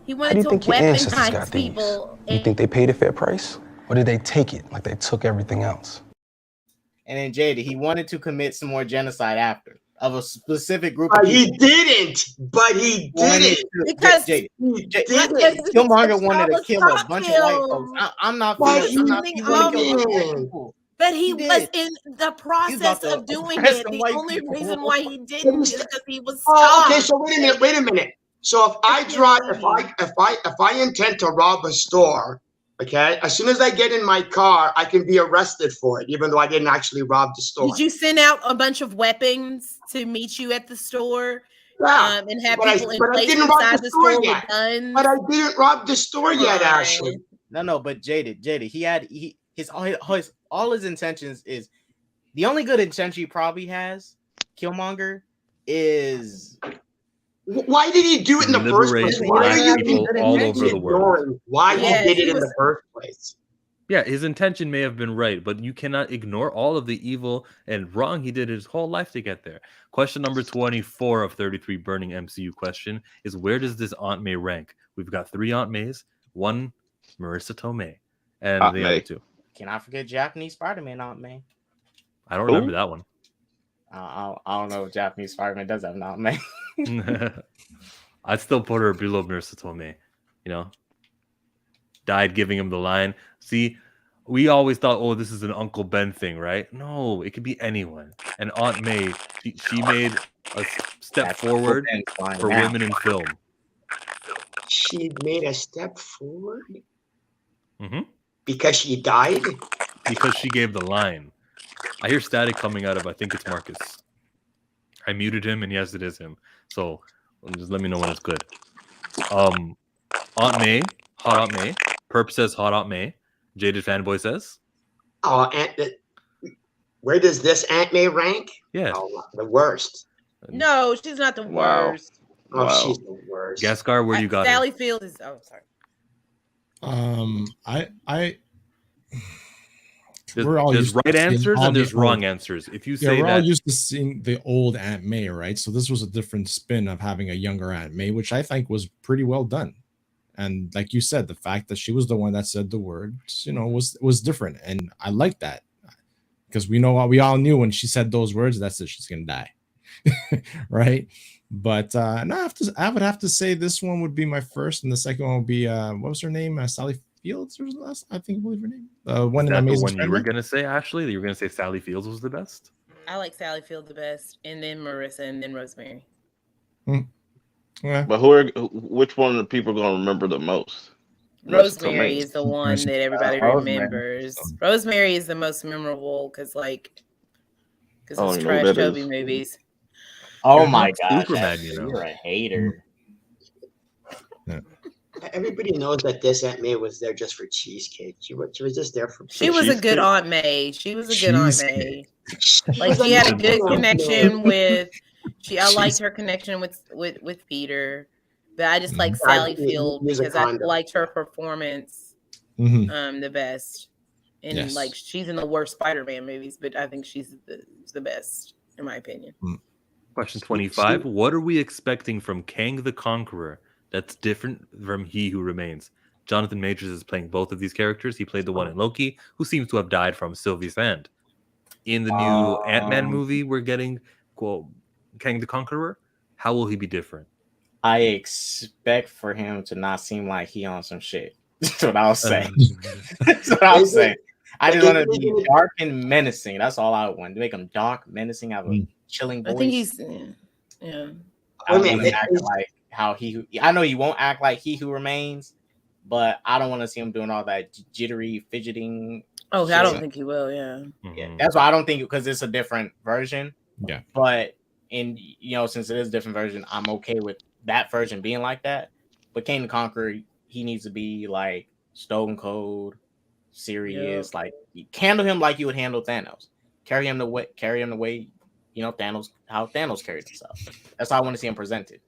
He wanted to weaponize people.
You think they paid a fair price? Or did they take it like they took everything else?
And then Jada, he wanted to commit some more genocide after of a specific group
of
people.
He didn't.
Because
Killmonger wanted to kill a bunch of white folks. I'm not feeling people.
But he was in the process of doing it. The only reason why he didn't is because he was stopped.
Okay, so wait a minute. So if I intend to rob a store, okay, as soon as I get in my car, I can be arrested for it, even though I didn't actually rob the store.
Did you send out a bunch of weapons to meet you at the store?
Yeah,
and have
but
people
I didn't rob the store yet. But I didn't rob the store yet, Ashley.
No, but Jaded, all his intentions is the only good intention he probably has. Killmonger is.
Why did he do it in the first place? Why are you
all over the world?
Why he did it in the first place?
Yeah, his intention may have been right, but you cannot ignore all of the evil and wrong he did his whole life to get there. Question number 24 of 33 Burning MCU question is, where does this Aunt May rank? We've got 3 Aunt Mays, 1 Marissa Tomei, and
Aunt
the
May.
other 2.
Can I forget Japanese Spider-Man Aunt May?
I don't remember that one.
I don't know if Japanese Spider-Man does have an Aunt May.
I'd still put her below Marissa Tomei, died giving him the line. See, we always thought, oh, this is an Uncle Ben thing, right? No, it could be anyone. And Aunt May, she made a step forward for women in film.
She made a step forward?
Mm-hmm.
Because she died?
Because she gave the line. I hear static coming out of, I think it's Marcus. I muted him, and yes, it is him. So just let me know when it's good. Aunt May, hot Aunt May. Perp says hot Aunt May. Jaded Fanboy says.
Oh, where does this Aunt May rank?
Yeah.
Oh, the worst.
No, she's not the worst.
Oh, she's the worst.
Gaskar, where you got
Sally
her?
Field is. Oh, sorry.
There's right answers and there's wrong answers. If you say
we're
that,
all used to seeing the old Aunt May, right? So this was a different spin of having a younger Aunt May, which I think was pretty well done. And like you said, the fact that she was the one that said the words, was different, and I like that because we all knew when she said those words, that's it, she's gonna die, right? But no, I would have to say this one would be my first, and the second one would be what was her name? Sally Fields was the last, I believe her name. One in Amazing
the one you were gonna say, Ashley? That you were gonna say Sally Fields was the best?
I like Sally Field the best, and then Marissa, and then Rosemary.
Yeah. But which one of the people are going to remember the most?
Rosemary is the one that everybody remembers. Rosemary is the most memorable because it's trash Toby movies.
Oh my god,
Superman,
you're a hater.
Yeah.
Everybody knows that this Aunt May was there just for cheesecake. She was just there for.
She was a good Aunt May. She was a good Aunt May. Like she had a good connection with. I liked her connection with Peter, but I just like Sally Field because I liked her performance the best. And like she's in the worst Spider-Man movies, but I think she's the best in my opinion.
Question 25. What are we expecting from Kang the Conqueror that's different from He Who Remains? Jonathan Majors is playing both of these characters. He played the one in Loki, who seems to have died from Sylvie's hand. In the new Ant-Man movie, we're getting, quote, Kang the Conqueror. How will he be different?
I expect for him to not seem like he on some shit. That's what I was saying. That's what I was saying. I just want to be dark and menacing. That's all I want. To make him dark, menacing, have a chilling voice.
I think he's
I want to act like how I know he won't act like He Who Remains, but I don't want to see him doing all that jittery, fidgeting.
Oh, I don't think he will. Yeah.
Yeah, that's why I don't think, because it's a different version.
Yeah.
But since it is a different version, I'm okay with that version being like that. But Kang the Conqueror, he needs to be like stone cold, serious. Like you handle him like you would handle Thanos. Carry him the way Thanos, how Thanos carried himself. That's how I want to see him presented.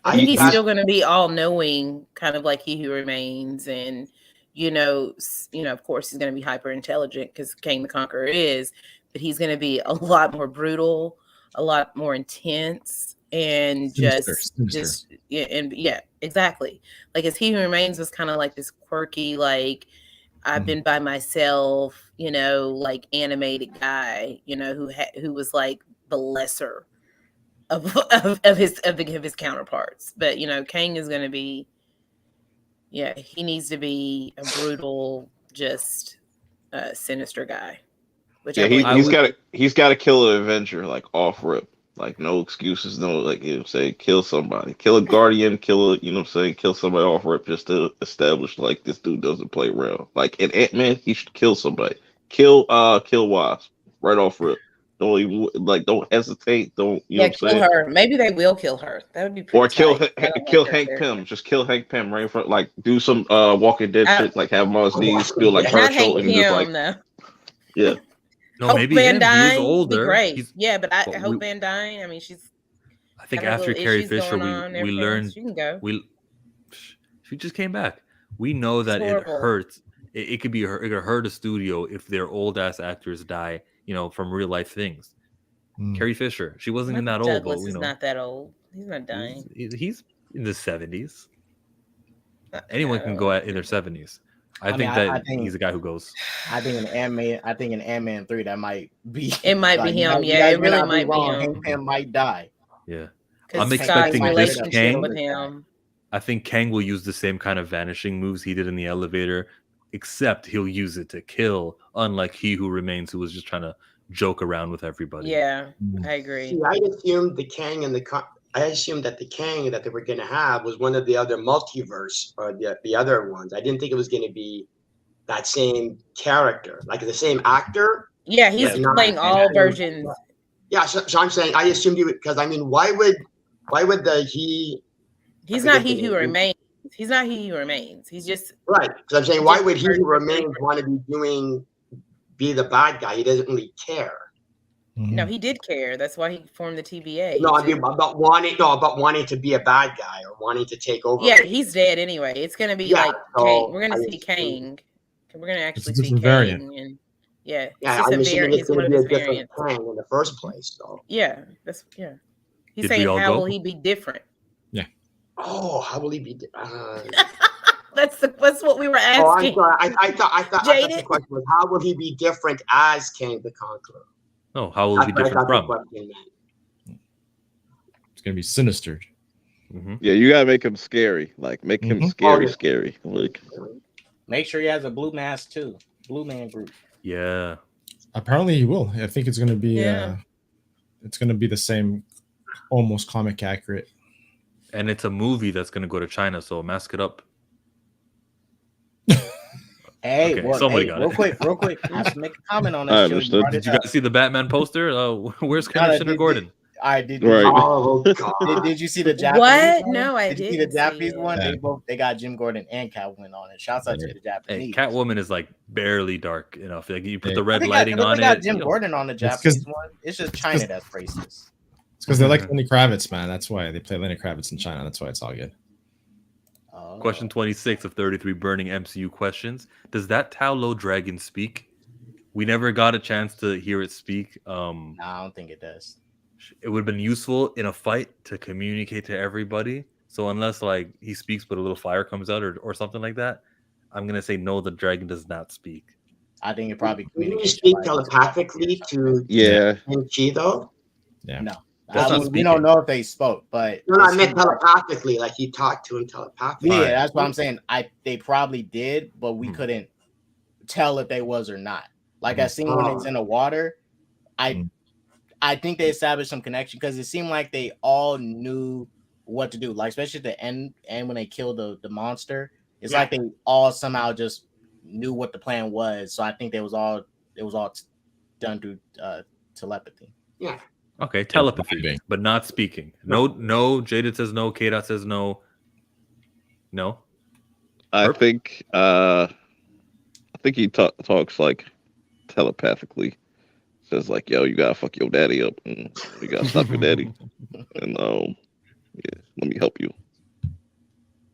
I think he's still going to be all knowing, kind of like He Who Remains, and of course he's going to be hyper intelligent because Kang the Conqueror is, but he's going to be a lot more brutal, a lot more intense, and exactly. Like as He Who Remains was kind of like this quirky, like I've been by myself, like animated guy, who was like the lesser of his counterparts. But Kang is going to be, he needs to be a brutal, just sinister guy. Which
he's got to kill an Avenger like off rip. Like no excuses, no like say kill somebody, kill a guardian, kill a kill somebody off rip just to establish like this dude doesn't play around. Like in Ant-Man, he should kill somebody. Kill Wasp right off rip. Don't even don't hesitate. Don't
kill her. Maybe they will kill her. That would be pretty.
Or kill
like
Hank Pym. Just kill Hank Pym right in front. Like do some Walking Dead shit. Like have him on his knees, do like Herschel and just like yeah.
No, Hope maybe Van
Dyne
he's older.
Great. Yeah, but I Hope Van Dyne. I mean, she's.
I think after Carrie Fisher, we learned
she can go.
She just came back. We know that it hurts. It could be it could hurt a studio if their old ass actors die. From real life things. Carrie Fisher, she wasn't even that old.
Douglas is not that old. He's not dying.
He's in the 70s. Anyone can go in their 70s. I think he's the guy who goes.
I think in Ant-Man 3 that might be.
It might be him. Yeah, it really might be him.
Hank Pym might die.
Yeah, I'm expecting this Kang. With him. I think Kang will use the same kind of vanishing moves he did in the elevator, except he'll use it to kill. Unlike He Who Remains, who was just trying to joke around with everybody.
Yeah, I agree.
See, I assumed the Kang that the Kang that they were going to have was one of the other multiverse or the other ones. I didn't think it was going to be that same character, like the same actor.
Yeah, he's playing all versions.
Yeah, so I'm saying I assumed he would, because I mean, why would he?
He's not He Who Remains. He's not He Who Remains. He's just
right. Because I'm saying, why would He Who Remains want to be the bad guy? He doesn't really care.
No, he did care. That's why he formed the TVA.
No, I mean about wanting to be a bad guy or wanting to take over.
Yeah, he's dead anyway. It's gonna be Kang. We're gonna see Kang. We're gonna actually see Kang.
Variant.
And yeah,
I'm assuming it's gonna be a different Kang in the first place, though.
Yeah, He's saying how will he be different?
Yeah.
Oh, how will he be?
That's what we were asking.
Oh, I'm sorry. I thought the question was how will he be different as Kang the Conqueror?
No, how will he be different from?
It's gonna be sinister.
Mm-hmm. Yeah, you gotta make him scary. Like make him scary. Like
make sure he has a blue mask too. Blue man group.
Yeah.
Apparently he will. I think it's gonna be it's gonna be the same, almost comic accurate.
And it's a movie that's gonna go to China, so mask it up.
Hey,
somebody got
real quick. I have to make a comment on that.
Did you guys see the Batman poster? Where's Commissioner Gordon?
I did.
Right.
Oh God! Did you see the Japanese?
What?
One?
No, I didn't.
Did you see the Japanese one? They got Jim Gordon and Catwoman on it. Shouts out to the Japanese.
Hey, Catwoman is like barely dark enough. Like you put the red lighting on it.
They got Jim Gordon on the Japanese one. It's just China that's racist.
It's because they like Lenny Kravitz, man. That's why they play Lenny Kravitz in China. That's why it's all good.
Question 26 of 33 Burning MCU Questions. Does that Taulo dragon speak? We never got a chance to hear it speak.
No, I don't think it does.
It would have been useful in a fight to communicate to everybody. So unless like he speaks but a little fire comes out or something like that, I'm going to say no, the dragon does not speak.
I think it probably
communicates. You speak telepathically to Shang-Chi though?
Yeah.
No. We don't know if they spoke, but
I meant telepathically, like he talked to him telepathically.
Yeah, that's what I'm saying. They probably did, but we couldn't tell if they was or not. Like I seen when it's in the water, I think they established some connection because it seemed like they all knew what to do. Like especially at the end when they killed the monster, it's like they all somehow just knew what the plan was. So I think it was all done through telepathy.
Yeah.
Okay, telepathy, but not speaking. No. Jaded says no. K-Dot says no. No.
I think he talks like telepathically. Says like, "Yo, you gotta fuck your daddy up. And you gotta stop your daddy." And let me help you.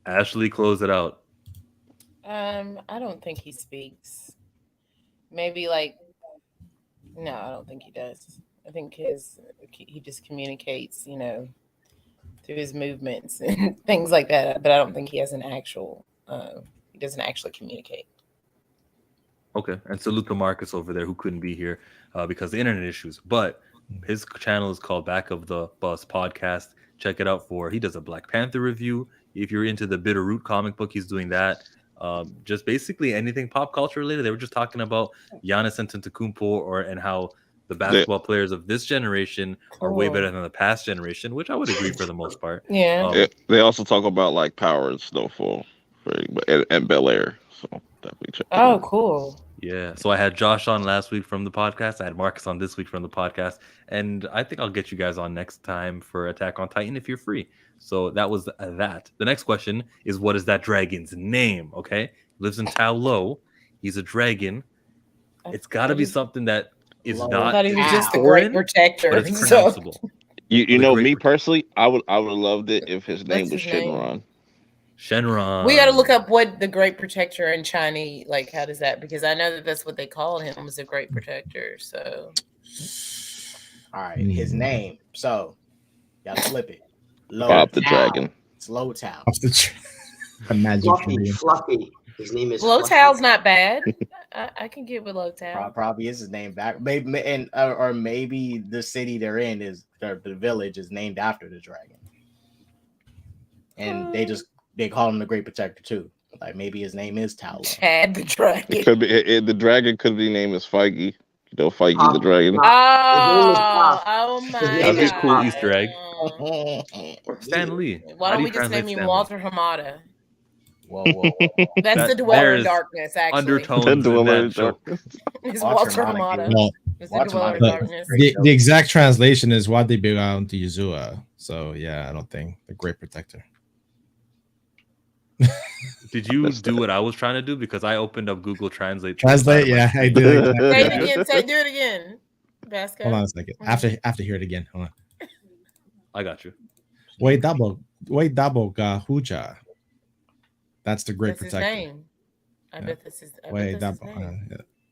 Ashley, close it out.
I don't think he speaks. Maybe no, I don't think he does. I think he just communicates, through his movements and things like that. But I don't think he has an actual. He doesn't actually communicate.
Okay, and salute to Marcus over there who couldn't be here because of the internet issues. But his channel is called Back of the Bus Podcast. Check it out he does a Black Panther review. If you're into the Bitterroot comic book, he's doing that. Just basically anything pop culture related. They were just talking about Giannis Antetokounmpo and how The basketball players of this generation are way better than the past generation, which I would agree for the most part.
Yeah.
They also talk about like Power and Snowfall and Bel Air. So definitely check.
Oh, cool.
Yeah. So I had Josh on last week from the podcast. I had Marcus on this week from the podcast. And I think I'll get you guys on next time for Attack on Titan if you're free. So that was that. The next question is, what is that dragon's name? Okay. Lives in Tao Lo. He's a dragon. It's got to be something that is not.
I thought he was just a great protector.
But it's pronounceable.
You know, me personally, I would have loved it if his name was Shenron.
Shenron.
We got to look up what the Great Protector in Chinese, like, how does that? Because I know that that's what they called him, was a Great Protector. So,
all right, his name. So, gotta flip it.
Bob the Dragon.
It's Low Tao.
Fluffy. His name is
Low Tao's not bad. I can get with Low Tao.
Probably is his name back. Maybe or maybe the city they're in is the village is named after the dragon, and they call him the Great Protector too. Like maybe his name is Tao.
Chad the Dragon.
It could be the dragon could be named as Feige. You know, Feige the dragon.
Oh my!
That'd be a cool Easter egg. Stan Lee.
Why don't we just name him Walter Hamada?
Whoa.
That's the Dweller in Darkness, actually.
Undertones in that show.
It's Walter Hamada. It's the Dweller in Darkness.
The exact translation is Wadi Biga to Yuzua. So yeah, I don't think the Great Protector.
Did you do what I was trying to do? Because I opened up Google Translate.
Yeah, I did.
Say it again. Do it again. Vasco.
Hold on a second. I have to hear it again. Hold on.
I got you.
Wait, double ga huja. That's the Great Protector.
His name. I bet this is.
Wait, double.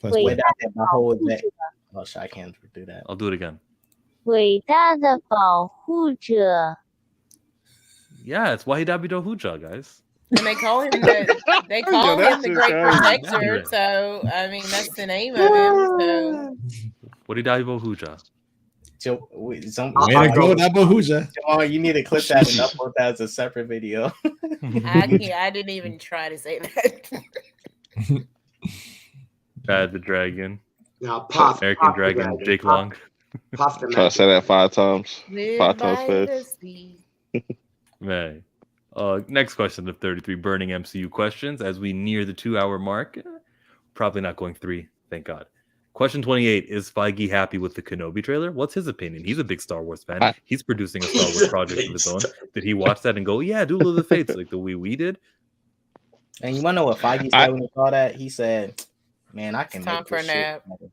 Wait, my whole day. Oh, I can't do that.
I'll do it again.
伟大的保护者.
Yeah, it's Wahidabido Huja, guys.
And they call him the Great Protector. So I mean, that's the name of him. So
Wahidabido Huja.
Way to go, Double Huja.
Oh, you need to clip that and upload that as a separate video.
I didn't even try to say that.
Bad the Dragon.
No, Puff.
American Dragon, Jake Long.
Puff the
Try to say that 5 times. 5 times fast.
Man. Next question of 33 Burning MCU Questions. As we near the 2-hour mark, probably not going 3, thank God. Question 28, is Feige happy with the Kenobi trailer? What's his opinion? He's a big Star Wars fan. He's producing a Star Wars project of his own. Did he watch that and go, yeah, Duel of the Fates, like the way we did?
And you want to know what Feige said when he saw that? He said, man, I can
time
make
for a
this
nap.
shit.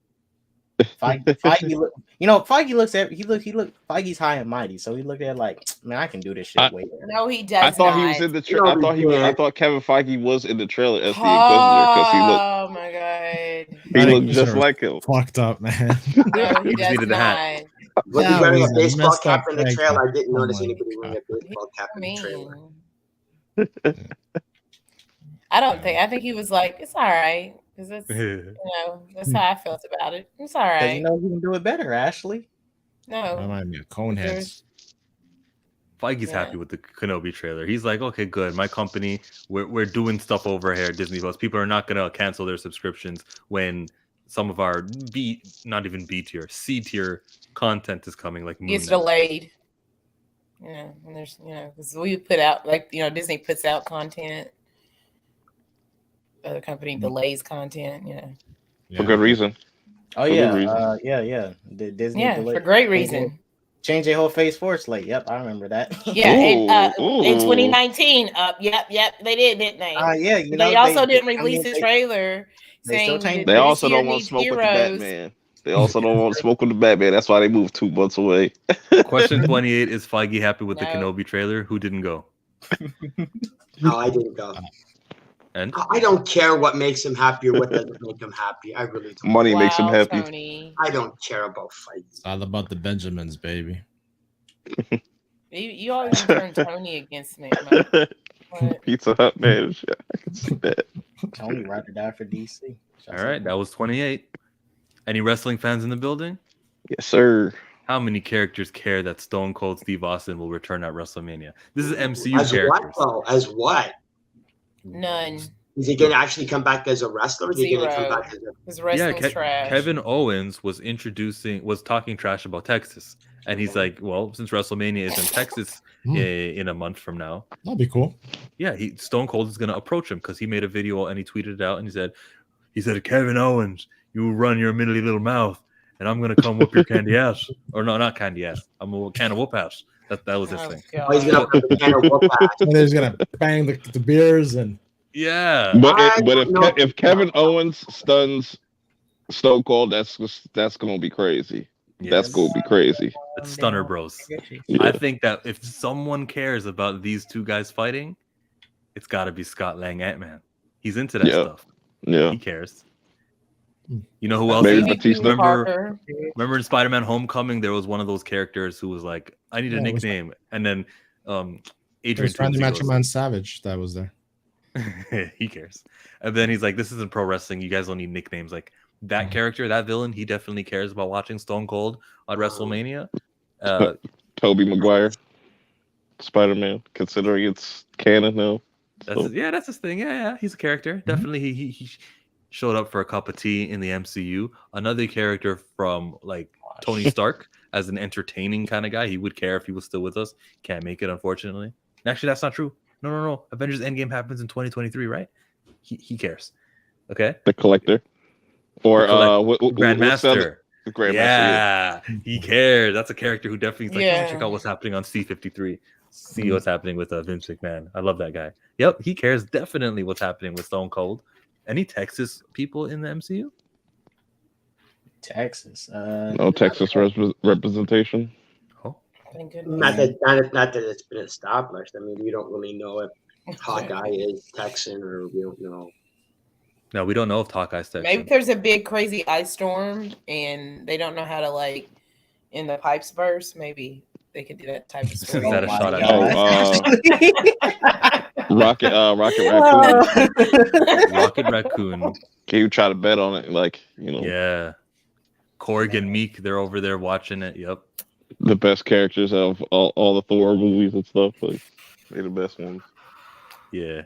Feige looks at Feige's high and mighty, so he looked at it like, man, I can do this shit way better.
No, he does.
I thought he was in the trailer. I thought Kevin Feige was in the trailer as the Inquisitor because he looked.
Oh my god,
he looked just like him.
Fucked up, man.
No, he does
needed the hat.
not.
Was he wearing a baseball cap in the
Drag.
trailer? I didn't
Oh
notice
my
anybody wearing a baseball cap in the trailer.
I think he was like, it's all right. Because that's, that's how I felt about it. It's all right.
You know, you can do it better, Ashley.
No.
That might be a conehead.
Feige's happy with the Kenobi trailer. He's like, okay, good. My company, we're doing stuff over here at Disney Plus. People are not going to cancel their subscriptions when some of our not even B tier, C tier content is coming. Like
it's delayed. And there's, because we put out, Disney puts out content. Other company delays content,
For good reason.
Oh yeah, yeah. Disney
for great reason.
Change their whole Phase 4 slate. Yep, I remember that.
Yeah, in 2019. Yep, they did, didn't they?
Yeah,
they also didn't release a trailer saying
they also don't want to smoke with the Batman. They also don't want to smoke with the Batman. That's why they moved 2 months away.
Question 28, is Feige happy with the Kenobi trailer? Who didn't go?
No, I didn't go.
And
I don't care what makes him happy or what doesn't make him happy. I really don't.
Money makes him happy.
Tony.
I don't care about fights.
It's all about the Benjamins, baby.
You always turn Tony against me.
Pizza Hut man. I can see that.
Tony ride or die for DC.
All right, that was 28. Any wrestling fans in the building?
Yes, sir.
How many characters care that Stone Cold Steve Austin will return at WrestleMania? This is MCU
As
characters.
What, though? As what?
None.
Is he going to actually come back as a wrestler? Is he going to come back as a...
His wrestling's trash.
Kevin Owens was talking trash about Texas. And he's like, well, since WrestleMania is in Texas in a month from now.
That'd be cool.
Yeah, Stone Cold is going to approach him because he made a video and he tweeted it out and he said, Kevin Owens, you run your middly little mouth and I'm going to come whoop your candy ass. Or no, not candy ass. I'm a can of whoop ass. That was his thing.
Oh, he's going to put the can of whoop ass.
And he's going to bang the beers and...
Yeah.
But if Kevin Owens stuns Stone Cold, that's going to be crazy. Yes. That's going to be crazy.
It's Stunner Bros. Yeah. I think that if someone cares about these two guys fighting, it's got to be Scott Lang Ant-Man. He's into that stuff.
Yeah.
He cares. You know who else? Remember in Spider-Man Homecoming, there was one of those characters who was like, I need a nickname. And then Adrian
Randy Macho Man Savage that was there.
He cares. And then he's like, this isn't pro wrestling. You guys don't need nicknames. Like that character, that villain, he definitely cares about watching Stone Cold on WrestleMania.
Tobey Maguire, Spider-Man, considering it's canon now.
That's his thing. Yeah. He's a character. Definitely he showed up for a cup of tea in the MCU. Another character from like Tony Stark as an entertaining kind of guy. He would care if he was still with us. Can't make it, unfortunately. Actually, that's not true. No. Avengers Endgame happens in 2023, right? He cares. Okay.
The Collector. Or
Grandmaster.
Grandmaster.
Yeah, he cares. That's a character who definitely is like, check out what's happening on C53. See what's happening with Vince McMahon. I love that guy. Yep, he cares definitely what's happening with Stone Cold. Any Texas people in the MCU?
Texas.
No Texas representation.
Oh,
thank
not that it's been established. I mean, we don't really know if Hawkeye is Texan or we don't know.
No, we don't know if Hawkeye's Texan.
Maybe there's a big crazy ice storm and they don't know how to like in the pipes burst. Maybe they could do that type of story.
Is that a shot at
Rocket Raccoon?
Rocket Raccoon.
Can you try to bet on it? Like, you know.
Yeah. Korg and Meek, they're over there watching it. Yep.
The best characters of all the Thor movies and stuff. Like, they're the best ones.
Yeah.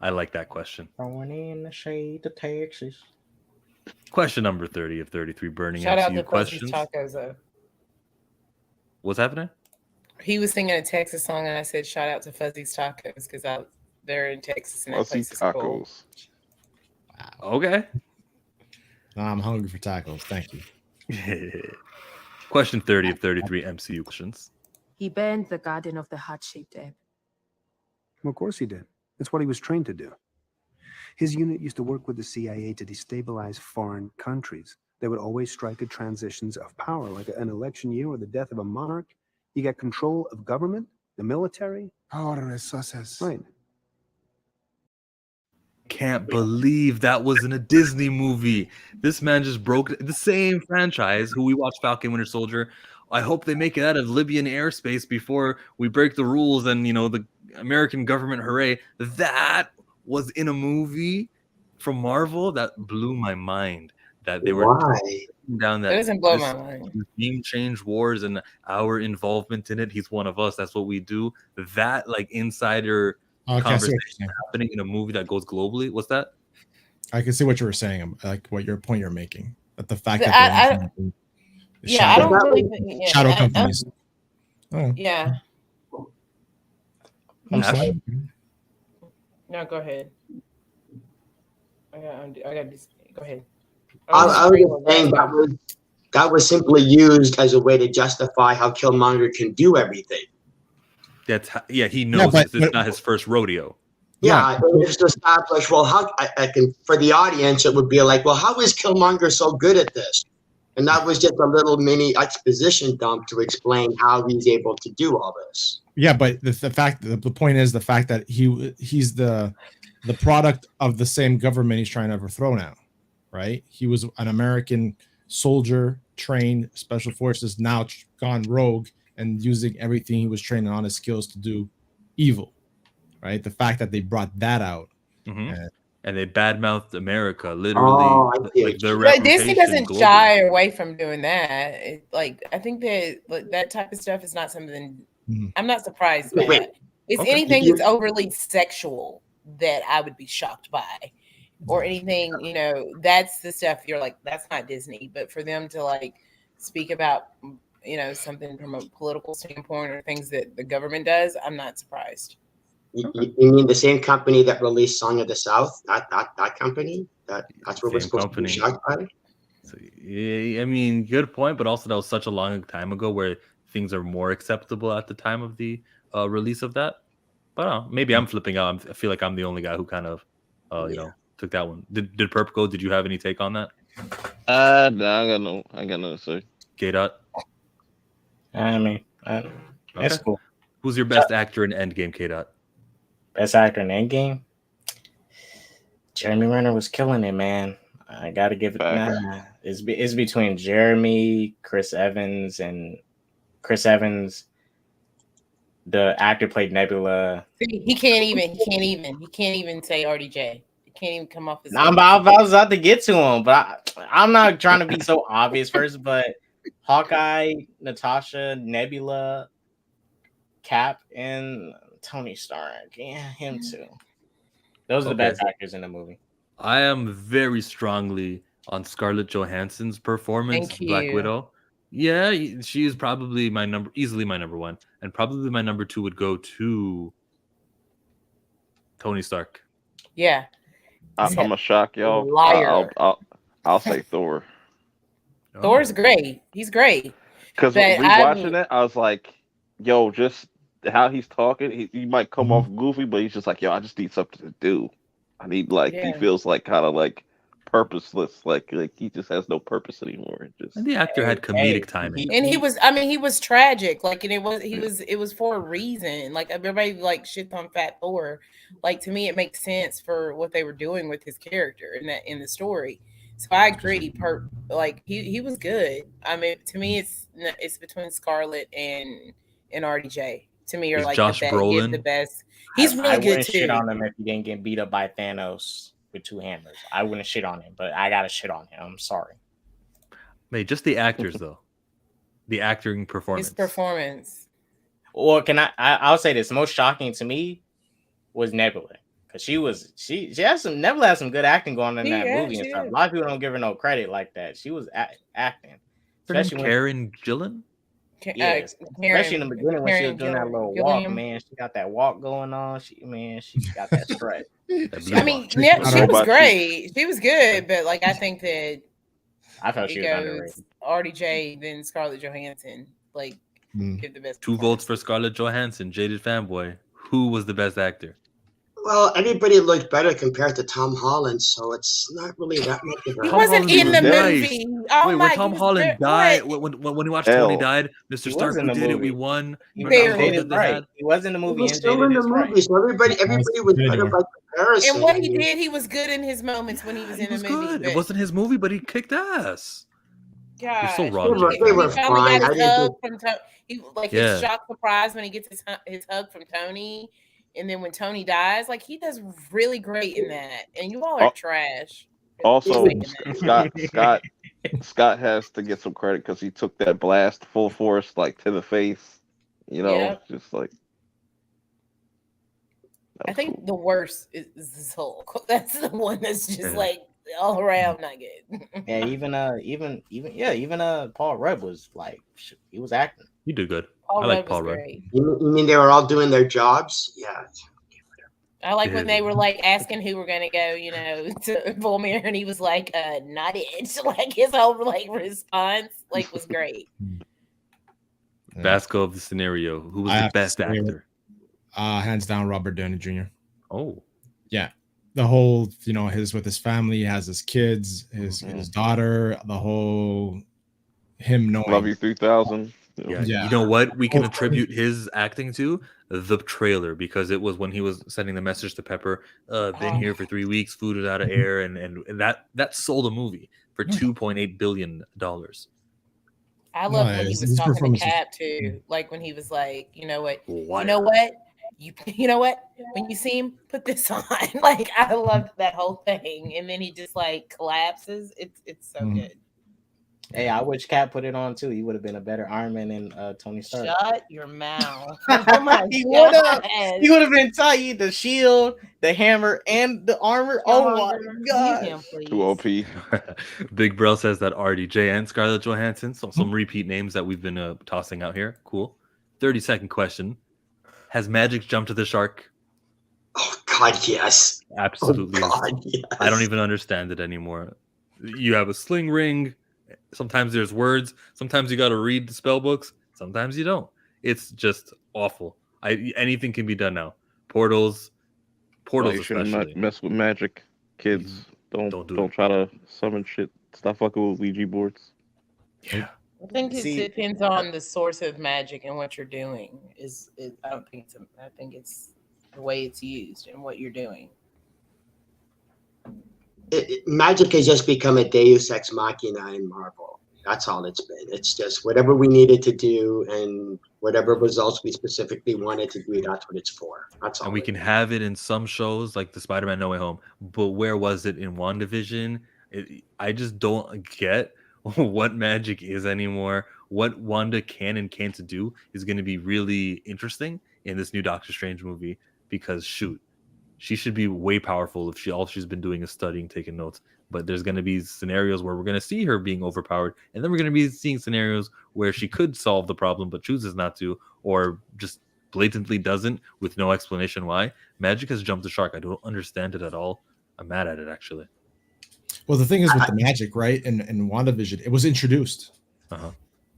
I like that question.
Throwing in the shade of Texas.
Question number 30 of 33 Burning
Shout out
MCU
to
Questions.
Tacos, though.
What's happening?
He was singing a Texas song, and I said, "Shout out to Fuzzy's Tacos," because they're in Texas, and that place is cool.
Wow. Okay.
I'm hungry for tacos. Thank you.
Question 30 of 33 MCU questions.
He burned the Garden of the Heart-Shaped Egg.
Well, of course he did. That's what he was trained to do. His unit used to work with the CIA to destabilize foreign countries. They would always strike at transitions of power, like an election year or the death of a monarch. You got control of government, the military. Right.
Can't believe that was in a Disney movie. This man just broke the same franchise who we watched Falcon Winter Soldier. I hope they make it out of Libyan airspace before we break the rules and, the American government, hooray. That was in a movie from Marvel that blew my mind. That they were down that.
It doesn't blow my mind.
Regime change wars and our involvement in it. He's one of us. That's what we do. That like insider conversation happening in a movie that goes globally. What's that?
I can see what you were saying, like what your point you're making. That the fact that
I don't really think
shadow companies.
Yeah.
I'm sorry.
No, go ahead. I got this. Go ahead.
I was just saying that was simply used as a way to justify how Killmonger can do everything.
He knows this. It's not his first rodeo.
Yeah, it's to establish, well, how I can, for the audience, it would be like, well, how is Killmonger so good at this? And that was just a little mini exposition dump to explain how he's able to do all this.
Yeah, but the point is the fact that he's the product of the same government he's trying to overthrow now, right? He was an American soldier, trained special forces, now gone rogue and using everything he was training on his skills to do evil, right? The fact that they brought that out.
Mm-hmm. And they badmouthed America, literally.
But Disney doesn't shy away from doing that. I think that type of stuff is not something I'm not surprised by. It's anything that's overly sexual. that I would be shocked by or anything, you know, that's the stuff you're like, that's not Disney. But for them to like speak about, you know, something from a political standpoint or things that the government does, I'm not surprised.
You mean the same company that released Song of the South? That company? That's what we're supposed to be shocked by?
So, yeah, I mean, good point, but also that was such a long time ago where things are more acceptable at the time of the release of that. But maybe I'm flipping out. I feel like I'm the only guy who kind of, you know, took that one. Did Perp go? Did you have any take on that?
No, I got no say.
K-Dot?
I mean, that's cool.
Who's your best actor in Endgame, K-Dot?
Best actor in Endgame? Jeremy Renner was killing it, man. I got to give it. It's between Jeremy, Chris Evans. The actor played Nebula.
He can't even say RDJ. He can't even come off his.
I was about to get to him, but I'm not trying to be so obvious first. But Hawkeye, Natasha, Nebula, Cap, and Tony Stark. Yeah, him too. Those are the best actors in the movie.
I am very strongly on Scarlett Johansson's performance, Black Widow. Yeah, she is probably easily my number one, and probably my number two would go to Tony Stark.
Yeah,
I'm gonna shock y'all.
Liar.
I'll say Thor.
Thor's great. He's great.
Because rewatching it, I was like, "Yo, just how he's talking, he might come off goofy, but he's just like, yo, I just need something to do. I need he feels like kind of like purposeless, like he just has no purpose anymore.
And the actor had comedic timing,
and he was tragic, like, and it was for a reason. Like, everybody like shits on Fat Thor. Like, to me, it makes sense for what they were doing with his character in the story. So I agree. He was good. I mean, to me, it's between Scarlett and RDJ. To me, or like
Josh Brolin
the best. He's really good
wouldn't
too.
Shit on him if he didn't get beat up by Thanos with two hammers. I wouldn't shit on him, but I gotta shit on him. I'm sorry.
Mate, just the actors though. The acting performance.
His performance.
Or I'll say this: the most shocking to me was Nebula, because Nebula has some good acting going on in that movie and stuff. A lot of people don't give her no credit like that. She was acting,
especially Karen Gillan.
Especially in the beginning when she was doing that little walk, man. She got that walk going on. She got that strut.
I mean, she was great. She was good, but like I think that
I thought she was underrated.
RDJ, then Scarlett Johansson. Like, give the best.
2 votes for Scarlett Johansson. Jaded fanboy. Who was the best actor?
Well, everybody looked better compared to Tom Holland, so it's not really that much of a...
He wasn't in the movie. Oh,
wait, when Tom Holland died, when we watched Tony died, Mr. Stark, who did it, we won.
He was in the movie.
He was still in the movie, so everybody was better by comparison.
And what he did, he was good in his moments when he was in the movie.
Good. It wasn't his movie, but he kicked ass.
God,
you're so wrong.
They were fine.
His shock surprise when he gets his hug from Tony. And then when Tony dies, like, he does really great in that. And you all are trash.
Also, Scott has to get some credit because he took that blast full force, like, to the face. You know, just like.
I think the worst is Hulk. That's the one that's just like all around not good.
Yeah, even Paul Rudd was like, he was acting.
You did good. I like Paul Rudd.
You mean they were all doing their jobs? Yeah.
I like when they were like asking who were gonna go, to Volmir, and he was like, "Not it." Like, his whole response was great.
Basco of the scenario. Who was the best actor?
Hands down, Robert Downey Jr.
Oh,
yeah. The whole, his family, he has his kids, his daughter, the whole him knowing.
Love You 3000.
Yeah. You know what we can attribute his acting to? The trailer, because it was when he was sending the message to Pepper, been here for 3 weeks, food is out of air, and that sold a movie for $2.8 billion.
I love when he was talking to Cap too, like when he was like, you know what, when you see him, put this on. Like, I loved that whole thing, and then he just like collapses. It's so good.
Hey, I wish Cap put it on too. He would have been a better Iron Man than Tony Stark.
Shut your mouth. Oh my
He would have.
God.
He would have been tight. The shield, the hammer, and the armor. Oh my god.
Too OP.
Big Bro says that RDJ and Scarlett Johansson. So some repeat names that we've been tossing out here. Cool. 30-second question. Has magic jumped to the shark?
Oh God, yes.
Absolutely.
Oh, God, yes.
I don't even understand it anymore. You have a sling ring. Sometimes there's words. Sometimes you got to read the spell books. Sometimes you don't. It's just awful. Anything can be done now. Portals
You should
especially.
not mess with magic, kids. Don't try to summon shit. Stop fucking with Ouija boards.
Yeah.
I think it depends on the source of magic and what you're doing. I think it's the way it's used and what you're doing.
Magic has just become a deus ex machina in Marvel. That's all it's been. It's just whatever we needed to do and whatever results we specifically wanted to do, that's what it's for. That's all.
And we can have it in some shows like the Spider-Man No Way Home, but where was it in WandaVision? I just don't get what magic is anymore. What Wanda can and can't do is going to be really interesting in this new Doctor Strange movie because shoot, she should be way powerful if all she's been doing is studying, taking notes. But there's going to be scenarios where we're going to see her being overpowered, and then we're going to be seeing scenarios where she could solve the problem but chooses not to, or just blatantly doesn't with no explanation why. Magic has jumped the shark. I don't understand it at all. I'm mad at it, actually.
Well, the thing is with the magic, right? In WandaVision, it was introduced.
Uh-huh.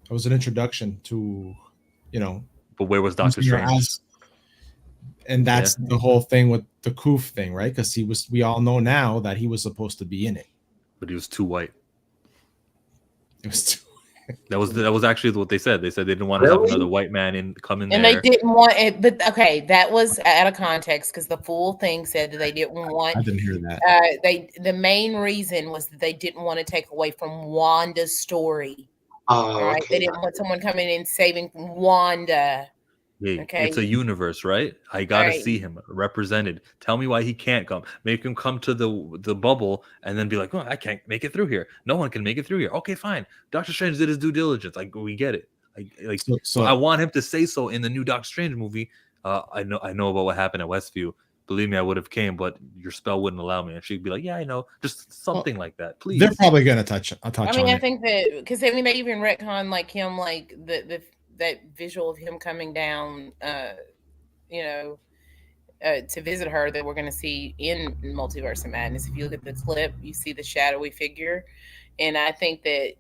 It was an introduction to,
But where was Doctor Strange?
And that's the whole thing with the Koof thing, right? Because we all know now that he was supposed to be in it.
But he was too white.
It was too
That was actually what they said. They said they didn't want to have another white man come in
and
there.
they didn't want it, but okay, that was out of context because the full thing said that they didn't want.
I didn't hear that.
The main reason was that they didn't want to take away from Wanda's story.
Oh,
right?
okay.
They didn't want someone coming in saving Wanda.
Hey,
Okay.
it's a universe, right? I gotta
Right.
see him represented. Tell me why he can't come. Make him come to the bubble and then be like, "Oh, I can't make it through here. No one can make it through here." Okay, fine. Doctor Strange did his due diligence. Like we get it. So I want him to say so in the new Doctor Strange movie. I know about what happened at Westview. Believe me, I would have came, but your spell wouldn't allow me. And she'd be like, "Yeah, I know." Just something like that, please.
They're probably gonna touch on
I
it.
think that because they even retcon like him, like that visual of him coming down, to visit her that we're going to see in Multiverse of Madness. If you look at the clip, you see the shadowy figure, and I think that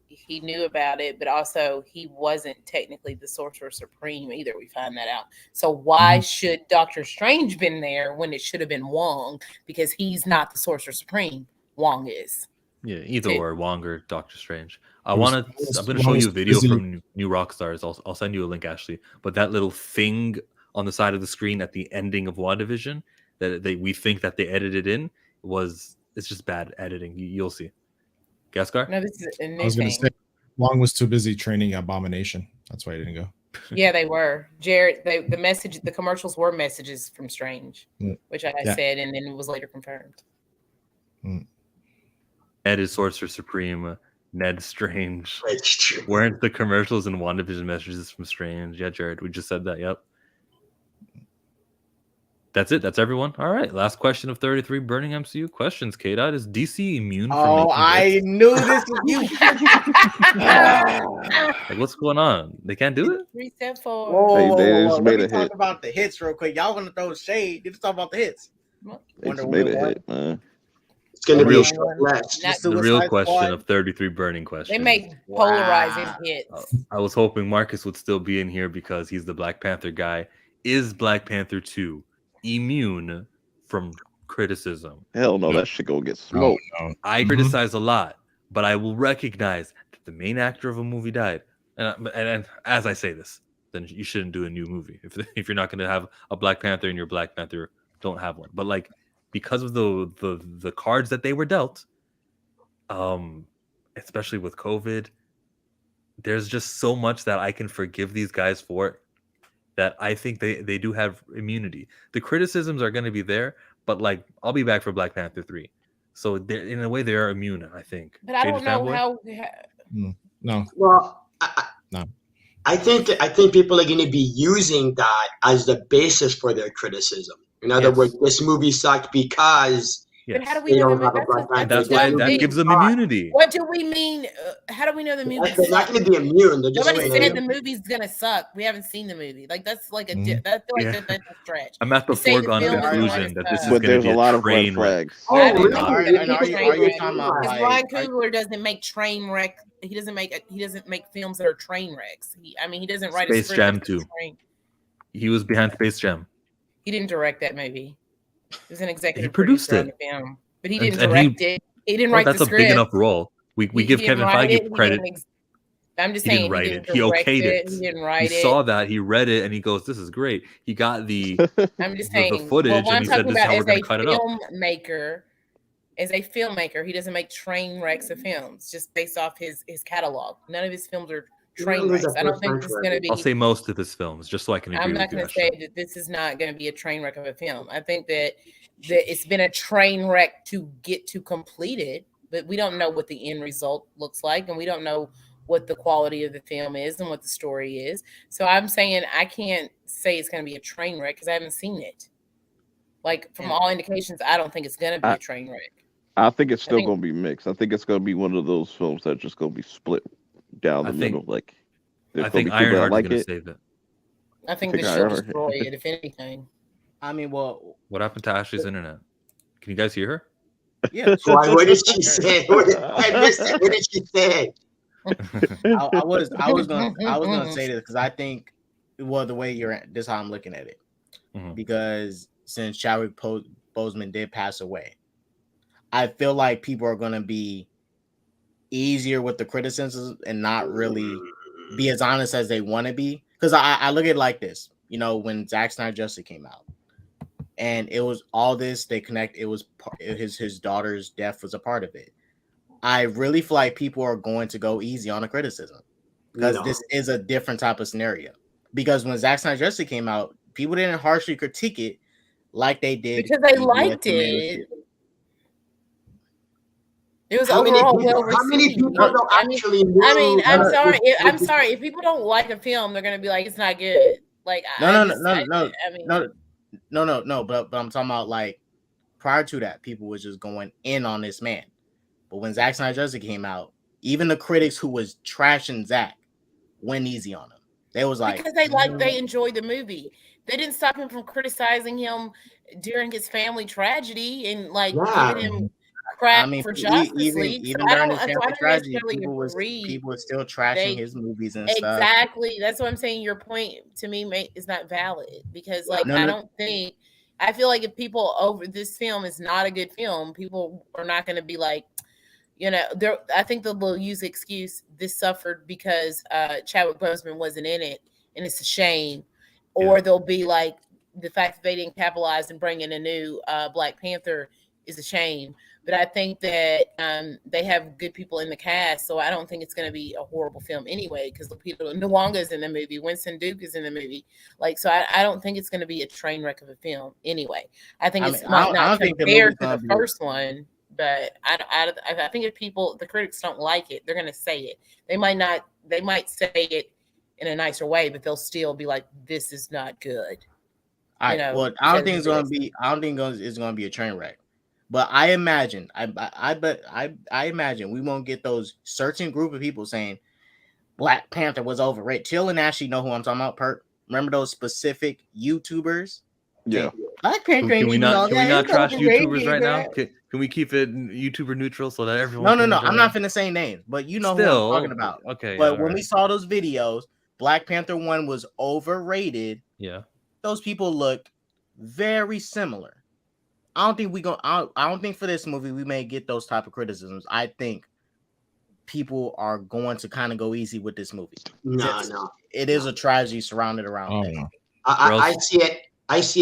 he knew about it, but also he wasn't technically the Sorcerer Supreme either. We find that out. So why should Doctor Strange been there when it should have been Wong? Because he's not the Sorcerer Supreme. Wong is.
Yeah, either or Wong or Doctor Strange. I'm going to show you a video from New Rockstars. I'll send you a link, Ashley. But that little thing on the side of the screen at the ending of WandaVision that we think that they edited in it's just bad editing. You'll see. Gaskar?
No, this is a new
I was going
thing.
to say, Wong was too busy training Abomination. That's why he didn't go.
Yeah, they were. Jared, the commercials were messages from Strange, which I said, and then it was later confirmed.
Ned is Sorcerer Supreme. Ned Strange.
That's true.
Weren't the commercials and WandaVision messages from Strange? Yeah, Jared, we just said that. Yep. That's it. That's everyone. All right. Last question of 33 Burning MCU Questions. K-Dot, is DC immune from
Oh,
making
I
hits?
knew this was you.
Like, what's going on? They can't do it?
Reset for.
Whoa,
They just
let
made
me
a
talk
hit.
about the hits real quick. Y'all want to throw shade? Let's talk about the hits.
They just made a hit, man.
It's going to be
real-
a short last.
The real question of 33 Burning Questions.
They make polarizing hits.
I was hoping Marcus would still be in here because he's the Black Panther guy. Is Black Panther 2 immune from criticism?
Hell no, that shit gonna get smoked.
I criticize a lot, but I will recognize that the main actor of a movie died. And as I say this, then you shouldn't do a new movie. If you're not going to have a Black Panther and your Black Panther, don't have one. But like, because of the cards that they were dealt, especially with COVID, there's just so much that I can forgive these guys for, that I think they do have immunity. The criticisms are going to be there, but like, I'll be back for Black Panther 3. So in a way, they are immune, I think.
But I don't know how.
No.
Well,
no.
I think people are going to be using that as the basis for their criticism. In other words, this movie sucked because
But how do we know
that's why that gives them immunity.
What do we mean? How do we know the movie?
They're not going to be immune.
Nobody said the movie's gonna suck. We haven't seen the movie. Like that's like a. I feel like that's a stretch.
I'm at the foregone conclusion that this is
but
going to be
a lot of
train
red flags.
Are you
talking about
like Ryan Coogler doesn't make train wreck? He doesn't make films that are train wrecks. He doesn't write
Space
a script.
Jam 2. He was behind Space Jam.
He didn't direct that movie. He was an executive
produced
producer
it.
on the film, but he didn't direct it. He didn't write the script.
That's a big enough role. We give Kevin Feige credit.
I'm just
he
saying
didn't write it. He
direct
okayed it.
He didn't write
he
it.
saw that. He read it and he goes, "This is great." He got the
I'm just saying
the footage and he said, "This is how we're going to cut it up."
As a filmmaker, he doesn't make train wrecks of films just based off his catalog. None of his films are train wrecks. I don't think this is going to be.
I'll say most of his films, just so I can agree.
I'm not going to say that this is not going to be a train wreck of a film. I think that it's been a train wreck to get to complete it, but we don't know what the end result looks like, and we don't know what the quality of the film is and what the story is. So I'm saying I can't say it's going to be a train wreck because I haven't seen it. Like from all indications, I don't think it's going to be a train wreck.
I think it's still going to be mixed. I think it's going to be one of those films that's just going to be split down the middle. Like,
I think Ironheart's going to save it.
I think this should destroy it, if anything.
I mean, well,
what happened to Ashley's internet? Can you guys hear her?
Yeah.
Why? What did she say? What did she say?
I was gonna say this because I think, well, the way this is how I'm looking at it, because since Chadwick Boseman did pass away, I feel like people are gonna be easier with the criticisms and not really be as honest as they want to be. Because I look at it like this, when Zack Snyder Justice came out, and it was all this, they connect. It was his daughter's death was a part of it. I really feel like people are going to go easy on the criticism because this is a different type of scenario. Because when Zack Snyder Justice came out, people didn't harshly critique it like they did
because they liked it. It was overall well received.
How many people don't actually know?
I mean, I'm sorry. If people don't like a film, they're gonna be like, it's not good. Like,
no. But I'm talking about like prior to that, people was just going in on this man. But when Zack Snyder Justice came out, even the critics who was trashing Zack went easy on him. They was like,
because they enjoyed the movie. They didn't stop him from criticizing him during his family tragedy and giving him crap for Justice League.
Even during his family tragedy, people were still trashing his movies and stuff.
Exactly. That's what I'm saying. Your point to me is not valid because I feel like if people over this film is not a good film, people are not going to be like, I think they'll use the excuse this suffered because Chadwick Boseman wasn't in it and it's a shame. Or they'll be like, the fact that they didn't capitalize and bring in a new Black Panther is a shame. But I think that they have good people in the cast, so I don't think it's going to be a horrible film anyway. Because Lupita Nyong'o is in the movie, Winston Duke is in the movie, so I don't think it's going to be a train wreck of a film anyway. I think it's not compared to the first one, but I think if the critics don't like it, they're going to say it. They might say it in a nicer way, but they'll still be like, "This is not good."
I don't think it's going to be. I don't think it's going to be a train wreck. But I imagine, I imagine we won't get those certain group of people saying Black Panther was overrated. Till and Ashley know who I'm talking about. Remember those specific YouTubers?
Yeah.
Black Panther.
Can we not trash YouTubers right now? Can we keep it YouTuber neutral so that everyone?
No. I'm not finna say names, but you know who I'm talking about.
Okay.
But when we saw those videos, Black Panther 1 was overrated.
Yeah.
Those people looked very similar. I don't think for this movie we may get those type of criticisms. I think people are going to kind of go easy with this movie.
No.
It is a tragedy surrounded around things.
I see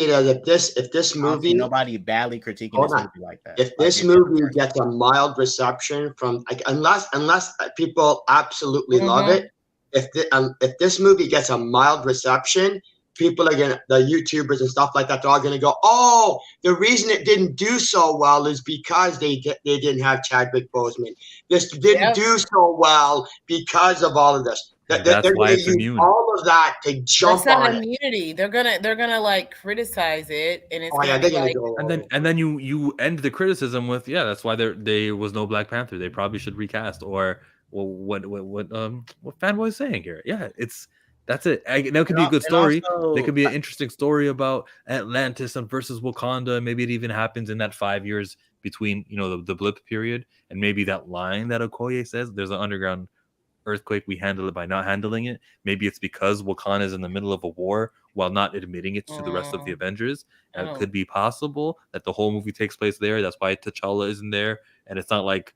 it as if this movie,
nobody badly critiquing this movie like that.
If this movie gets a mild reception from unless people absolutely love it, if this movie gets a mild reception, people are gonna, the YouTubers and stuff like that, they're all gonna go, oh, the reason it didn't do so well is because they didn't have Chadwick Boseman. This didn't do so well because of all of this.
That's why it's immune.
All of that to jump
That's not
on
immunity. They're gonna like criticize it, and it's
they're gonna go.
And then you end the criticism with, yeah, that's why there was no Black Panther. They probably should recast. Or well, what fanboy is saying here? Yeah, that's it. That could be a good story. There could be an interesting story about Atlantis and versus Wakanda. Maybe it even happens in that 5 years between the blip period, and maybe that line that Okoye says, "There's an underground earthquake, we handle it by not handling it." Maybe it's because Wakanda is in the middle of a war while not admitting it to the rest of the Avengers. And it could be possible that the whole movie takes place there. That's why T'Challa isn't there, and it's not like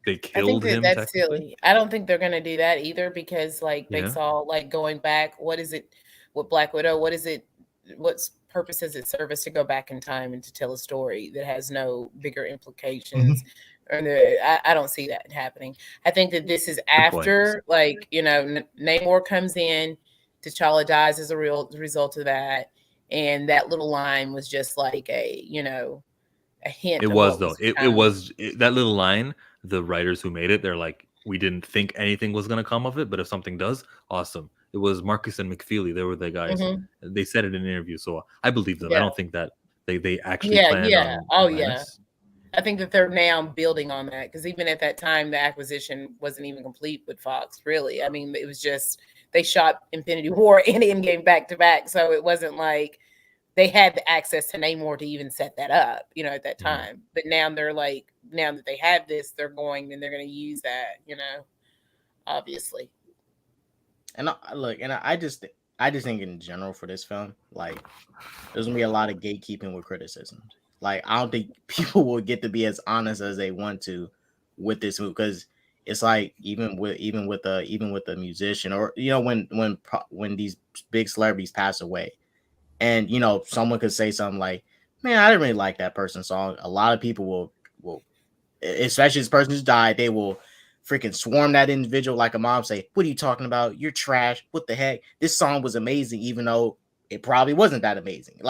they killed him.
That's silly. I don't think they're gonna do that either, because they saw going back. What is it with Black Widow? What purpose does it serve us to go back in time and to tell a story that has no bigger implications? I don't see that happening. I think that this is after, Namor comes in, T'Challa dies as a result of that, and that little line was just like a hint.
It was though. It was that little line. The writers who made it, they're like, we didn't think anything was gonna come of it, but if something does, awesome. It was Marcus and McFeely. They were the guys. They said it in an interview, so I believe them. I don't think that they actually planned on this.
I think that they're now building on that, because even at that time, the acquisition wasn't even complete with Fox, really. I mean, it was just they shot Infinity War and Endgame back to back, so it wasn't like they had the access to Namor to even set that up, at that time. But now they're like, now that they have this, they're going to use that, obviously.
And I just think in general for this film, there's gonna be a lot of gatekeeping with criticism. I don't think people will get to be as honest as they want to with this movie, because it's even with a musician, or when these big celebrities pass away, and someone could say something like, "Man, I didn't really like that person's song." A lot of people will, especially this person who's died, they will freaking swarm that individual like a mob, say, "What are you talking about? You're trash. What the heck? This song was amazing," even though it probably wasn't that amazing.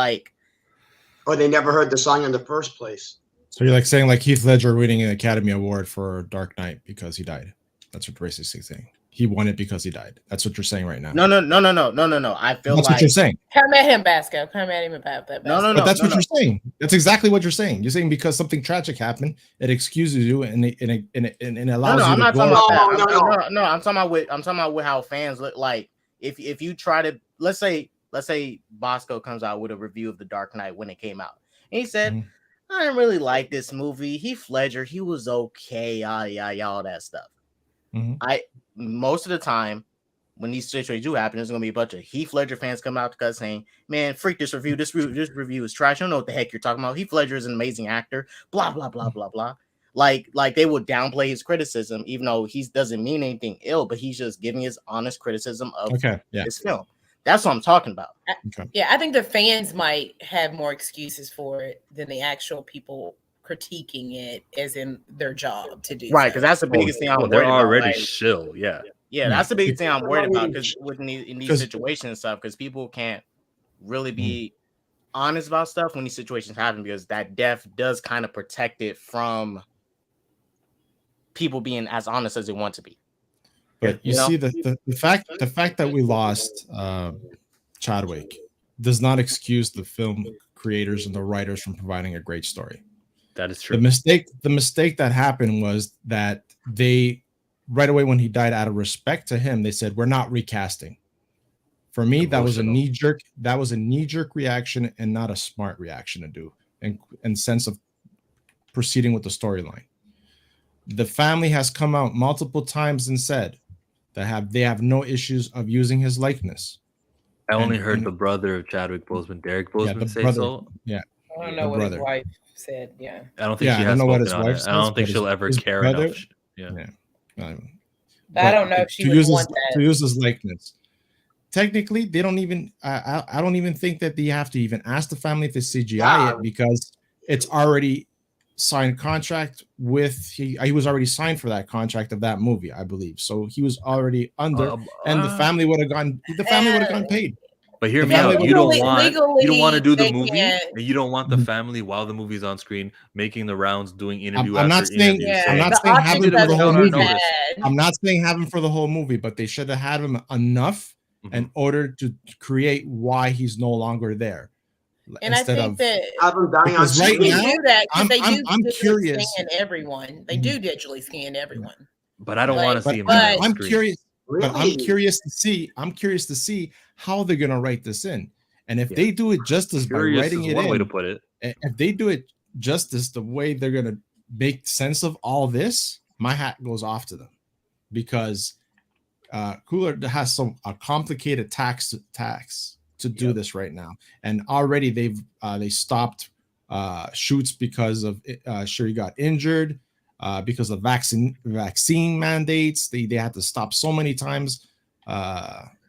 Or they never heard the song in the first place.
So you're saying Heath Ledger winning an Academy Award for Dark Knight because he died. That's what racist is saying. He won it because he died. That's what you're saying right now.
No. I feel
that's what you're saying.
Come at him, Basco. Come at him about that.
No.
But that's what you're saying. That's exactly what you're saying. You're saying because something tragic happened, it excuses you and allows you.
I'm not
to
talking about that. No. I'm talking about with how fans look like. If you try to, let's say Bosco comes out with a review of The Dark Knight when it came out, and he said, "I didn't really like this movie. Heath Ledger, he was okay, all that stuff." Most of the time when these situations do happen, there's gonna be a bunch of Heath Ledger fans come out to us saying, "Man, freak this review. This review is trash. I don't know what the heck you're talking about. Heath Ledger is an amazing actor." Blah blah blah blah blah. Like they will downplay his criticism, even though he doesn't mean anything ill, but he's just giving his honest criticism of this film. That's what I'm talking about.
Yeah, I think the fans might have more excuses for it than the actual people critiquing it as in their job to do.
Right, because that's the biggest thing I'm worried about.
They're already shill, yeah.
Yeah, that's the biggest thing I'm worried about, because in these situations and stuff, because people can't really be honest about stuff when these situations happen, because that death does kind of protect it from people being as honest as they want to be.
But you see, the fact that we lost Chadwick does not excuse the film creators and the writers from providing a great story.
That is true.
The mistake that happened was that they right away, when he died, out of respect to him, they said, "We're not recasting." For me, that was a knee jerk reaction and not a smart reaction to do, and sense of proceeding with the storyline. The family has come out multiple times and said that they have no issues of using his likeness.
I only heard the brother of Chadwick Boseman, Derek Boseman, say so.
Yeah,
I don't know what his wife said. Yeah,
I don't think she has spoken on it. I don't think she'll ever care enough.
Yeah.
But I don't know if she would want that
to use his likeness. Technically, they don't even. I don't even think that they have to even ask the family to CGI it, because it's already signed contract with. He was already signed for that contract of that movie, I believe. So he was already under, and the family would have gone. The family would have gone paid.
But hear me out. You don't want to do the movie, and you don't want the family while the movie's on screen making the rounds, doing interview
I'm not
after
saying,
interview.
I'm not saying have him for the whole movie. I'm not saying have him for the whole movie, but they should have had him enough in order to create why he's no longer there.
And I think that
because right now,
do that because they do
I'm
digitally
curious.
scan everyone. They do digitally scan everyone.
But I don't want to see him.
I'm curious. But I'm curious to see. I'm curious to see how they're gonna write this in, and if they do it justice by writing it in.
One way to put it.
If they do it justice the way they're gonna make sense of all this, my hat goes off to them, because Cooler has a complicated tax to do this right now, and already they stopped shoots because of Shuri got injured. Because of vaccine mandates, they had to stop so many times.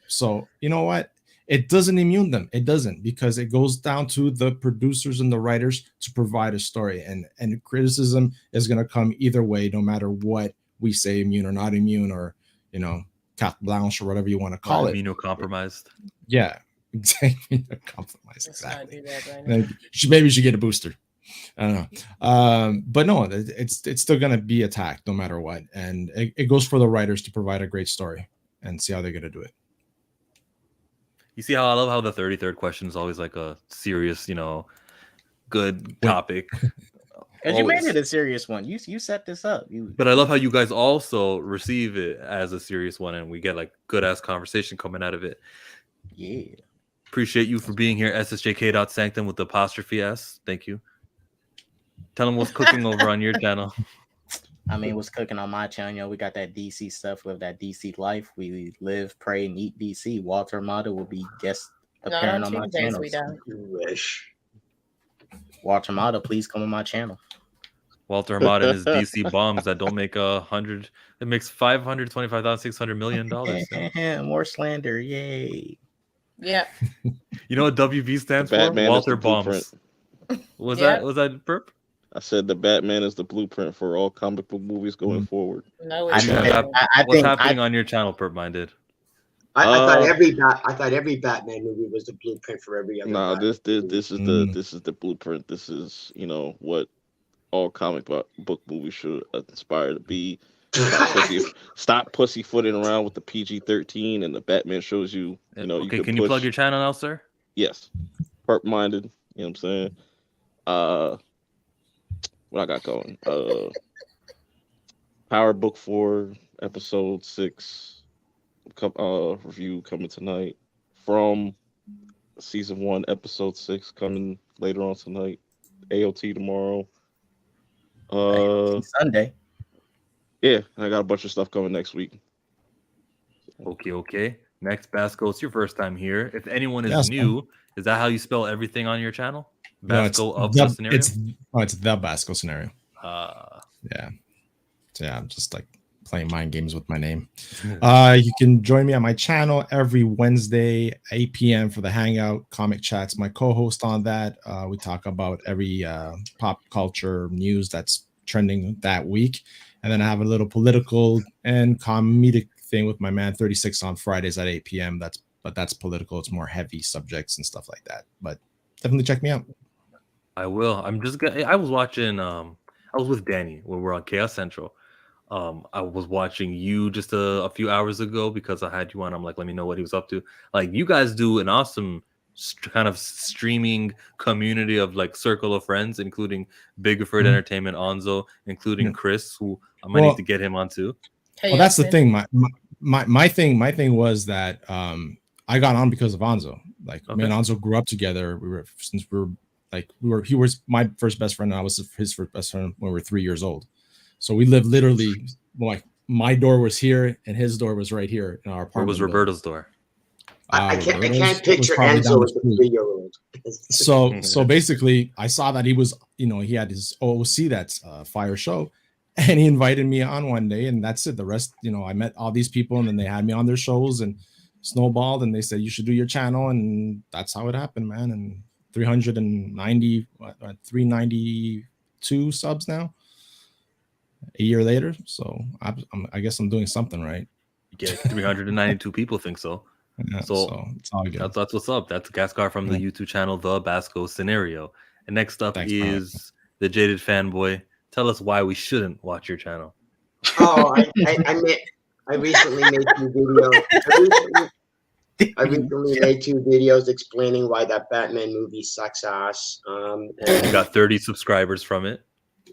So you know what? It doesn't immune them. It doesn't, because it goes down to the producers and the writers to provide a story, and criticism is going to come either way, no matter what we say, immune or not immune, or carte blanche or whatever you want to call it.
Immunocompromised.
Yeah, exactly. Compromised. Exactly. Maybe you should get a booster. I don't know, but no, it's still gonna be attacked no matter what, and it goes for the writers to provide a great story and see how they're gonna do it.
You see how I love how the 33rd question is always like a serious, good topic.
Because you made it a serious one. You set this up.
But I love how you guys also receive it as a serious one, and we get like good ass conversation coming out of it.
Yeah.
Appreciate you for being here, SSJK.Sanctum with the apostrophe S. Thank you. Tell them what's cooking over on your channel.
I mean, what's cooking on my channel? We got that DC stuff, live that DC life. We live, pray, and eat DC. Walter Mata will be guest appearing on my channel.
Wish.
Walter Mata, please come on my channel.
Walter Mata and his DC bombs that don't make 100. It makes $525,600 million.
More slander, yay!
Yeah.
You know what WB stands for?
Batman
Walter Bombs. Was that perp?
I said the Batman is the blueprint for all comic book movies going forward.
No,
what's happening on your channel, Perp Minded?
I thought every Batman movie was the blueprint for every other.
No, this is the blueprint. This is what all comic book movies should aspire to be. Stop pussyfooting around with the PG-13, and the Batman shows you.
Okay, can you plug your channel now, sir?
Yes, Perp Minded. You know what I'm saying? What I got going? Power Book 4, Episode 6 review coming tonight. From Season 1, Episode 6 coming later on tonight. AOT tomorrow.
Sunday.
Yeah, I got a bunch of stuff coming next week.
Okay. Next, Basco, it's your first time here. If anyone is new, is that how you spell everything on your channel? Basco of the scenario?
It's the Basco scenario. Yeah. So yeah, I'm just like playing mind games with my name. You can join me on my channel every Wednesday, 8 p.m. for the Hangout Comic Chats. My co-host on that. We talk about every pop culture news that's trending that week. And then I have a little political and comedic thing with my man 36 on Fridays at 8 p.m. That's political. It's more heavy subjects and stuff like that. But definitely check me out.
I will. I was watching. I was with Danny when we were on Chaos Central. I was watching you just a few hours ago because I had you on. I'm like, let me know what he was up to. Like, you guys do an awesome kind of streaming community of like circle of friends, including Biggerford Entertainment, Onzo, including Chris, who I might need to get him on too.
Well, that's the thing. My thing was that I got on because of Onzo. Like, me and Onzo grew up together. He was my first best friend, and I was his first best friend when we were 3 years old. So we lived literally, like, my door was here and his door was right here in our apartment.
Where was Roberto's door?
I can't picture Enzo as a 3-year-old.
So basically, I saw that he was, he had his OOC, that's Fire Show, and he invited me on one day, and that's it. The rest, I met all these people, and then they had me on their shows and snowballed, and they said, you should do your channel, and that's how it happened, man. And 392 subs now, a year later. So I guess I'm doing something right.
Yeah, 392 people think so. So
it's all good.
That's what's up. That's Gascar from the YouTube channel The Basco Scenario. And next up is the Jaded Fanboy. Tell us why we shouldn't watch your channel.
Oh, I recently made 2 videos. I recently made 2 videos explaining why that Batman movie sucks ass.
You got 30 subscribers from it.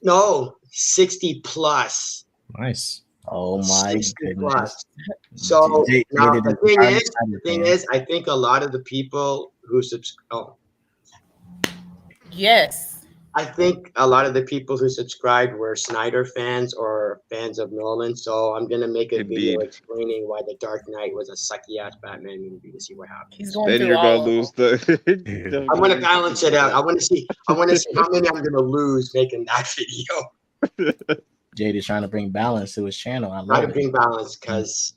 No, 60 plus.
Nice.
Oh my goodness.
So now the thing is, I think a lot of the people who
Yes.
I think a lot of the people who subscribed were Snyder fans or fans of Nolan. So I'm gonna make a video explaining why The Dark Knight was a sucky ass Batman movie to see what happens.
Then you're gonna lose the.
I'm gonna balance it out. I want to see how many I'm gonna lose making that video.
Jade is trying to bring balance to his channel. I
Trying
love
to bring balance because.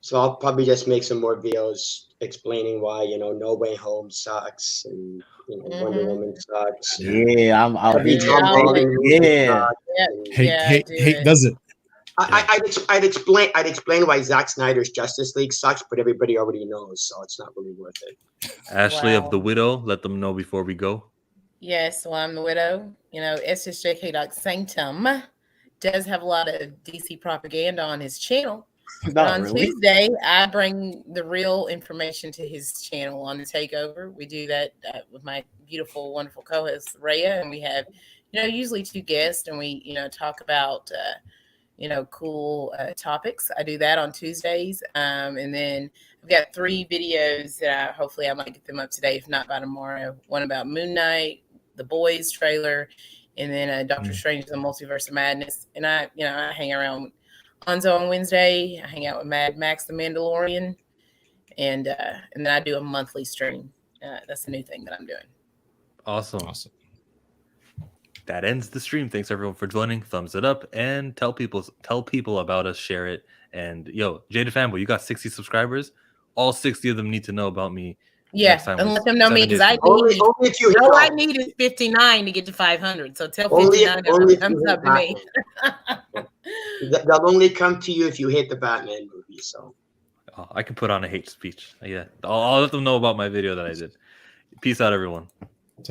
So I'll probably just make some more videos explaining why No Way Home sucks and Wonder Woman sucks.
Yeah, I'll be
Hate does it.
I'd explain why Zack Snyder's Justice League sucks, but everybody already knows, so it's not really worth it.
Ashley of the Widow, let them know before we go.
Yes, well, I'm the Widow. SSJK Doc Sanctum does have a lot of DC propaganda on his channel. But on Tuesday, I bring the real information to his channel on the Takeover. We do that with my beautiful, wonderful co-host Rhea, and we have, usually 2 guests, and we, talk about, cool topics. I do that on Tuesdays, and then I've got 3 videos that hopefully I might get them up today, if not by tomorrow. One about Moon Knight, the Boys trailer, and then Doctor Strange: The Multiverse of Madness. And I hang around Hanzo on Wednesday. I hang out with Mad Max the Mandalorian, and then I do a monthly stream. That's a new thing that I'm doing.
Awesome. That ends the stream. Thanks everyone for joining. Thumbs it up and tell people about us. Share it. And Jada Fanboy, you got 60 subscribers. All 60 of them need to know about me.
Yeah, and let them know me because I need is 59 to get to 500. So tell 59 to thumbs up to me.
They'll only come to you if you hate the Batman movie. So
I can put on a hate speech. Yeah, I'll let them know about my video that I did. Peace out, everyone.